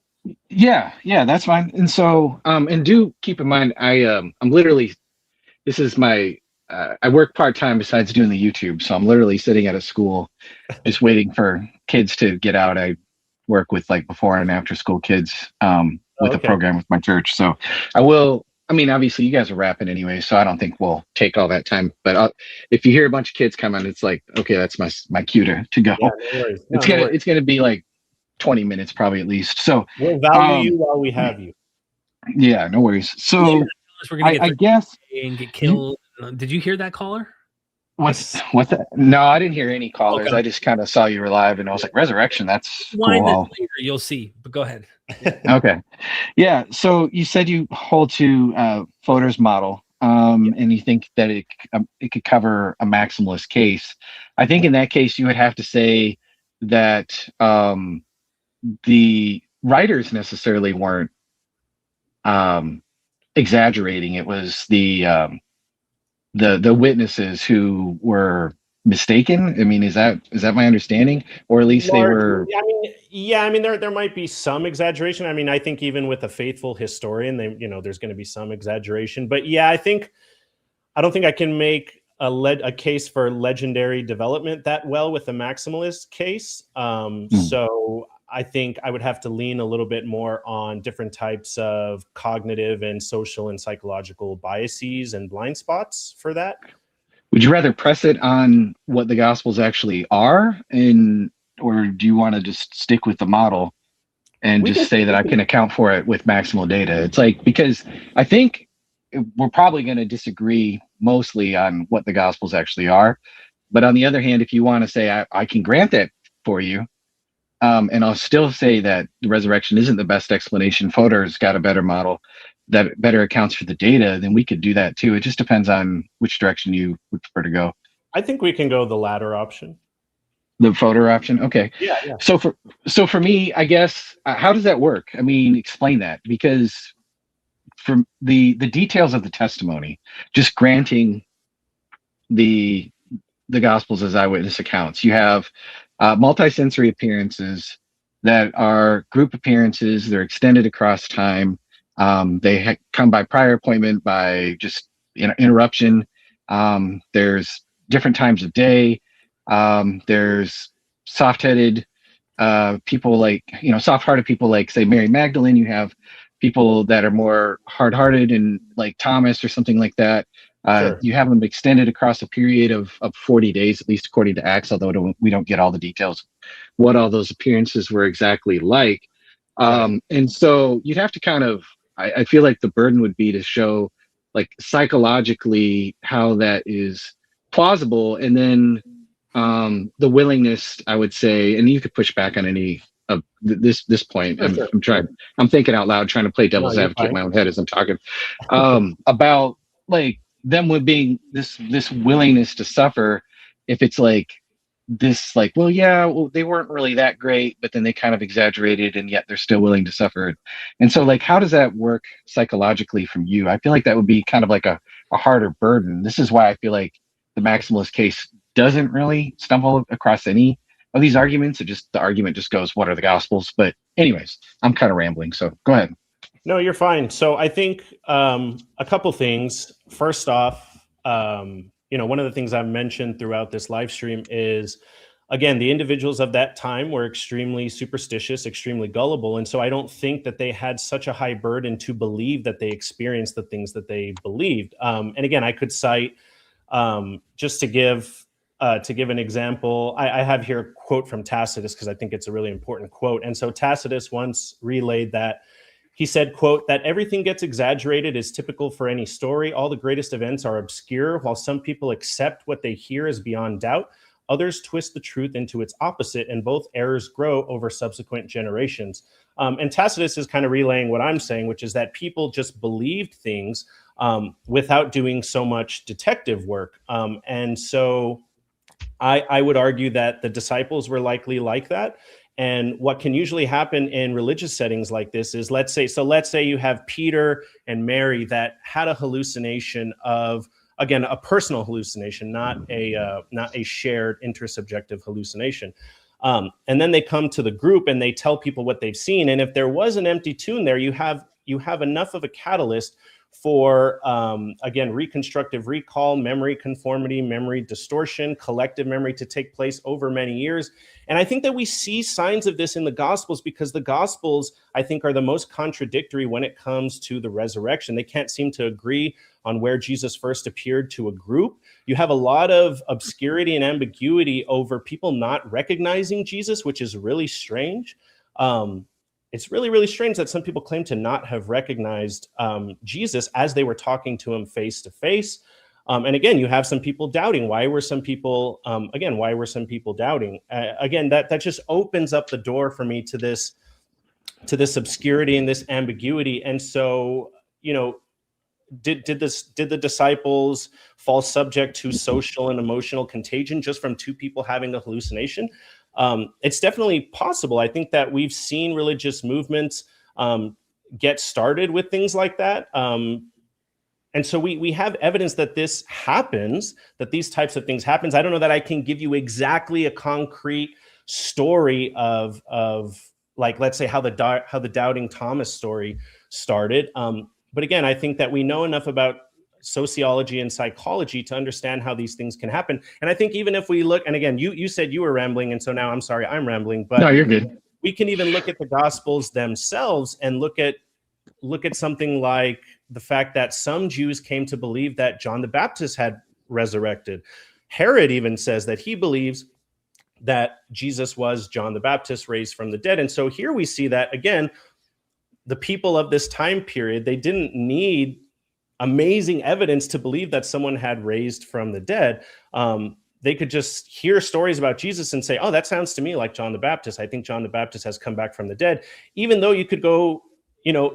yeah, that's fine. And so, and do keep in mind, I'm literally, this is my, I work part-time besides doing the YouTube. So I'm literally sitting at a school just waiting for kids to get out. I work with like before and after school kids with a program with my church. So obviously you guys are rapping anyway, so I don't think we'll take all that time. But if you hear a bunch of kids coming, it's like, okay, that's my cue to go. Yeah, no worries. It's gonna be like 20 minutes probably at least. So we'll value you while we have you. Yeah, no worries. So we're gonna I guess and get killed. Did you hear that caller? What's that? No, I didn't hear any callers. Okay. I just kind of saw you were live and I was like, resurrection, that's cool. Later, you'll see, but go ahead. Okay. Yeah. So you said you hold to Fodor's model and you think that it could cover a maximalist case. I think in that case, you would have to say that the writers necessarily weren't exaggerating. It was the witnesses who were mistaken. I mean, is that my understanding, or at least they were? I mean, there might be some exaggeration. I mean, I think even with a faithful historian, there's going to be some exaggeration. But yeah, I don't think I can make a case for legendary development that well with the maximalist case. So I think I would have to lean a little bit more on different types of cognitive and social and psychological biases and blind spots for that. Would you rather press it on what the Gospels actually are, or do you want to just stick with the model and just say that I can account for it with maximal data? It's like, because I think we're probably going to disagree mostly on what the Gospels actually are. But on the other hand, if you want to say I can grant that for you, and I'll still say that the resurrection isn't the best explanation, Fodor's got a better model that better accounts for the data, then we could do that too. It just depends on which direction you would prefer to go. I think we can go the latter option. The Fodor option? Okay. Yeah. So for me, I guess, how does that work? I mean, explain that, because from the details of the testimony, just granting the Gospels as eyewitness accounts, you have multi-sensory appearances that are group appearances. They're extended across time. They come by prior appointment, by just interruption. There's different times of day. There's soft-headed people, like, soft-hearted people like, say, Mary Magdalene. You have people that are more hard-hearted and like Thomas or something like that. Sure. You have them extended across a period of 40 days, at least according to Acts, although we don't get all the details what all those appearances were exactly like. And so you'd have to kind of, I feel like the burden would be to show, like, psychologically how that is plausible, and then the willingness, I would say, and you could push back on any of this point. I'm thinking out loud, trying to play devil's advocate in my own head as I'm talking about, like, them with being this willingness to suffer. If it's like this, like, they weren't really that great, but then they kind of exaggerated, and yet they're still willing to suffer. And so, like, how does that work psychologically from you? I feel like that would be kind of like a harder burden. This is why I feel like the maximalist case doesn't really stumble across any of these arguments. The argument just goes, what are the Gospels? But anyways, I'm kind of rambling, so go ahead. No, you're fine. So I think a couple things. First off, one of the things I've mentioned throughout this live stream is, again, the individuals of that time were extremely superstitious, extremely gullible. And so I don't think that they had such a high burden to believe that they experienced the things that they believed. And again, I could cite, just to give an example, I have here a quote from Tacitus because I think it's a really important quote. And so Tacitus once relayed that. He said, quote, that everything gets exaggerated is typical for any story. All the greatest events are obscure. While some people accept what they hear as beyond doubt, others twist the truth into its opposite, and both errors grow over subsequent generations. And Tacitus is kind of relaying what I'm saying, which is that people just believed things without doing so much detective work. And so I would argue that the disciples were likely like that. And what can usually happen in religious settings like this is, let's say you have Peter and Mary that had a hallucination of, again, a personal hallucination, not a shared intersubjective hallucination. And then they come to the group and they tell people what they've seen. And if there was an empty tomb there, you have enough of a catalyst for, again, reconstructive recall, memory conformity, memory distortion, collective memory to take place over many years. And I think that we see signs of this in the Gospels because the Gospels, I think, are the most contradictory when it comes to the resurrection. They can't seem to agree on where Jesus first appeared to a group. You have a lot of obscurity and ambiguity over people not recognizing Jesus, which is really strange. It's really, really strange that some people claim to not have recognized Jesus as they were talking to him face to face. And again, you have some people doubting. Why were some people doubting? Again, that just opens up the door for me to this obscurity and this ambiguity. And so, did the disciples fall subject to social and emotional contagion just from two people having a hallucination? It's definitely possible. I think that we've seen religious movements get started with things like that. And so we have evidence that this happens, that these types of things happens. I don't know that I can give you exactly a concrete story of like, let's say how the Doubting Thomas story started. But again, I think that we know enough about sociology and psychology to understand how these things can happen. And I think even if we look, and again, you said you were rambling, and so now I'm sorry, I'm rambling, but no, you're good. We can even look at the Gospels themselves and look at something like the fact that some Jews came to believe that John the Baptist had resurrected. Herod even says that he believes that Jesus was John the Baptist raised from the dead. And so here we see that, again, the people of this time period, they didn't need amazing evidence to believe that someone had raised from the dead. They could just hear stories about Jesus and say, oh, that sounds to me like John the Baptist. I think John the Baptist has come back from the dead, even though you could go,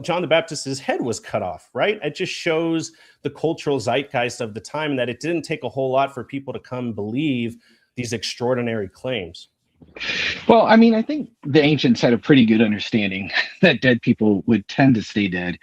John the Baptist's head was cut off, right? It just shows the cultural zeitgeist of the time, and that it didn't take a whole lot for people to come believe these extraordinary claims. Well, I mean, I think the ancients had a pretty good understanding that dead people would tend to stay dead.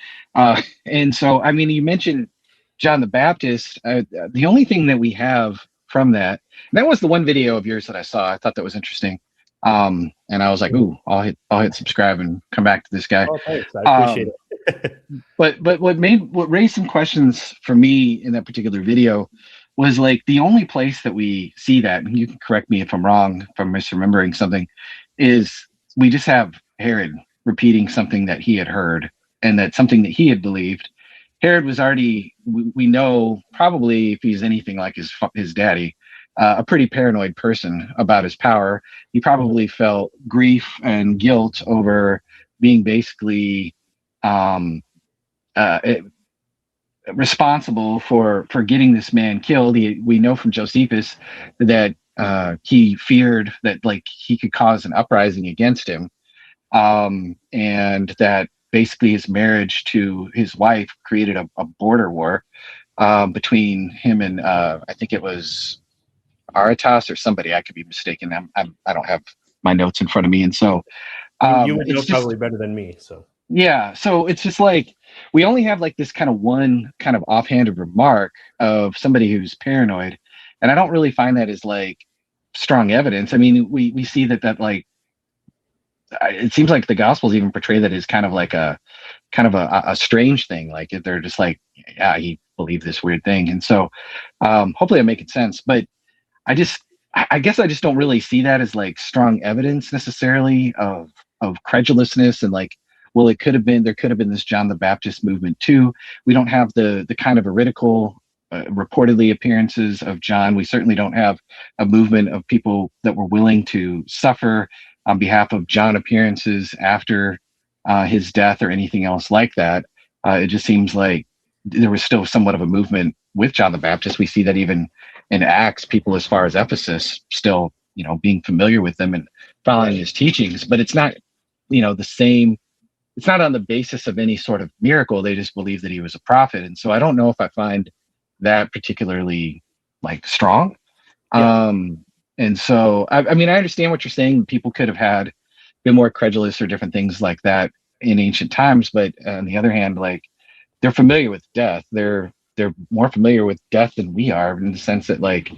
And so, I mean, you mentioned John the Baptist. The only thing that we have from that was the one video of yours that I saw. I thought that was interesting. And I was like, ooh, I'll hit subscribe and come back to this guy. Oh, thanks. I appreciate it. But what raised some questions for me in that particular video was like the only place that we see that, and you can correct me if I'm wrong, if I'm misremembering something, is we just have Herod repeating something that he had heard and that something that he had believed. Herod was already, we know, probably if he's anything like his daddy, a pretty paranoid person about his power. He probably felt grief and guilt over being basically responsible for getting this man killed. We know from Josephus that he feared that like he could cause an uprising against him, and that basically his marriage to his wife created a border war between him and I think it was Aretas or somebody. I could be mistaken. I don't have my notes in front of me, and so you would know probably better than me. So yeah, so it's just like we only have like this kind of one kind of offhanded remark of somebody who's paranoid, and I don't really find that as like strong evidence. I mean, we see that like, it seems like the Gospels even portray that as kind of a strange thing. Like they're just like, yeah, he believed this weird thing. And so hopefully I'm making sense, but I guess I just don't really see that as like strong evidence necessarily of credulousness, and like, well, there could have been this John the Baptist movement too. We don't have the kind of heretical reportedly appearances of John. We certainly don't have a movement of people that were willing to suffer on behalf of John appearances after his death or anything else like that. It just seems like there was still somewhat of a movement with John the Baptist. We see that even in Acts, people as far as Ephesus still, being familiar with them and following his teachings, but it's not, the same. It's not on the basis of any sort of miracle. They just believe that he was a prophet. And so I don't know if I find that particularly like strong. Yeah. And so, I mean, I understand what you're saying. People could have been more credulous or different things like that in ancient times. But on the other hand, like, they're familiar with death. They're more familiar with death than we are, in the sense that like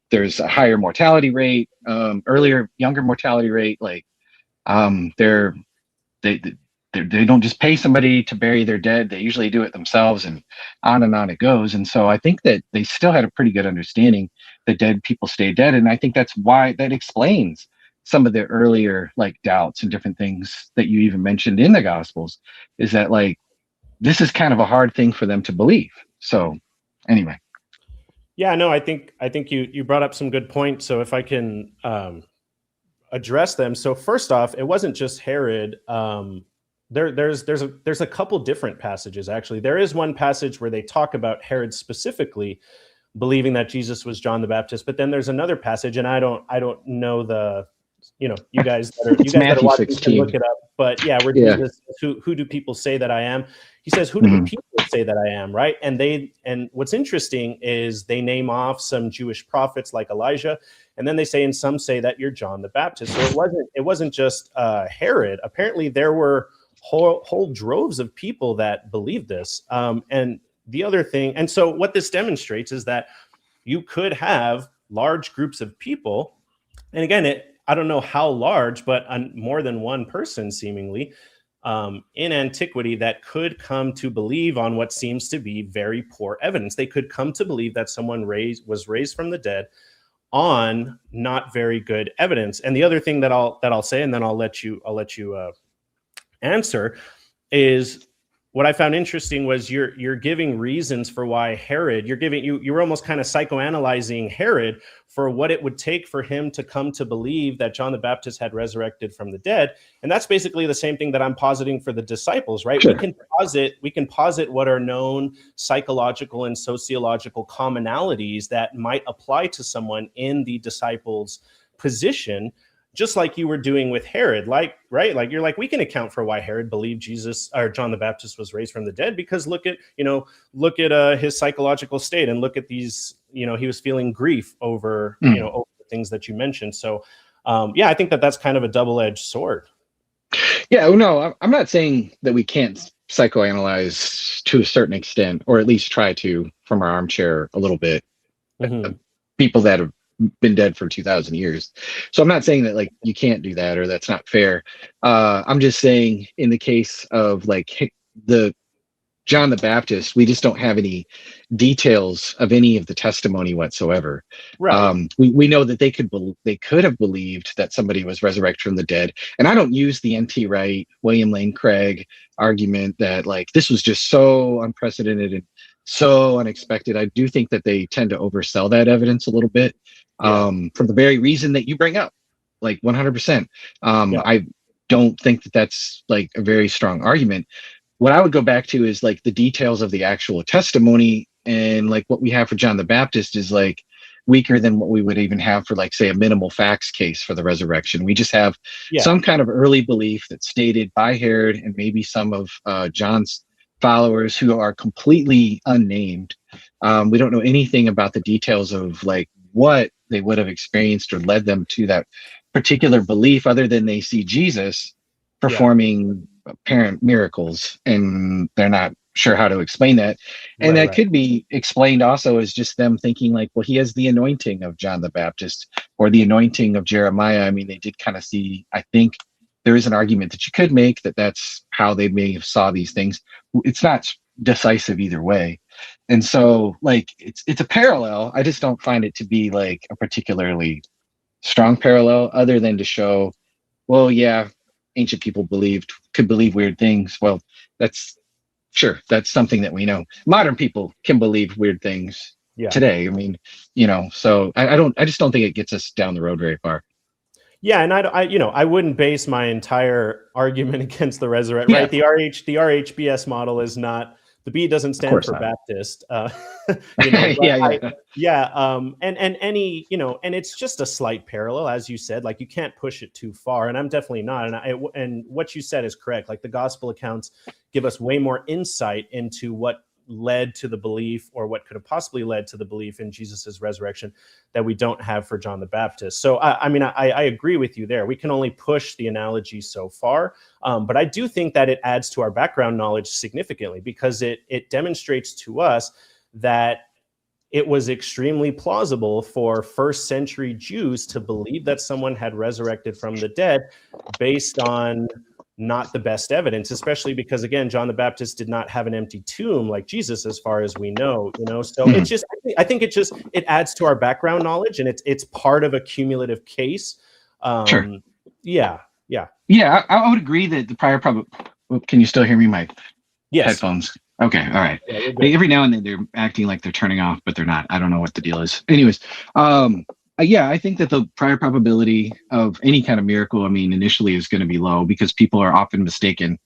there's a higher mortality rate, younger mortality rate. Like they don't just pay somebody to bury their dead. They usually do it themselves, and on it goes. And so I think that they still had a pretty good understanding that dead people stay dead. And I think that's why that explains some of the earlier like doubts and different things that you even mentioned in the Gospels, is that like, this is kind of a hard thing for them to believe. So anyway. Yeah, no, I think you brought up some good points. So if I can address them. So first off, it wasn't just Herod. There's a couple different passages, actually. There is one passage where they talk about Herod specifically believing that Jesus was John the Baptist, but then there's another passage, and I don't know the, you guys that are watching can look it up. But yeah, where Jesus says, who do people say that I am? He says, who do the people say that I am, right? And what's interesting is they name off some Jewish prophets like Elijah, and then they say, and some say that you're John the Baptist. So it wasn't just Herod. Apparently there were whole droves of people that believed this. And the other thing, and so what this demonstrates is that you could have large groups of people, and again, I don't know how large, but more than one person seemingly in antiquity that could come to believe on what seems to be very poor evidence. They could come to believe that someone was raised from the dead on not very good evidence. And the other thing that I'll say, and then I'll let you answer, is what I found interesting was you're giving reasons for why Herod, you're almost kind of psychoanalyzing Herod for what it would take for him to come to believe that John the Baptist had resurrected from the dead. And that's basically the same thing that I'm positing for the disciples, right? Sure. We can posit what are known psychological and sociological commonalities that might apply to someone in the disciples' position, just like you were doing with Herod, right? Like you're like, we can account for why Herod believed Jesus or John the Baptist was raised from the dead, because look at his psychological state, and look at these, he was feeling grief over, over the things that you mentioned. So, I think that's kind of a double-edged sword. Yeah, no, I'm not saying that we can't psychoanalyze to a certain extent, or at least try to from our armchair a little bit. People that have been dead for 2,000 years. So I'm not saying that like you can't do that or that's not fair. I'm just saying in the case of like the John the Baptist, we just don't have any details of any of the testimony whatsoever. Right. We know that they could have believed that somebody was resurrected from the dead. And I don't use the N.T. Wright, William Lane Craig argument that like this was just so unprecedented and so unexpected. I do think that they tend to oversell that evidence a little bit. For the very reason that you bring up, like 100%. I don't think that that's like a very strong argument. What I would go back to is like the details of the actual testimony, and like what we have for John the Baptist is like weaker than what we would even have for like, say, a minimal facts case for the resurrection. We just have some kind of early belief that's stated by Herod and maybe some of John's followers who are completely unnamed. We don't know anything about the details of like what they would have experienced or led them to that particular belief, other than they see Jesus performing apparent miracles, and they're not sure how to explain that. And Right, that could be explained also as just them thinking like, well, he has the anointing of John the Baptist or the anointing of Jeremiah. I mean, they did kind of see, I think there is an argument that you could make that that's how they may have saw these things. It's not decisive either way. And so like, it's a parallel. I just don't find it to be like a particularly strong parallel other than to show, well, yeah, ancient people could believe weird things. Well, that's something that we know. Modern people can believe weird things today. I mean, so I just don't think it gets us down the road very far. Yeah, and I wouldn't base my entire argument against the resurrection. Right, the RHBS model is not, the B doesn't stand for not. Baptist. And any, and it's just a slight parallel, as you said. Like, you can't push it too far, and I'm definitely not. And what you said is correct. Like, the gospel accounts give us way more insight into what led to the belief, or what could have possibly led to the belief in Jesus's resurrection, that we don't have for John the Baptist. So I agree with you there. We can only push the analogy so far, but I do think that it adds to our background knowledge significantly, because it demonstrates to us that it was extremely plausible for first century Jews to believe that someone had resurrected from the dead based on not the best evidence, especially because, again, John the Baptist did not have an empty tomb like Jesus, as far as we know, so it's just, I think it adds to our background knowledge, and it's part of a cumulative case. Sure. Yeah. I would agree that the prior can you still hear me? My headphones. Okay. All right. Yeah, every now and then they're acting like they're turning off, but they're not. I don't know what the deal is. Anyways, I think that the prior probability of any kind of miracle, initially is going to be low, because people are often mistaken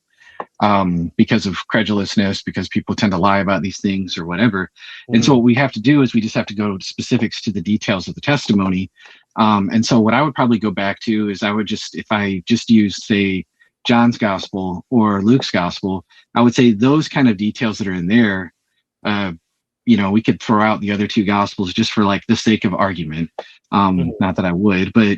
because of credulousness, because people tend to lie about these things or whatever. Mm-hmm. And so what we have to do is we just have to go to specifics to the details of the testimony. And so what I would probably go back to is if I just use, say, John's gospel or Luke's gospel, I would say those kind of details that are in there, we could throw out the other two gospels just for like the sake of argument. Not that I would, but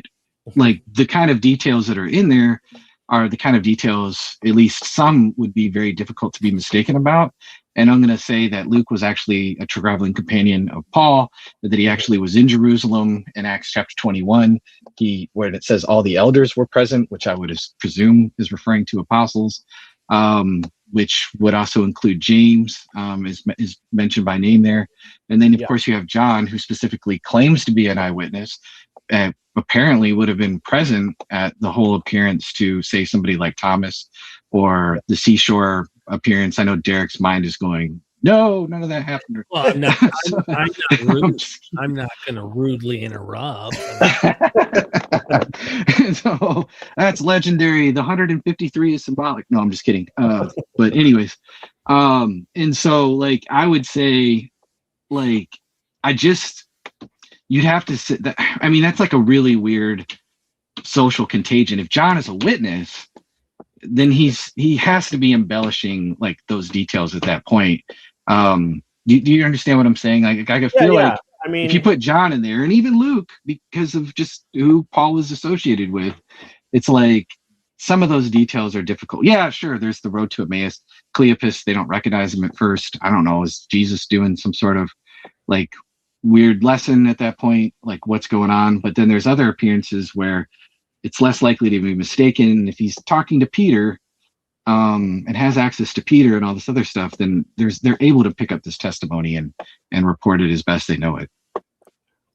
like the kind of details that are in there are the kind of details, at least some, would be very difficult to be mistaken about. And I'm going to say that Luke was actually a traveling companion of Paul, that he actually was in Jerusalem in Acts chapter 21, where it says all the elders were present, which I would presume is referring to apostles, which would also include James, is mentioned by name there. And then, of course, you have John, who specifically claims to be an eyewitness, apparently would have been present at the whole appearance to, say, somebody like Thomas, or the seashore appearance. I know Derek's mind is going, no, none of that happened. Well, I'm not going to rudely interrupt. So that's legendary. The 153 is symbolic. No, I'm just kidding. But anyways, and so like I would say, like you'd have to sit that. That's like a really weird social contagion. If John is a witness, then he has to be embellishing like those details at that point. Do you understand what I'm saying? Like I feel like if you put John in there, and even Luke, because of just who Paul was associated with, it's like some of those details are difficult. Yeah, sure. There's the road to Emmaus. Cleopas, they don't recognize him at first. I don't know. Is Jesus doing some sort of like weird lesson at that point? Like what's going on? But then there's other appearances where it's less likely to be mistaken. If he's talking to Peter, and has access to Peter and all this other stuff, then they're able to pick up this testimony and report it as best they know it.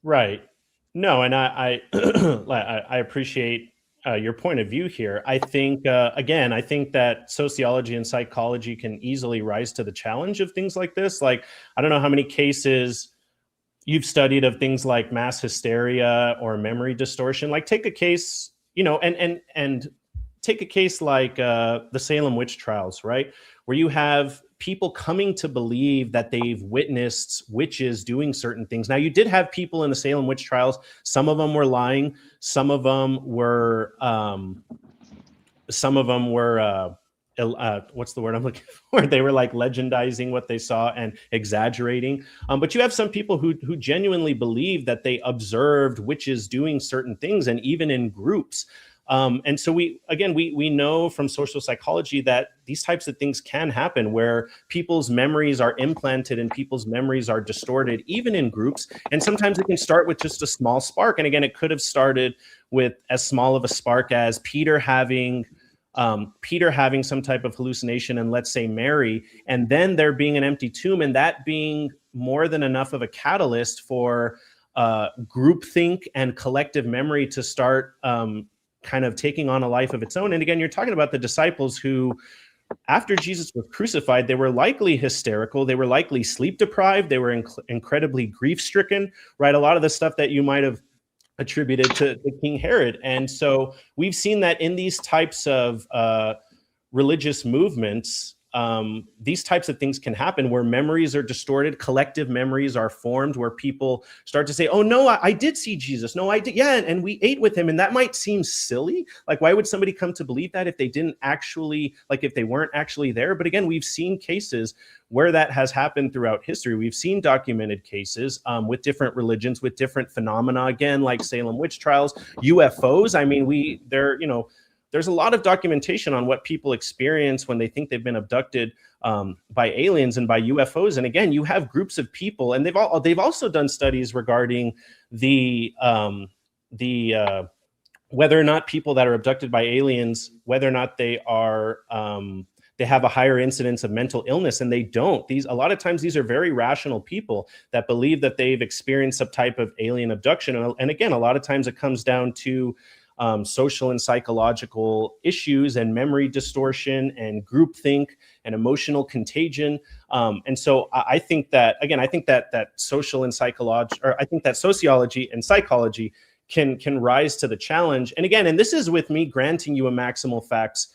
Right. No, and I appreciate your point of view here. I think I think that sociology and psychology can easily rise to the challenge of things like this. Like, I don't know how many cases you've studied of things like mass hysteria or memory distortion. Like, take a case, and take a case like the Salem witch trials, right? Where you have people coming to believe that they've witnessed witches doing certain things. Now, you did have people in the Salem witch trials. Some of them were lying. Some of them were what's the word I'm looking for? They were like legendizing what they saw and exaggerating. But you have some people who genuinely believe that they observed witches doing certain things, and even in groups. And so we know from social psychology that these types of things can happen, where people's memories are implanted and people's memories are distorted, even in groups. And sometimes it can start with just a small spark. And again, it could have started with as small of a spark as Peter having some type of hallucination, and let's say Mary, and then there being an empty tomb, and that being more than enough of a catalyst for groupthink and collective memory to start kind of taking on a life of its own. And again, you're talking about the disciples who, after Jesus was crucified, they were likely hysterical. They were likely sleep deprived. They were incredibly grief stricken, right? A lot of the stuff that you might have attributed to King Herod. And so we've seen that in these types of religious movements, these types of things can happen where memories are distorted, collective memories are formed, where people start to say, oh no, I did see Jesus. No, I did. Yeah. And we ate with him. And that might seem silly. Like, why would somebody come to believe that if they didn't actually, like, if they weren't actually there? But again, we've seen cases where that has happened throughout history. We've seen documented cases with different religions, with different phenomena, again, like Salem witch trials, UFOs. I mean, there's a lot of documentation on what people experience when they think they've been abducted by aliens and by UFOs. And again, you have groups of people, and they've also done studies regarding the whether or not people that are abducted by aliens, whether or not they are they have a higher incidence of mental illness, and they don't. A lot of times these are very rational people that believe that they've experienced some type of alien abduction. And again, a lot of times it comes down to social and psychological issues and memory distortion and groupthink and emotional contagion. And so I think that, again, I think that social and psychology, or I think that sociology and psychology can rise to the challenge. And again, and this is with me granting you a maximal facts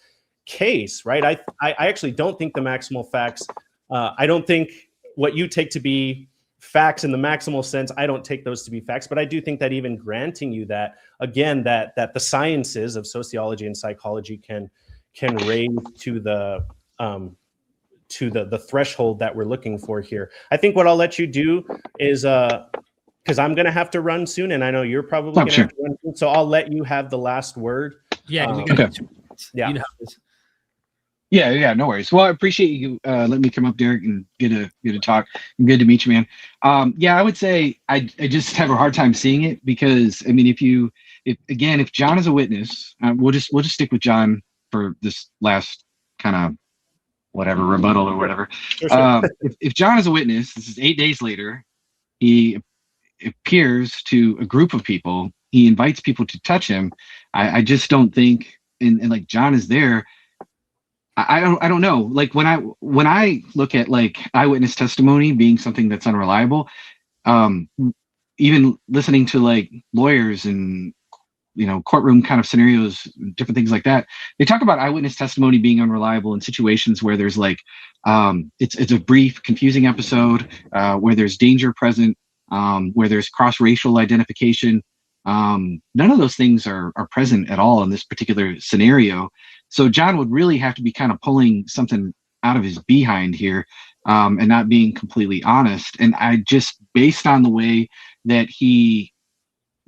case, right? I actually don't think the maximal facts, I don't think what you take to be facts in the maximal sense, I don't take those to be facts, but I do think that even granting you that, again, that the sciences of sociology and psychology can raise to the threshold that we're looking for here. I think what I'll let you do is because I'm going to have to run soon, and I know you're probably going to have to run soon, so I'll let you have the last word. Yeah. Yeah. You know this. Yeah, no worries. Well, I appreciate you letting me come up, Derek, and get to talk. Good to meet you, man. Yeah, I would say I just have a hard time seeing it, because I mean, if John is a witness, we'll just stick with John for this last kind of whatever rebuttal or whatever. Sure. If John is a witness, this is 8 days later. He appears to a group of people. He invites people to touch him. I just don't think, and like John is there. I don't know. Like when I look at like eyewitness testimony being something that's unreliable, even listening to like lawyers and courtroom kind of scenarios, different things like that, they talk about eyewitness testimony being unreliable in situations where there's like it's a brief, confusing episode, where there's danger present, where there's cross-racial identification. None of those things are present at all in this particular scenario. So John would really have to be kind of pulling something out of his behind here, and not being completely honest. And I just, based on the way that he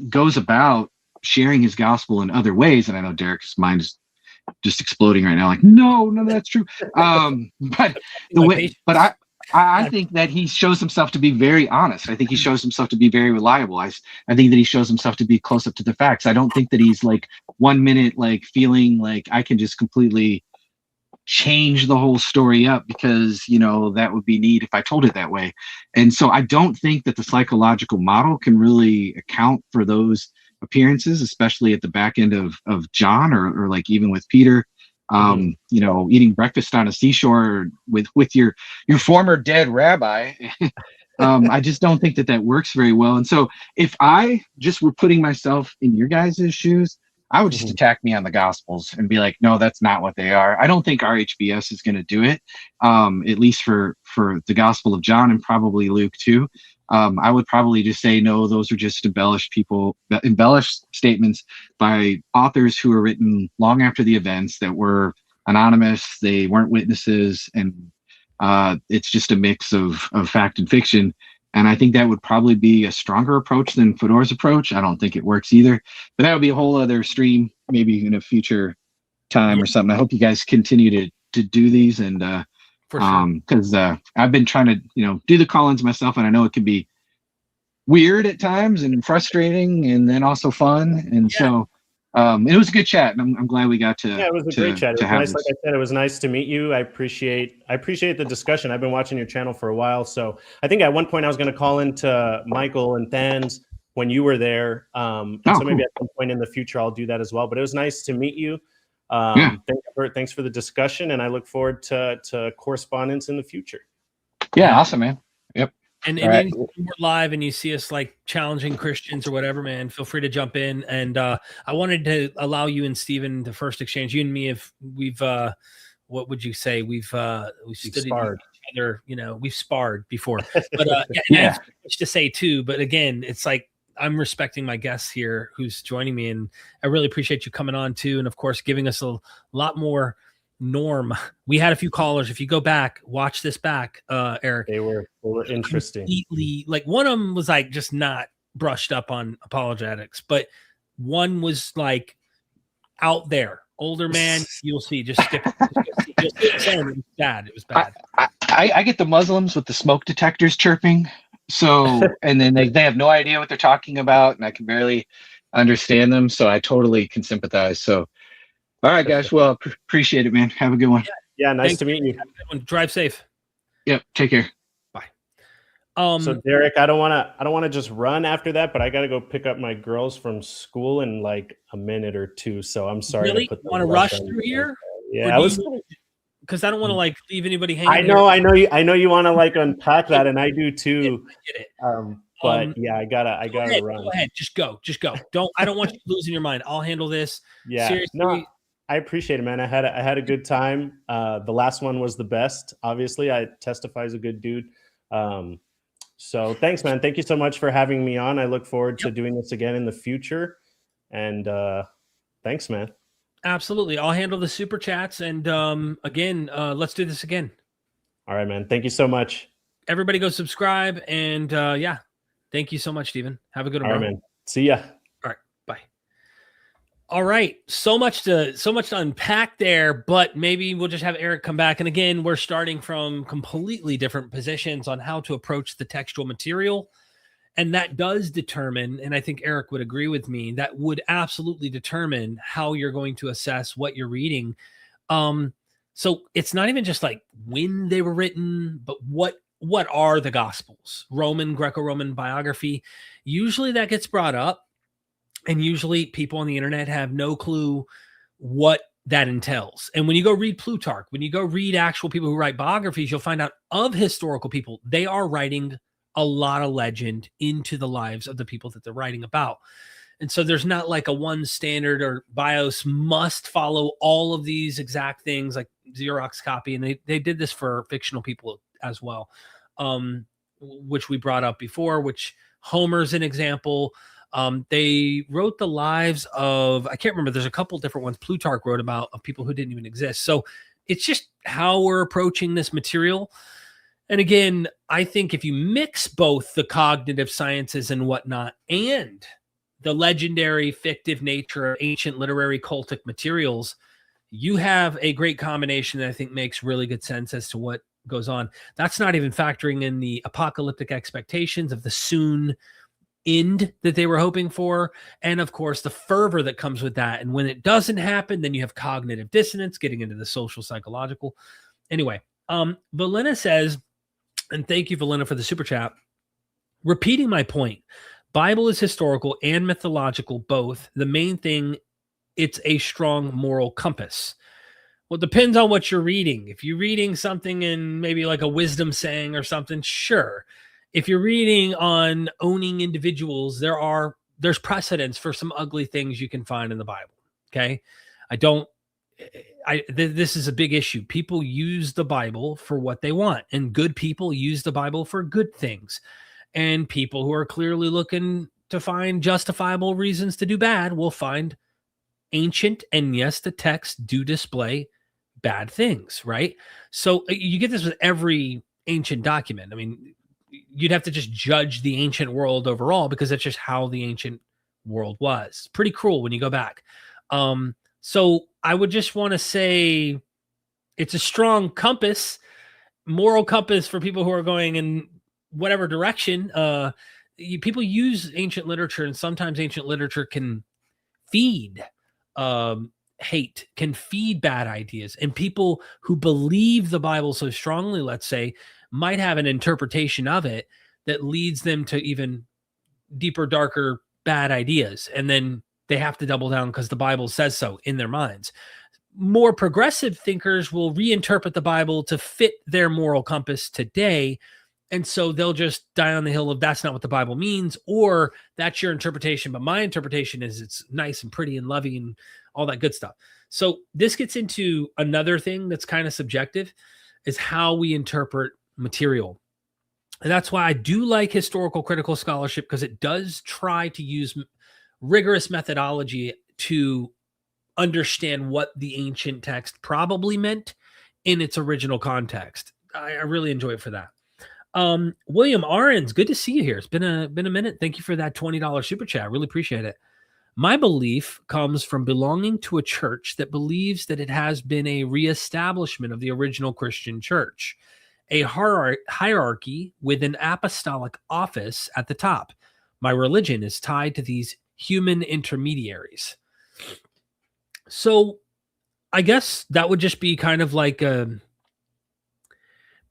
goes about sharing his gospel in other ways, and I know Derek's mind is just exploding right now, like, no, that's true. But I think that he shows himself to be very honest. I think he shows himself to be very reliable. I think that he shows himself to be close up to the facts. I don't think that he's like 1 minute like feeling like I can just completely change the whole story up because that would be neat if I told it that way. And so I don't think that the psychological model can really account for those appearances, especially at the back end of John or like even with Peter. Eating breakfast on a seashore with your former dead rabbi. I just don't think that works very well. And so if I just were putting myself in your guys' shoes, I would just attack me on the Gospels and be like, no, that's not what they are. I don't think RHBS is going to do it, at least for the Gospel of John and probably Luke too. I would probably just say, no, those are just embellished statements by authors who were written long after the events that were anonymous. They weren't witnesses, and it's just a mix of fact and fiction. And I think that would probably be a stronger approach than Fedora's approach. I don't think it works either, but that would be a whole other stream, maybe in a future time or something. I hope you guys continue to do these, and For sure. because I've been trying to do the call-ins myself, and I know it can be weird at times and frustrating, and then also fun. And so it was a good chat, and I'm glad we got to. Yeah, it was a great chat. It was nice. Like I said, it was nice to meet you. I appreciate the discussion. I've been watching your channel for a while, so I think at one point I was going to call into Michael and Than's when you were there. So maybe at some point in the future I'll do that as well. But it was nice to meet you. Thanks for the discussion, and I look forward to correspondence in the future. Yeah, awesome, man. Yep. And anytime we're live and you see us like challenging Christians or whatever, man, feel free to jump in. And I wanted to allow you and Stephen to first exchange. You and me, if we've what would you say? We've studied sparred. each other, we've sparred before. But that's much to say too. But again, it's like I'm respecting my guests here who's joining me, and I really appreciate you coming on too, and of course giving us a lot more norm. We had a few callers. If you go back, watch this back, Eric. They were interesting. Completely, like one of them was like just not brushed up on apologetics, but one was like out there. Older man, you'll see. Just skip it. It was bad. It was bad. I get the Muslims with the smoke detectors chirping. So, and then they have no idea what they're talking about, and I can barely understand them. So I totally can sympathize. So, all right, guys. Well, appreciate it, man. Have a good one. Yeah, nice to meet you. Drive safe. Yep. Take care. Bye. So Derek, I don't want to just run after that, but I got to go pick up my girls from school in like a minute or two. So I'm sorry. Really? To put want to rush through here? Yeah, I was. Because I don't want to like leave anybody hanging. I know you want to like unpack that, and I do too. Get it. But yeah, I gotta run. Go ahead, just go. I don't want you losing your mind. I'll handle this. Yeah, seriously. No, I appreciate it, man. I had a good time. The last one was the best. Obviously, I testify as a good dude. So thanks, man. Thank you so much for having me on. I look forward to doing this again in the future. And thanks, man. Absolutely. I'll handle the super chats. And again, let's do this again. All right, man. Thank you so much. Everybody go subscribe. And yeah, thank you so much, Stephen. Have a good one. All right, man. See ya. All right. Bye. All right. So much to unpack there, but maybe we'll just have Eric come back. And again, we're starting from completely different positions on how to approach the textual material. And that does determine, and I think Eric would agree with me, that would absolutely determine how you're going to assess what you're reading. So it's not even just like when they were written, but what are the Gospels? Roman, Greco-Roman biography. Usually that gets brought up, and usually people on the internet have no clue what that entails. And when you go read Plutarch, when you go read actual people who write biographies, you'll find out of historical people, they are writing a lot of legend into the lives of the people that they're writing about. And so there's not like a one standard or bios must follow all of these exact things like Xerox copy. And they did this for fictional people as well, which we brought up before, which Homer's an example. They wrote the lives of, I can't remember, there's a couple different ones Plutarch wrote about of people who didn't even exist. So it's just how we're approaching this material. And again, I think if you mix both the cognitive sciences and whatnot and the legendary fictive nature of ancient literary cultic materials, you have a great combination that I think makes really good sense as to what goes on. That's not even factoring in the apocalyptic expectations of the soon end that they were hoping for. And of course, the fervor that comes with that. And when it doesn't happen, then you have cognitive dissonance, getting into the social psychological. Anyway, Valena says, and thank you, Valena, for the super chat. Repeating my point, Bible is historical and mythological, both. The main thing, it's a strong moral compass. Well, it depends on what you're reading. If you're reading something in maybe like a wisdom saying or something, sure. If you're reading on owning individuals, there's precedence for some ugly things you can find in the Bible. Okay. This is a big issue. People use the Bible for what they want, and good people use the Bible for good things. And people who are clearly looking to find justifiable reasons to do bad will find ancient, and yes, the texts do display bad things, right? So you get this with every ancient document. I mean, you'd have to just judge the ancient world overall, because that's just how the ancient world was. Pretty cruel when you go back. So I would just want to say it's a strong compass, moral compass for people who are going in whatever direction. People use ancient literature, and sometimes ancient literature can feed hate, can feed bad ideas. And people who believe the Bible so strongly, let's say, might have an interpretation of it that leads them to even deeper, darker, bad ideas. And then they have to double down because the Bible says so in their minds. More progressive thinkers will reinterpret the Bible to fit their moral compass today. And so they'll just die on the hill of that's not what the Bible means, or that's your interpretation. But my interpretation is it's nice and pretty and loving and all that good stuff. So this gets into another thing that's kind of subjective, is how we interpret material. And that's why I do like historical critical scholarship, because it does try to use rigorous methodology to understand what the ancient text probably meant in its original context. I really enjoy it for that. William Arons, good to see you here. It's been a minute. Thank you for that $20 super chat. I really appreciate it. My belief comes from belonging to a church that believes that it has been a reestablishment of the original Christian church, a hierarchy with an apostolic office at the top. My religion is tied to these human intermediaries. So I guess that would just be kind of like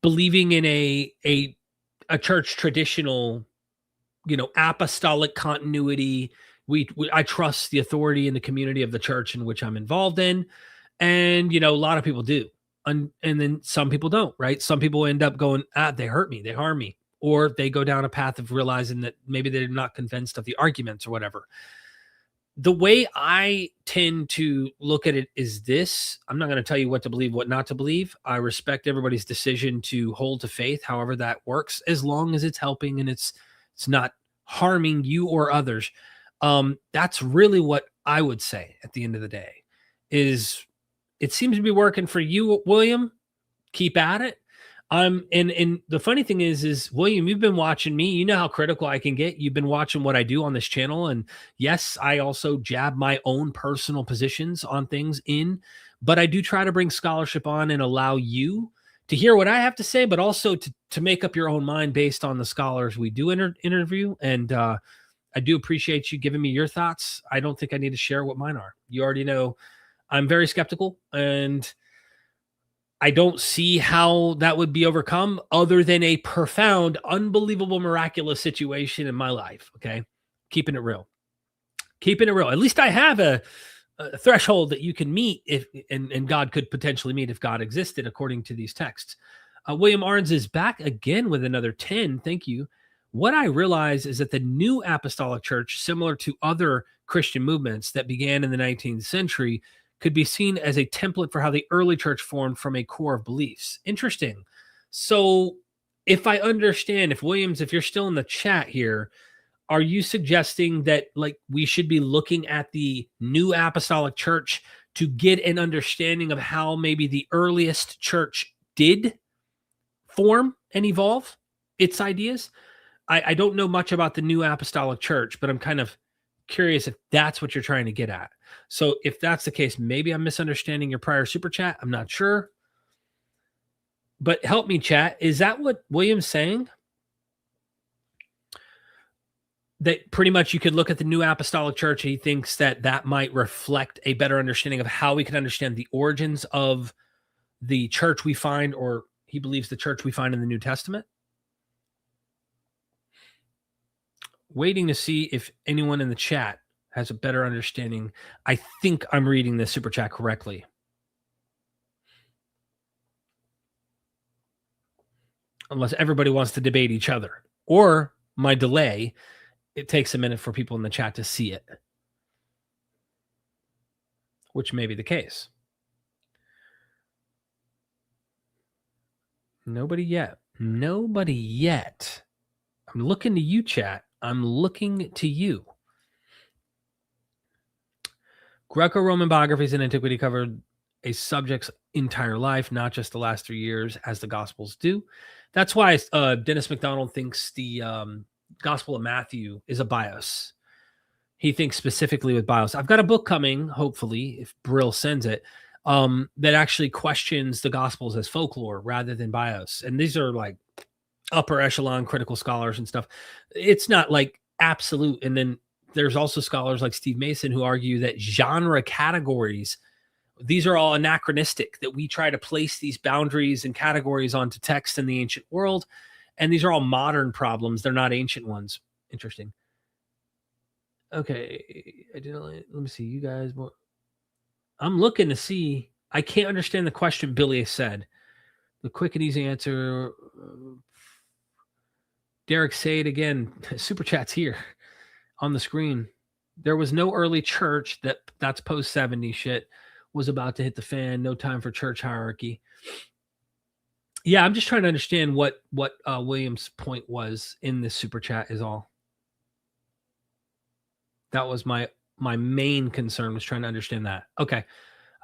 believing in a church traditional, apostolic continuity. I trust the authority and the community of the church in which I'm involved in. And, a lot of people do. And then some people don't, right? Some people end up going, they hurt me, they harm me. Or they go down a path of realizing that maybe they're not convinced of the arguments or whatever. The way I tend to look at it is this. I'm not going to tell you what to believe, what not to believe. I respect everybody's decision to hold to faith, however that works, as long as it's helping and it's not harming you or others. That's really what I would say at the end of the day. Is it seems to be working for you, William. Keep at it. And the funny thing is William, you've been watching me. You know how critical I can get. You've been watching what I do on this channel. And yes, I also jab my own personal positions on things but I do try to bring scholarship on and allow you to hear what I have to say, but also to make up your own mind based on the scholars we do interview. And I do appreciate you giving me your thoughts. I don't think I need to share what mine are. You already know I'm very skeptical, and I don't see how that would be overcome other than a profound, unbelievable, miraculous situation in my life. Okay. Keeping it real. At least I have a threshold that you can meet and God could potentially meet if God existed, according to these texts. William Arns is back again with another 10. Thank you. What I realize is that the new apostolic church, similar to other Christian movements that began in the 19th century, could be seen as a template for how the early church formed from a core of beliefs. Interesting. So if I understand, if you're still in the chat here, are you suggesting that we should be looking at the new apostolic church to get an understanding of how maybe the earliest church did form and evolve its ideas? I don't know much about the new apostolic church, but I'm kind of curious if that's what you're trying to get at. So if that's the case, maybe I'm misunderstanding your prior super chat. I'm not sure. But help me, chat. Is that what William's saying? That pretty much you could look at the new apostolic church. He thinks that might reflect a better understanding of how we can understand the origins of the church we find, or he believes the church we find in the New Testament. Waiting to see if anyone in the chat has a better understanding. I think I'm reading this super chat correctly. Unless everybody wants to debate each other. Or my delay, it takes a minute for people in the chat to see it. Which may be the case. Nobody yet. Nobody yet. I'm looking to you, chat. I'm looking to you. Greco-Roman biographies in antiquity covered a subject's entire life, not just the last 3 years, as the Gospels do. That's why Dennis MacDonald thinks the Gospel of Matthew is a bios. He thinks specifically with bios. I've got a book coming, hopefully, if Brill sends it, that actually questions the Gospels as folklore rather than bios. And these are like upper echelon critical scholars and stuff. It's not like absolute. And then there's also scholars like Steve Mason who argue that genre categories, these are all anachronistic, that we try to place these boundaries and categories onto text in the ancient world. And these are all modern problems. They're not ancient ones. Interesting. Okay. Let me see. You guys, I'm looking to see. I can't understand the question Billy said. The quick and easy answer. Derek, say it again. Super chat's here on the screen. There was no early church that's post 70 shit was about to hit the fan. No time for church hierarchy. Yeah, I'm just trying to understand what William's point was in this super chat is all. That was my main concern, was trying to understand that. Okay.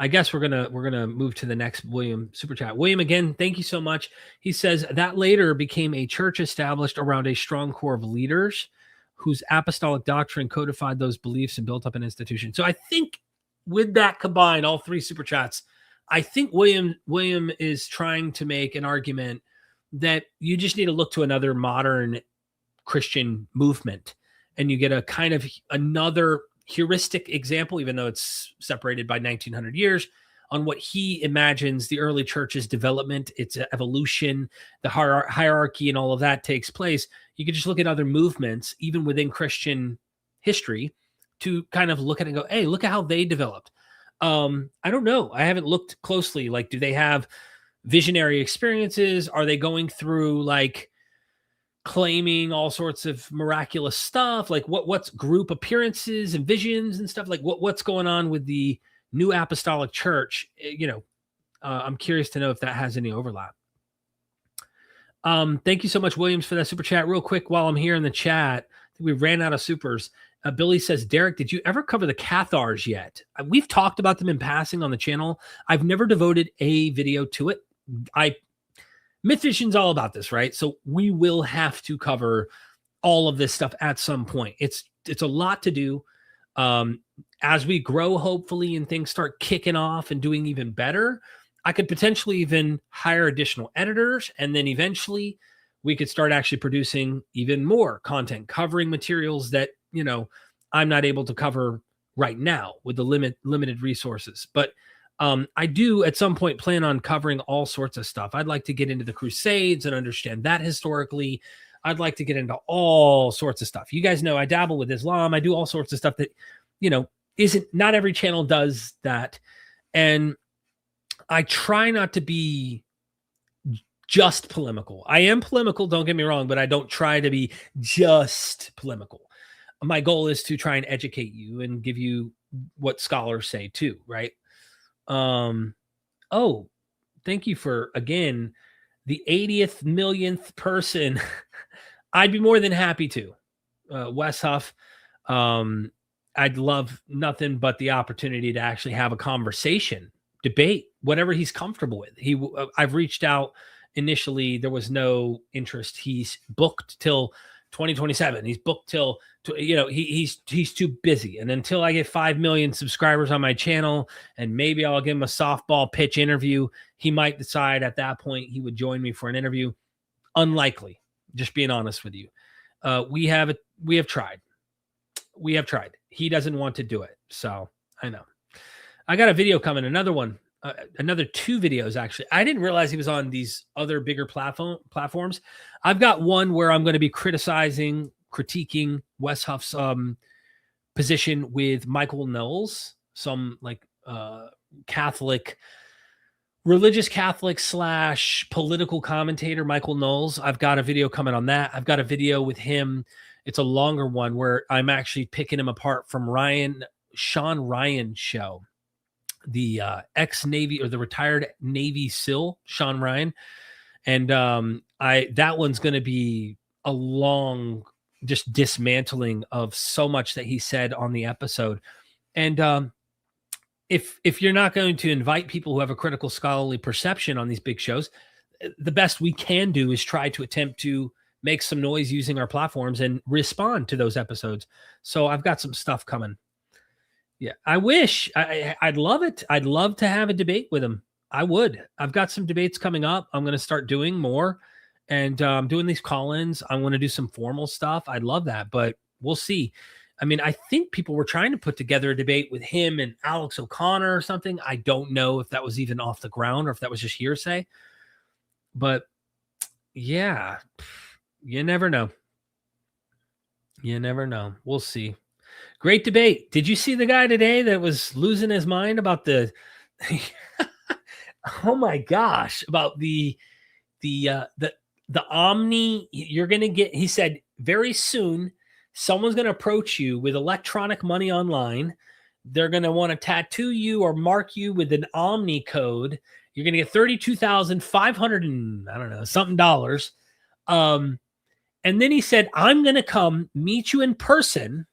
I guess we're gonna move to the next William super chat. William, again, thank you so much. He says that later became a church established around a strong core of leaders whose apostolic doctrine codified those beliefs and built up an institution. So I think with that combined, all three super chats, I think William is trying to make an argument that you just need to look to another modern Christian movement, and you get a kind of another heuristic example, even though it's separated by 1900 years, on what he imagines the early church's development, its evolution, the hierarchy and all of that takes place. You can just look at other movements, even within Christian history, to kind of look at it and go, hey, look at how they developed. I don't know. I haven't looked closely. Like, do they have visionary experiences? Are they going through like claiming all sorts of miraculous stuff? Like what's group appearances and visions and stuff? Like what's going on with the new apostolic church? I'm curious to know if that has any overlap. Thank you so much, Williams, for that super chat. Real quick, while I'm here in the chat, I think we ran out of supers. Billy says, Derek, did you ever cover the Cathars yet? We've talked about them in passing on the channel. I've never devoted a video to it. MythVision's all about this, right? So we will have to cover all of this stuff at some point. It's a lot to do. As we grow, hopefully, and things start kicking off and doing even better, I could potentially even hire additional editors, and then eventually we could start actually producing even more content, covering materials that, I'm not able to cover right now with the limited resources. But I do at some point plan on covering all sorts of stuff. I'd like to get into the Crusades and understand that historically. I'd like to get into all sorts of stuff. You guys know I dabble with Islam. I do all sorts of stuff that, not every channel does that. And I try not to be just polemical. I am polemical, don't get me wrong, but I don't try to be just polemical. My goal is to try and educate you and give you what scholars say too, right? Thank you for, again, the 80th millionth person. I'd be more than happy to. Wes Huff, I'd love nothing but the opportunity to actually have a conversation, debate, whatever he's comfortable with. I've reached out initially. There was no interest. He's booked till 2027. He's booked till, he's too busy. And until I get 5 million subscribers on my channel, and maybe I'll give him a softball pitch interview, he might decide at that point he would join me for an interview. Unlikely, just being honest with you. We have tried. He doesn't want to do it. So I know. I got a video coming, another one. Another 2 videos, actually. I didn't realize he was on these other bigger platforms. I've got one where I'm going to be critiquing Wes Huff's position with Michael Knowles, some like religious Catholic / political commentator, Michael Knowles. I've got a video coming on that. I've got a video with him. It's a longer one where I'm actually picking him apart from Sean Ryan show. The ex-Navy, or the retired Navy SEAL, Sean Ryan. And that one's going to be a long just dismantling of so much that he said on the episode. And if you're not going to invite people who have a critical scholarly perception on these big shows, the best we can do is try to attempt to make some noise using our platforms and respond to those episodes. So I've got some stuff coming. Yeah, I wish I'd love it. I'd love to have a debate with him. I would. I've got some debates coming up. I'm going to start doing more, and I'm doing these call-ins. I want to do some formal stuff. I'd love that, but we'll see. I mean, I think people were trying to put together a debate with him and Alex O'Connor or something. I don't know if that was even off the ground or if that was just hearsay. But yeah, you never know. You never know. We'll see. Great debate. Did you see the guy today that was losing his mind about the oh my gosh, about the Omni? You're going to get, he said, very soon someone's going to approach you with electronic money online. They're going to want to tattoo you or mark you with an Omni code. You're going to get $32,500 and I don't know, something dollars. And then he said, I'm going to come meet you in person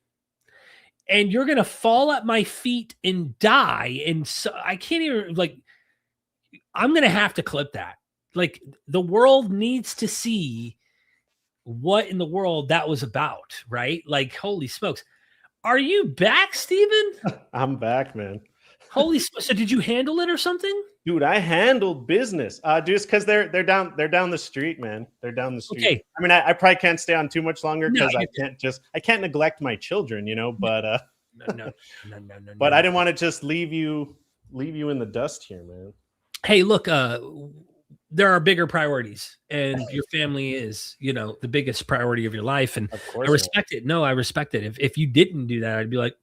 and you're going to fall at my feet and die. And so I can't even, like, I'm going to have to clip that. Like, the world needs to see what in the world that was about, right? Like, holy smokes. Are you back, Steven? I'm back, man. Holy smokes. So did you handle it or something? Dude, I handled business. Just because they're down the street, man. They're down the street. Okay. I mean, I probably can't stay on too much longer because No, I can't neglect my children, you know. But no. But I didn't want to just leave you in the dust here, man. Hey, look, there are bigger priorities, and your family is, you know, the biggest priority of your life, and Of course I respect it. No, I respect it. If you didn't do that, I'd be like,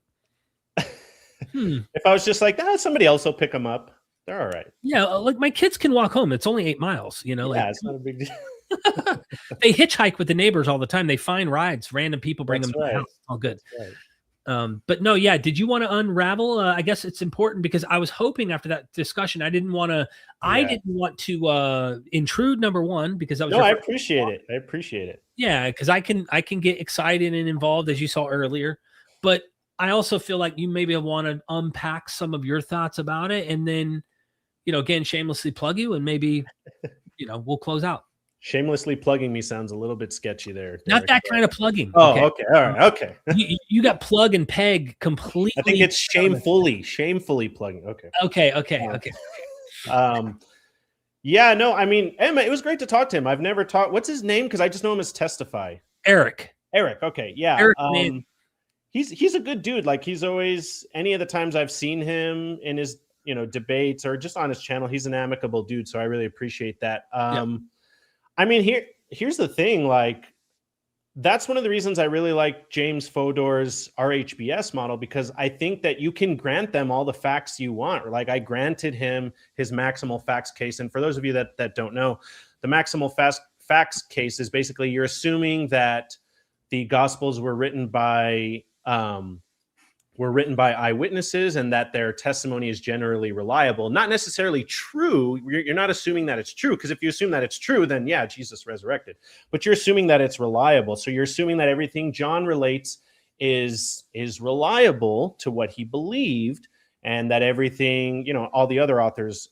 If I was just like, somebody else will pick them up. They're all right. Yeah, like my kids can walk home. It's only 8 miles, you know. Yeah, like, it's not a big deal. they hitchhike with the neighbors all the time. They find rides. Random people bring That's them to the right. house. It's all good. That's right. But no, yeah. Did you want to unravel? I guess it's important because I was hoping after that discussion, I didn't want to intrude. Number one, because I was. No, I appreciate it. I appreciate it. Yeah, because I can get excited and involved, as you saw earlier, but I also feel like you maybe want to unpack some of your thoughts about it, and then, you know, again, shamelessly plug you, and maybe, you know, we'll close out. Shamelessly plugging me sounds a little bit sketchy there, Derek. Not that kind of plugging. Oh, okay. All right. Okay. You got plug and peg completely. I think it's shamefully plugging. Okay. Okay. Yeah, no, I mean, Emma, it was great to talk to him. I've never talked. What's his name? Because I just know him as Testify. Eric. Okay. Yeah. Eric, he's a good dude. Like, he's always, any of the times I've seen him in his, you know, debates or just on his channel, he's an amicable dude. So I really appreciate that. I mean, here's the thing, like, that's one of the reasons I really like James Fodor's RHBS model, because I think that you can grant them all the facts you want. Like, I granted him his maximal facts case. And for those of you that don't know, the maximal facts case is basically you're assuming that the Gospels were written by eyewitnesses and that their testimony is generally reliable. Not necessarily true. You're not assuming that it's true, because if you assume that it's true, then yeah, Jesus resurrected. But you're assuming that it's reliable. So you're assuming that everything John relates is reliable to what he believed, and that everything, you know, all the other authors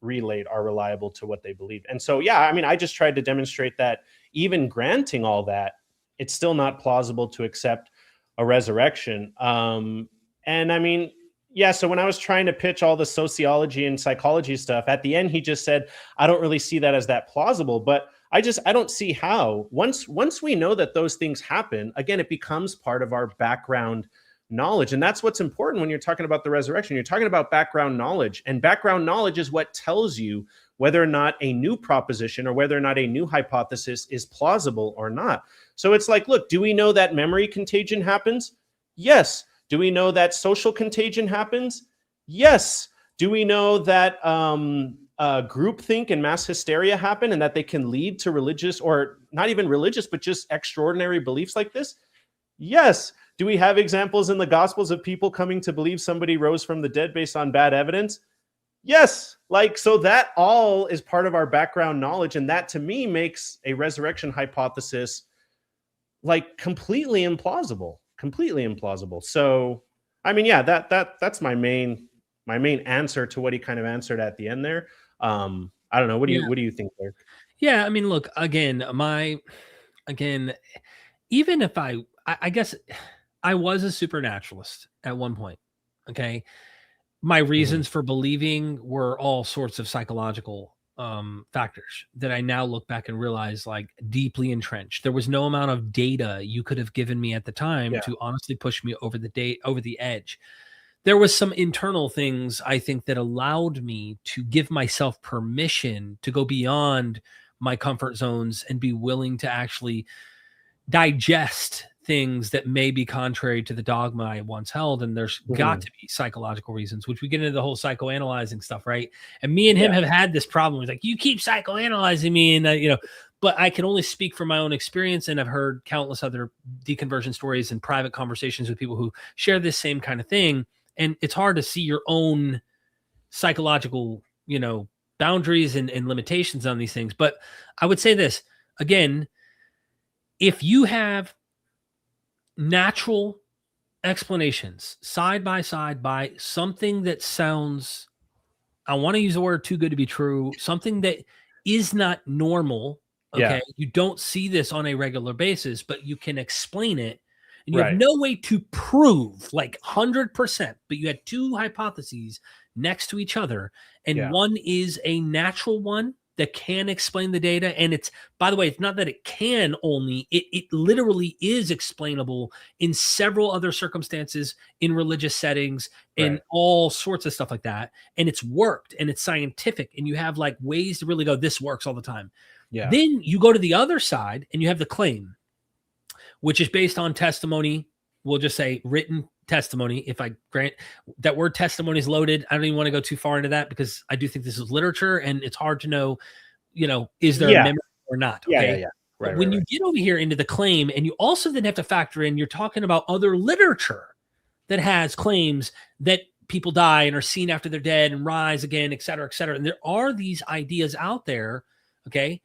relayed are reliable to what they believed. And so, yeah, I mean, I just tried to demonstrate that even granting all that, it's still not plausible to accept a resurrection. And I mean, yeah, so when I was trying to pitch all the sociology and psychology stuff, at the end, he just said, I don't really see that as that plausible, but I don't see how. Once we know that those things happen, again, it becomes part of our background knowledge. And that's what's important when you're talking about the resurrection. You're talking about background knowledge, and background knowledge is what tells you whether or not a new proposition or whether or not a new hypothesis is plausible or not. So it's like, look, do we know that memory contagion happens? Yes. Do we know that social contagion happens? Yes. Do we know that groupthink and mass hysteria happen and that they can lead to religious, or not even religious, but just extraordinary beliefs like this? Yes. Do we have examples in the Gospels of people coming to believe somebody rose from the dead based on bad evidence? Yes. Like, so that all is part of our background knowledge. And that, to me, makes a resurrection hypothesis like completely implausible. So, I mean, yeah, that's my main main answer to what he kind of answered at the end there. I don't know. What do you think there? Yeah, I mean, look, again, even if I guess I was a supernaturalist at one point. Okay. My reasons for believing were all sorts of psychological factors that I now look back and realize like deeply entrenched. There was no amount of data you could have given me at the time to honestly push me over the edge. There was some internal things I think that allowed me to give myself permission to go beyond my comfort zones and be willing to actually digest things that may be contrary to the dogma I once held. And there's got to be psychological reasons, which we get into the whole psychoanalyzing stuff, right? And me and him have had this problem. He's like, you keep psychoanalyzing me, and but I can only speak from my own experience, and I've heard countless other deconversion stories and private conversations with people who share this same kind of thing. And it's hard to see your own psychological, boundaries and limitations on these things. But I would say this again, if you have natural explanations side by side by something that sounds, I want to use the word too good to be true, something that is not normal. Okay. You don't see this on a regular basis, but you can explain it. And you have no way to prove like 100%, but you had two hypotheses next to each other. And one is a natural one that can explain the data. And it's, by the way, it's not that it can only, it literally is explainable in several other circumstances, in religious settings, and all sorts of stuff like that. And it's worked and it's scientific. And you have like ways to really go, this works all the time. Yeah. Then you go to the other side and you have the claim, which is based on testimony. We'll just say written testimony. If I grant that word testimony is loaded, I don't even want to go too far into that because I do think this is literature and it's hard to know, is there a memory or not? Okay. Right, when you get over here into the claim, and you also then have to factor in, you're talking about other literature that has claims that people die and are seen after they're dead and rise again, et cetera, et cetera. And there are these ideas out there. Okay.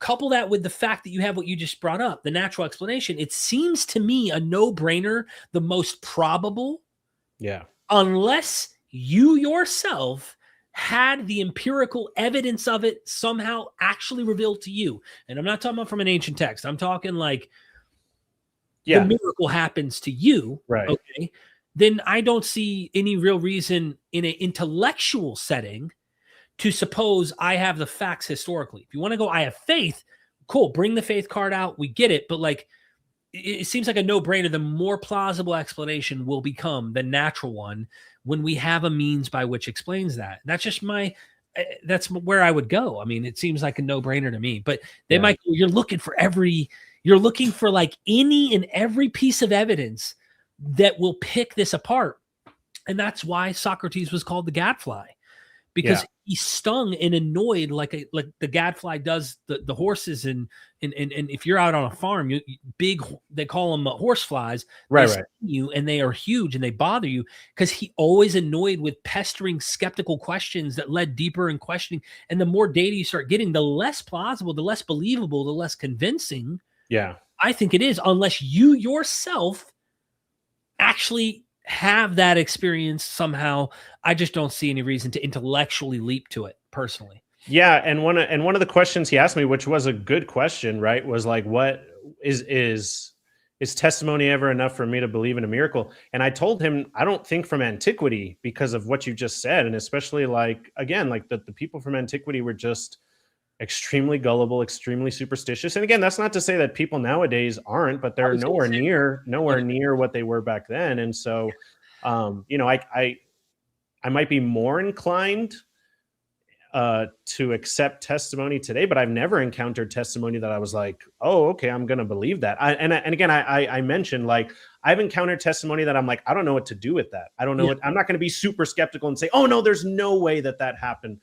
Couple that with the fact that you have what you just brought up, the natural explanation. It seems to me a no-brainer, the most probable. Yeah. Unless you yourself had the empirical evidence of it somehow actually revealed to you. And I'm not talking about from an ancient text. I'm talking like the miracle happens to you. Right. Okay. Then I don't see any real reason in an intellectual setting to suppose I have the facts historically. If you want to go, I have faith, cool, bring the faith card out, we get it. But like, it seems like a no-brainer. The more plausible explanation will become the natural one when we have a means by which explains that. That's just that's where I would go. I mean, it seems like a no-brainer to me, but they might, you're looking for like any and every piece of evidence that will pick this apart. And that's why Socrates was called the gadfly. Because he stung and annoyed like the gadfly does the horses, and if you're out on a farm, they call them horse flies, right? Sting you, and they are huge and they bother you because he always annoyed with pestering skeptical questions that led deeper in questioning. And the more data you start getting, the less plausible, the less believable, the less convincing. Yeah, I think it is, unless you yourself actually have that experience somehow. I just don't see any reason to intellectually leap to it personally. Yeah, and one of the questions he asked me, which was a good question, right, was like, what is testimony ever enough for me to believe in a miracle? And I told him, I don't think from antiquity, because of what you just said, and especially like, again, like the people from antiquity were just extremely gullible, extremely superstitious. And again, that's not to say that people nowadays aren't, but they're nowhere near what they were back then. And so, I might be more inclined to accept testimony today, but I've never encountered testimony that I was like, oh, okay, I'm going to believe that. I mentioned, like, I've encountered testimony that I'm like, I don't know what to do with that. I don't know. I'm not going to be super skeptical and say, oh no, there's no way that happened.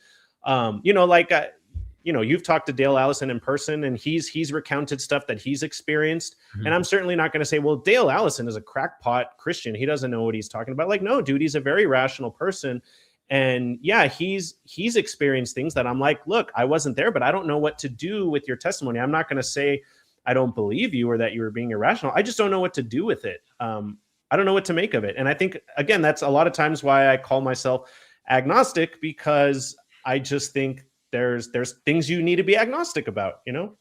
You've talked to Dale Allison in person, and he's recounted stuff that he's experienced. Mm-hmm. And I'm certainly not going to say, well, Dale Allison is a crackpot Christian. He doesn't know what he's talking about. Like, no, dude, he's a very rational person. And yeah, he's experienced things that I'm like, look, I wasn't there, but I don't know what to do with your testimony. I'm not going to say I don't believe you or that you were being irrational. I just don't know what to do with it. I don't know what to make of it. And I think, again, that's a lot of times why I call myself agnostic, because I just think there's things you need to be agnostic about, you know?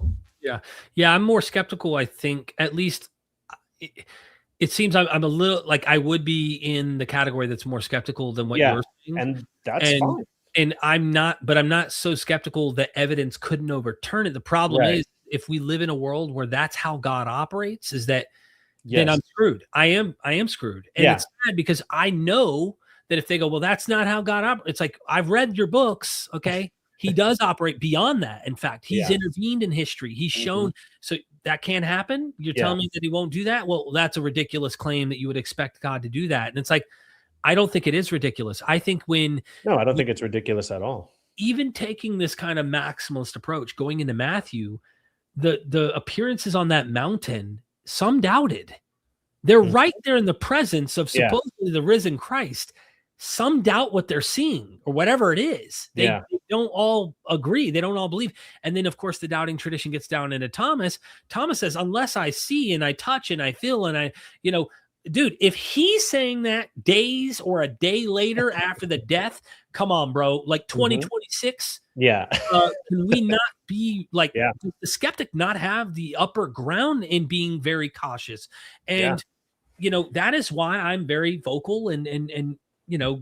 Yeah. I'm more skeptical. I think, at least it seems I'm a little like, I would be in the category that's more skeptical than what you're saying. And that's fine. And I'm not so skeptical that evidence couldn't overturn it. The problem is, if we live in a world where that's how God operates, is that then I'm screwed. I am screwed. And it's sad, because I know that if they go, well, that's not how God operates. It's like, I've read your books. Okay. He does operate beyond that. In fact, he's intervened in history. He's shown, so that can't happen. You're telling me that he won't do that? Well, that's a ridiculous claim that you would expect God to do that. And it's like, I don't think it is ridiculous. I think No, I don't think it's ridiculous at all. Even taking this kind of maximalist approach, going into Matthew, the appearances on that mountain, some doubted. They're right there in the presence of supposedly the risen Christ. Some doubt what they're seeing, or whatever it is. They don't all agree. They don't all believe. And then, of course, the doubting tradition gets down into Thomas. Thomas says, unless I see and I touch and I feel and I, dude, if he's saying that days or a day later after the death, come on, bro, like 2026. Yeah. Can we not be like, does the skeptic not have the upper ground in being very cautious? And, that is why I'm very vocal and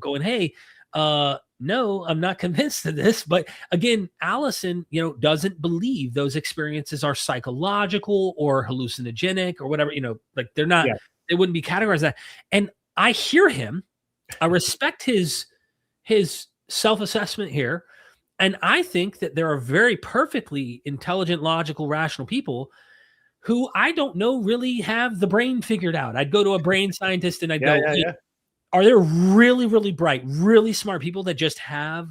going, hey, no, I'm not convinced of this. But again, Allison, doesn't believe those experiences are psychological or hallucinogenic or whatever, like they're not. They wouldn't be categorized that. And I hear him. I respect his self-assessment here. And I think that there are very perfectly intelligent, logical, rational people who I don't know really have the brain figured out. I'd go to a brain scientist and I'd go, are there really, really bright, really smart people that just have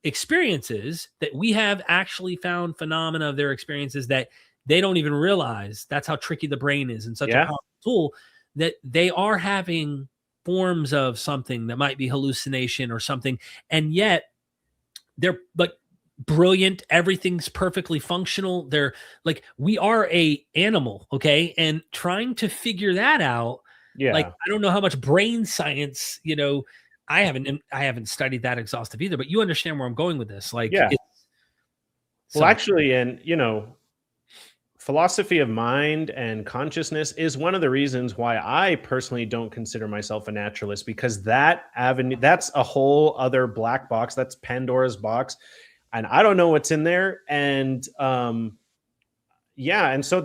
experiences that we have actually found phenomena of their experiences that they don't even realize? That's how tricky the brain is, and such a powerful tool, that they are having forms of something that might be hallucination or something. And yet they're like brilliant. Everything's perfectly functional. They're like, we are a animal. Okay. And trying to figure that out. Like, I don't know how much brain science, I haven't studied that exhaustive either, but you understand where I'm going with this. Like, actually, and philosophy of mind and consciousness is one of the reasons why I personally don't consider myself a naturalist, because that avenue, that's a whole other black box. That's Pandora's box. And I don't know what's in there. And and so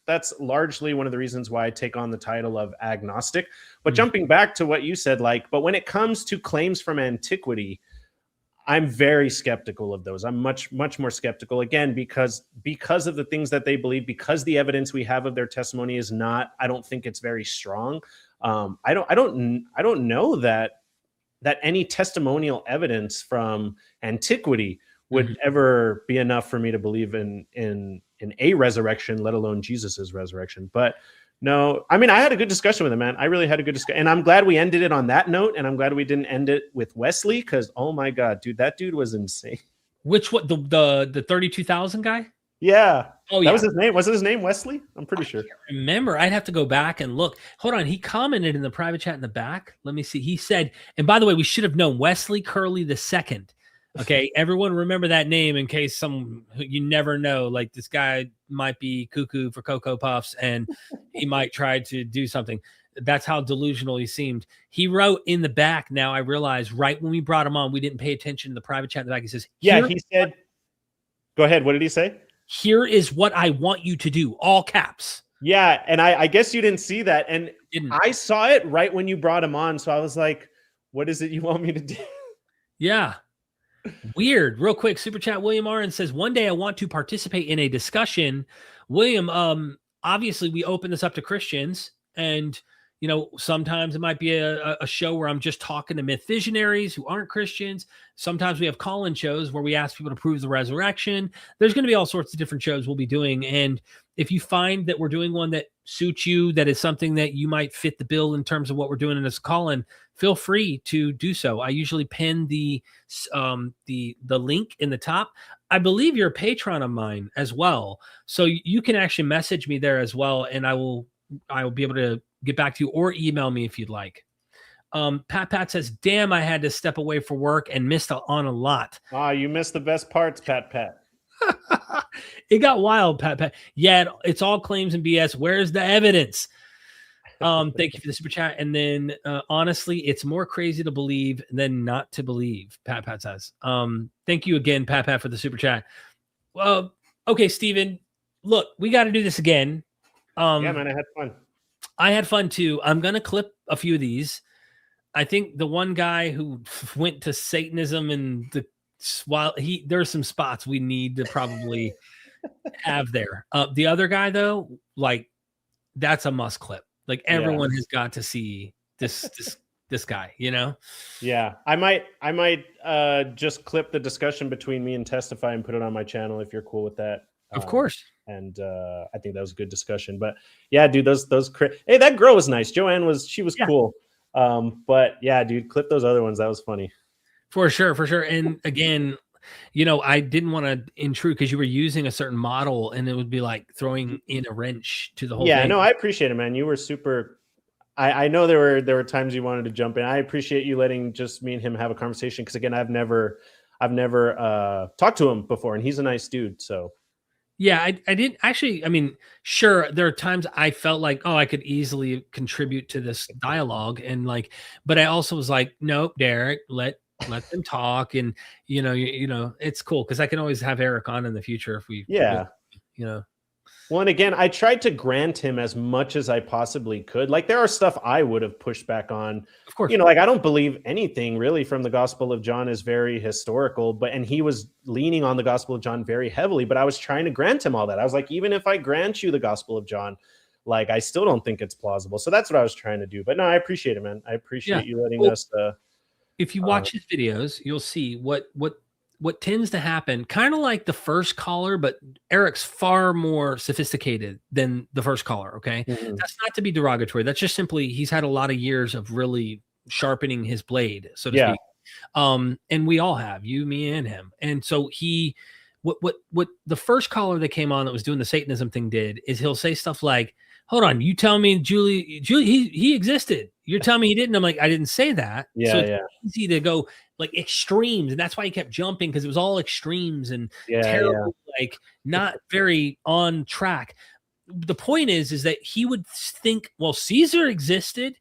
that's largely one of the reasons why I take on the title of agnostic. But jumping back to what you said, but when it comes to claims from antiquity, I'm very skeptical of those. I'm much more skeptical, again, because of the things that they believe, because the evidence we have of their testimony is not, I don't think it's very strong. I don't know that any testimonial evidence from antiquity would ever be enough for me to believe in a resurrection, let alone Jesus's resurrection. But no, I mean, I had a good discussion with him, man. I really had a good discussion. And I'm glad we ended it on that note. And I'm glad we didn't end it with Wesley, because, oh my God, dude, that dude was insane. Which one? The 32,000 guy? Yeah. Oh, yeah. That was his name. Was it his name Wesley? I'm pretty sure. Remember, I'd have to go back and look. Hold on. He commented in the private chat in the back. Let me see. He said, and by the way, we should have known Wesley Curley II. Okay, everyone remember that name in case you never know. Like, this guy might be cuckoo for Cocoa Puffs and he might try to do something. That's how delusional he seemed. He wrote in the back, now I realize, right when we brought him on, we didn't pay attention to the private chat in the back. He says, he said, go ahead. What did he say? Here is what I want you to do, all caps. Yeah, and I guess you didn't see that. And I saw it right when you brought him on. So I was like, what is it you want me to do? Yeah. Weird. Real quick, super chat. William Aaron says, one day I want to participate in a discussion. William, obviously we open this up to Christians, and sometimes it might be a show where I'm just talking to myth visionaries who aren't Christians. Sometimes we have call-in shows where we ask people to prove the resurrection. There's going to be all sorts of different shows we'll be doing. And if you find that we're doing one that suits you, that is something that you might fit the bill in terms of what we're doing in this call-in, feel free to do so. I usually pin the link in the top. I believe you're a patron of mine as well, so you can actually message me there as well, and I will be able to get back to you, or email me if you'd like. Pat says, damn, I had to step away for work and missed on a lot. You missed the best parts, Pat. It got wild, Pat. Yeah, it's all claims and BS. Where's the evidence? Thank you for the super chat. And then honestly, it's more crazy to believe than not to believe, Pat says. Thank you again, Pat, for the super chat. Well, okay, Steven, look, we got to do this again. Yeah, man, I had fun. I had fun too. I'm going to clip a few of these. I think the one guy who went to Satanism and there's some spots we need to probably have there. The other guy though, like that's a must clip. Like everyone has got to see this guy, you know? Yeah. I might just clip the discussion between me and Testify and put it on my channel if you're cool with that. Of course. And I think that was a good discussion. But yeah, dude, hey, that girl was nice. Joanne was cool. But yeah, dude, clip those other ones. That was funny. For sure. And again, you know, I didn't want to intrude because you were using a certain model and it would be like throwing in a wrench to the whole thing. Yeah, no, I appreciate it, man. You were super. I know there were times you wanted to jump in. I appreciate you letting just me and him have a conversation. Cause again, I've never talked to him before and he's a nice dude. So yeah, I didn't actually. I mean, sure, there are times I felt like, I could easily contribute to this dialogue and like, but I also was like, nope, Derek, let them talk. And, you know, it's cool. Cause I can always have Eric on in the future if we, you know. Well, and again, I tried to grant him as much as I possibly could. Like there are stuff I would have pushed back on. Of course. You know, like I don't believe anything really from the Gospel of John is very historical, and he was leaning on the Gospel of John very heavily, but I was trying to grant him all that. I was like, even if I grant you the Gospel of John, like I still don't think it's plausible. So that's what I was trying to do. But no, I appreciate it, man. I appreciate you letting us. If you watch his videos, you'll see what tends to happen, kind of like the first caller, but Eric's far more sophisticated than the first caller. Okay. Mm-hmm. That's not to be derogatory. That's just simply, he's had a lot of years of really sharpening his blade, so to speak. And we all have, you, me, and him. And so what the first caller that came on that was doing the Satanism thing did is he'll say stuff like, hold on, you tell me Julie, he existed. You're telling me he didn't. I'm like, I didn't say that. Yeah, so it's easy to go like extremes, and that's why he kept jumping, because it was all extremes and terrible, like not very on track. The point is that he would think, well, Caesar existed,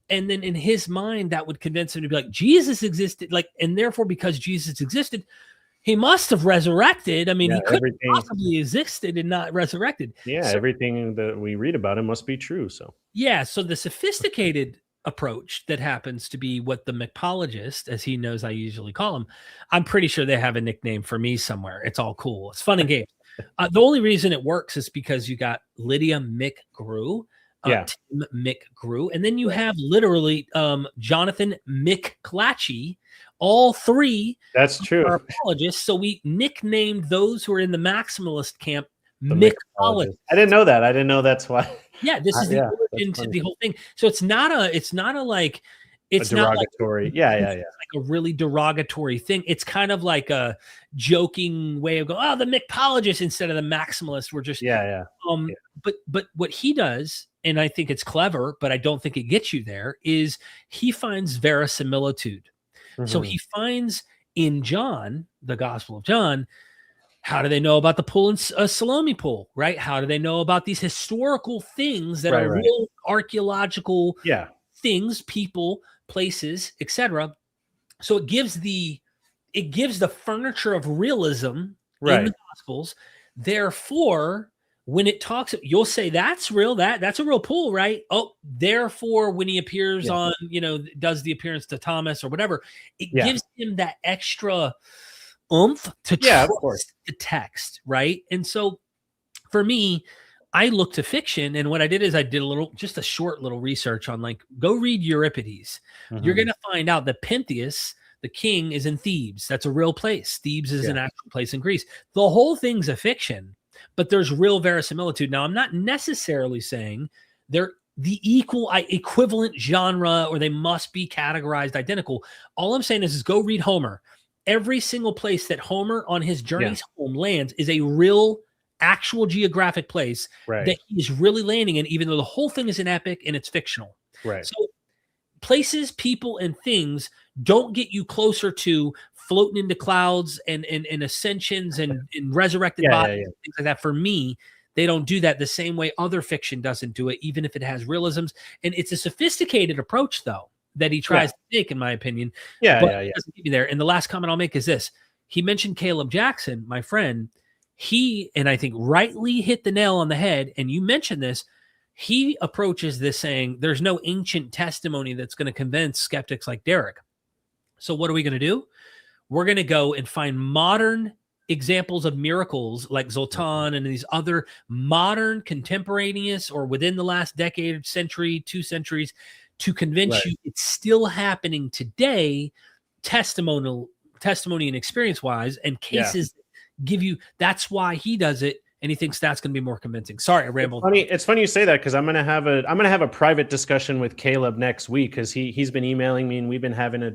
and then in his mind that would convince him to be like, Jesus existed, like, and therefore because Jesus existed, he must have resurrected. I mean, he couldn't possibly existed and not resurrected. Yeah, so everything that we read about him must be true. So yeah, so the sophisticated approach that happens to be what the mythologist, as he knows I usually call him, I'm pretty sure they have a nickname for me somewhere. It's all cool. It's fun and games. The only reason it works is because you got Lydia Mick Grew, Tim Mick Grew, and then you have literally Jonathan Mick Clatchy. All three. That's true. Are apologists. So we nicknamed those who are in the maximalist camp Mickologists. I didn't know that. I didn't know that's why. Yeah, this is the origin to the whole thing. So it's not a like, it's not derogatory. Like, yeah. Like a really derogatory thing. It's kind of like a joking way of going, the Mickologists instead of the maximalists. We're just But what he does, and I think it's clever, but I don't think it gets you there, is he finds verisimilitude. Mm-hmm. So he finds in John, the Gospel of John, how do they know about the pool and Salome pool, right? How do they know about these historical things that are real archaeological things, people, places, etc.? So it gives the furniture of realism in the Gospels. Therefore, when it talks, you'll say that's real. That's a real pool, right? Oh, therefore, when he appears on, does the appearance to Thomas or whatever, it gives him that extra oomph to trust the text, right? And so, for me, I look to fiction, and what I did is I did just a short little research on, like, go read Euripides. Mm-hmm. You're gonna find out that Pentheus, the king, is in Thebes. That's a real place. Thebes is an actual place in Greece. The whole thing's a fiction. But there's real verisimilitude. Now, I'm not necessarily saying they're the equivalent genre or they must be categorized identical. All I'm saying is go read Homer. Every single place that Homer on his journeys home lands is a real actual geographic place that he's really landing in, even though the whole thing is an epic and it's fictional. Right. So places, people, and things don't get you closer to floating into clouds and ascensions and resurrected bodies and things like that. For me, they don't do that the same way other fiction doesn't do it, even if it has realisms. And it's a sophisticated approach, though, that he tries to take, in my opinion. It doesn't keep me there. And the last comment I'll make is this. He mentioned Caleb Jackson, my friend. He, and I think rightly hit the nail on the head, and you mentioned this, he approaches this saying there's no ancient testimony that's going to convince skeptics like Derek. So what are we going to do? We're going to go and find modern examples of miracles like Zoltan and these other modern, contemporaneous, or within the last decade, century, 2 centuries, to convince you it's still happening today, testimony and experience-wise, and cases give you. That's why he does it. And he thinks that's going to be more convincing. Sorry, I rambled. It's funny you say that, because I'm going to have a private discussion with Caleb next week, because he's been emailing me and we've been having a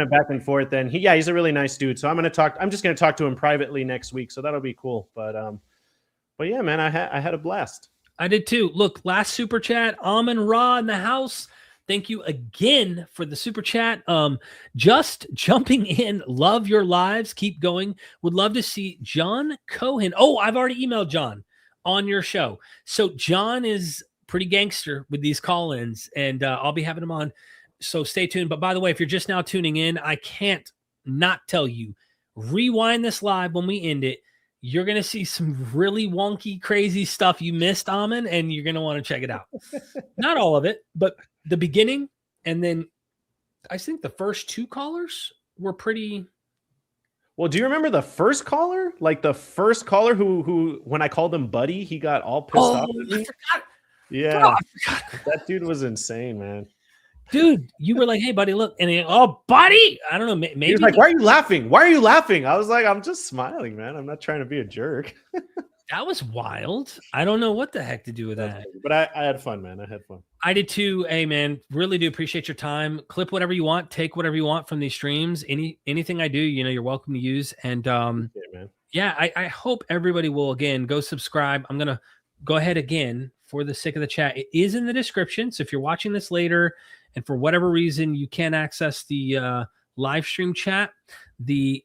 back and forth. And he's a really nice dude. So I'm just going to talk to him privately next week. So that'll be cool. But yeah, man, I had a blast. I did too. Look, last super chat, Amin Ra in the house. Thank you again for the super chat. Just jumping in. Love your lives. Keep going. Would love to see John Cohen. Oh, I've already emailed John on your show. So John is pretty gangster with these call-ins, and I'll be having him on. So stay tuned. But by the way, if you're just now tuning in, I can't not tell you, rewind this live when we end it. You're going to see some really wonky, crazy stuff you missed, Amin, and you're going to want to check it out. Not all of it, but the beginning, and then I think the first 2 callers were pretty. Well, do you remember the first caller? Like the first caller who when I called him buddy, he got all pissed off at me. I forgot. Yeah, Bro, I forgot. That dude was insane, man. Dude, you were like, "Hey, buddy, look," and he, "Oh, buddy," I don't know. Maybe he was like, "Why are you laughing? Why are you laughing?" I was like, "I'm just smiling, man. I'm not trying to be a jerk." That was wild. I don't know what the heck to do with that. But I had fun, man. I had fun. I did too. Hey, man, really do appreciate your time. Clip whatever you want. Take whatever you want from these streams. Anything I do, you're welcome to use. And I hope everybody will, again, go subscribe. I'm going to go ahead again for the sake of the chat. It is in the description. So if you're watching this later and for whatever reason you can't access the live stream chat, the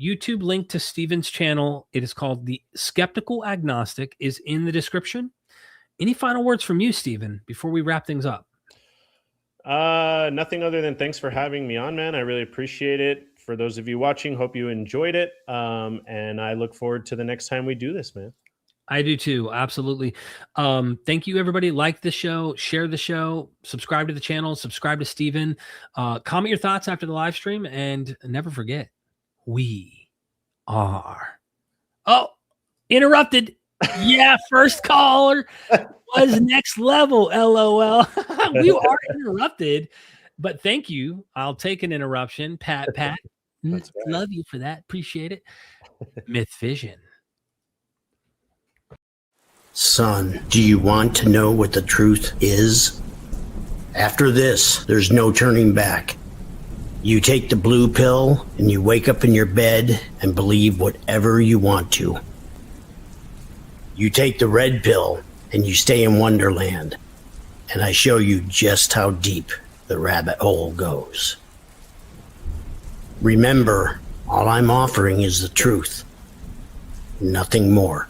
YouTube link to Steven's channel, it is called the Skeptical Agnostic, is in the description. Any final words from you, Steven, before we wrap things up? Nothing other than thanks for having me on, man. I really appreciate it. For those of you watching, hope you enjoyed it. And I look forward to the next time we do this, man. I do too. Absolutely. Thank you, everybody. Like the show, share the show, subscribe to the channel, subscribe to Steven. Comment your thoughts after the live stream, and never forget, we are. Oh, interrupted. Yeah, first caller was next level. LOL. We are interrupted, but thank you. I'll take an interruption. Pat. Love you for that. Appreciate it. MythVision. Son, do you want to know what the truth is? After this, there's no turning back. You take the blue pill and you wake up in your bed and believe whatever you want to. You take the red pill and you stay in Wonderland, and I show you just how deep the rabbit hole goes. Remember, all I'm offering is the truth, nothing more.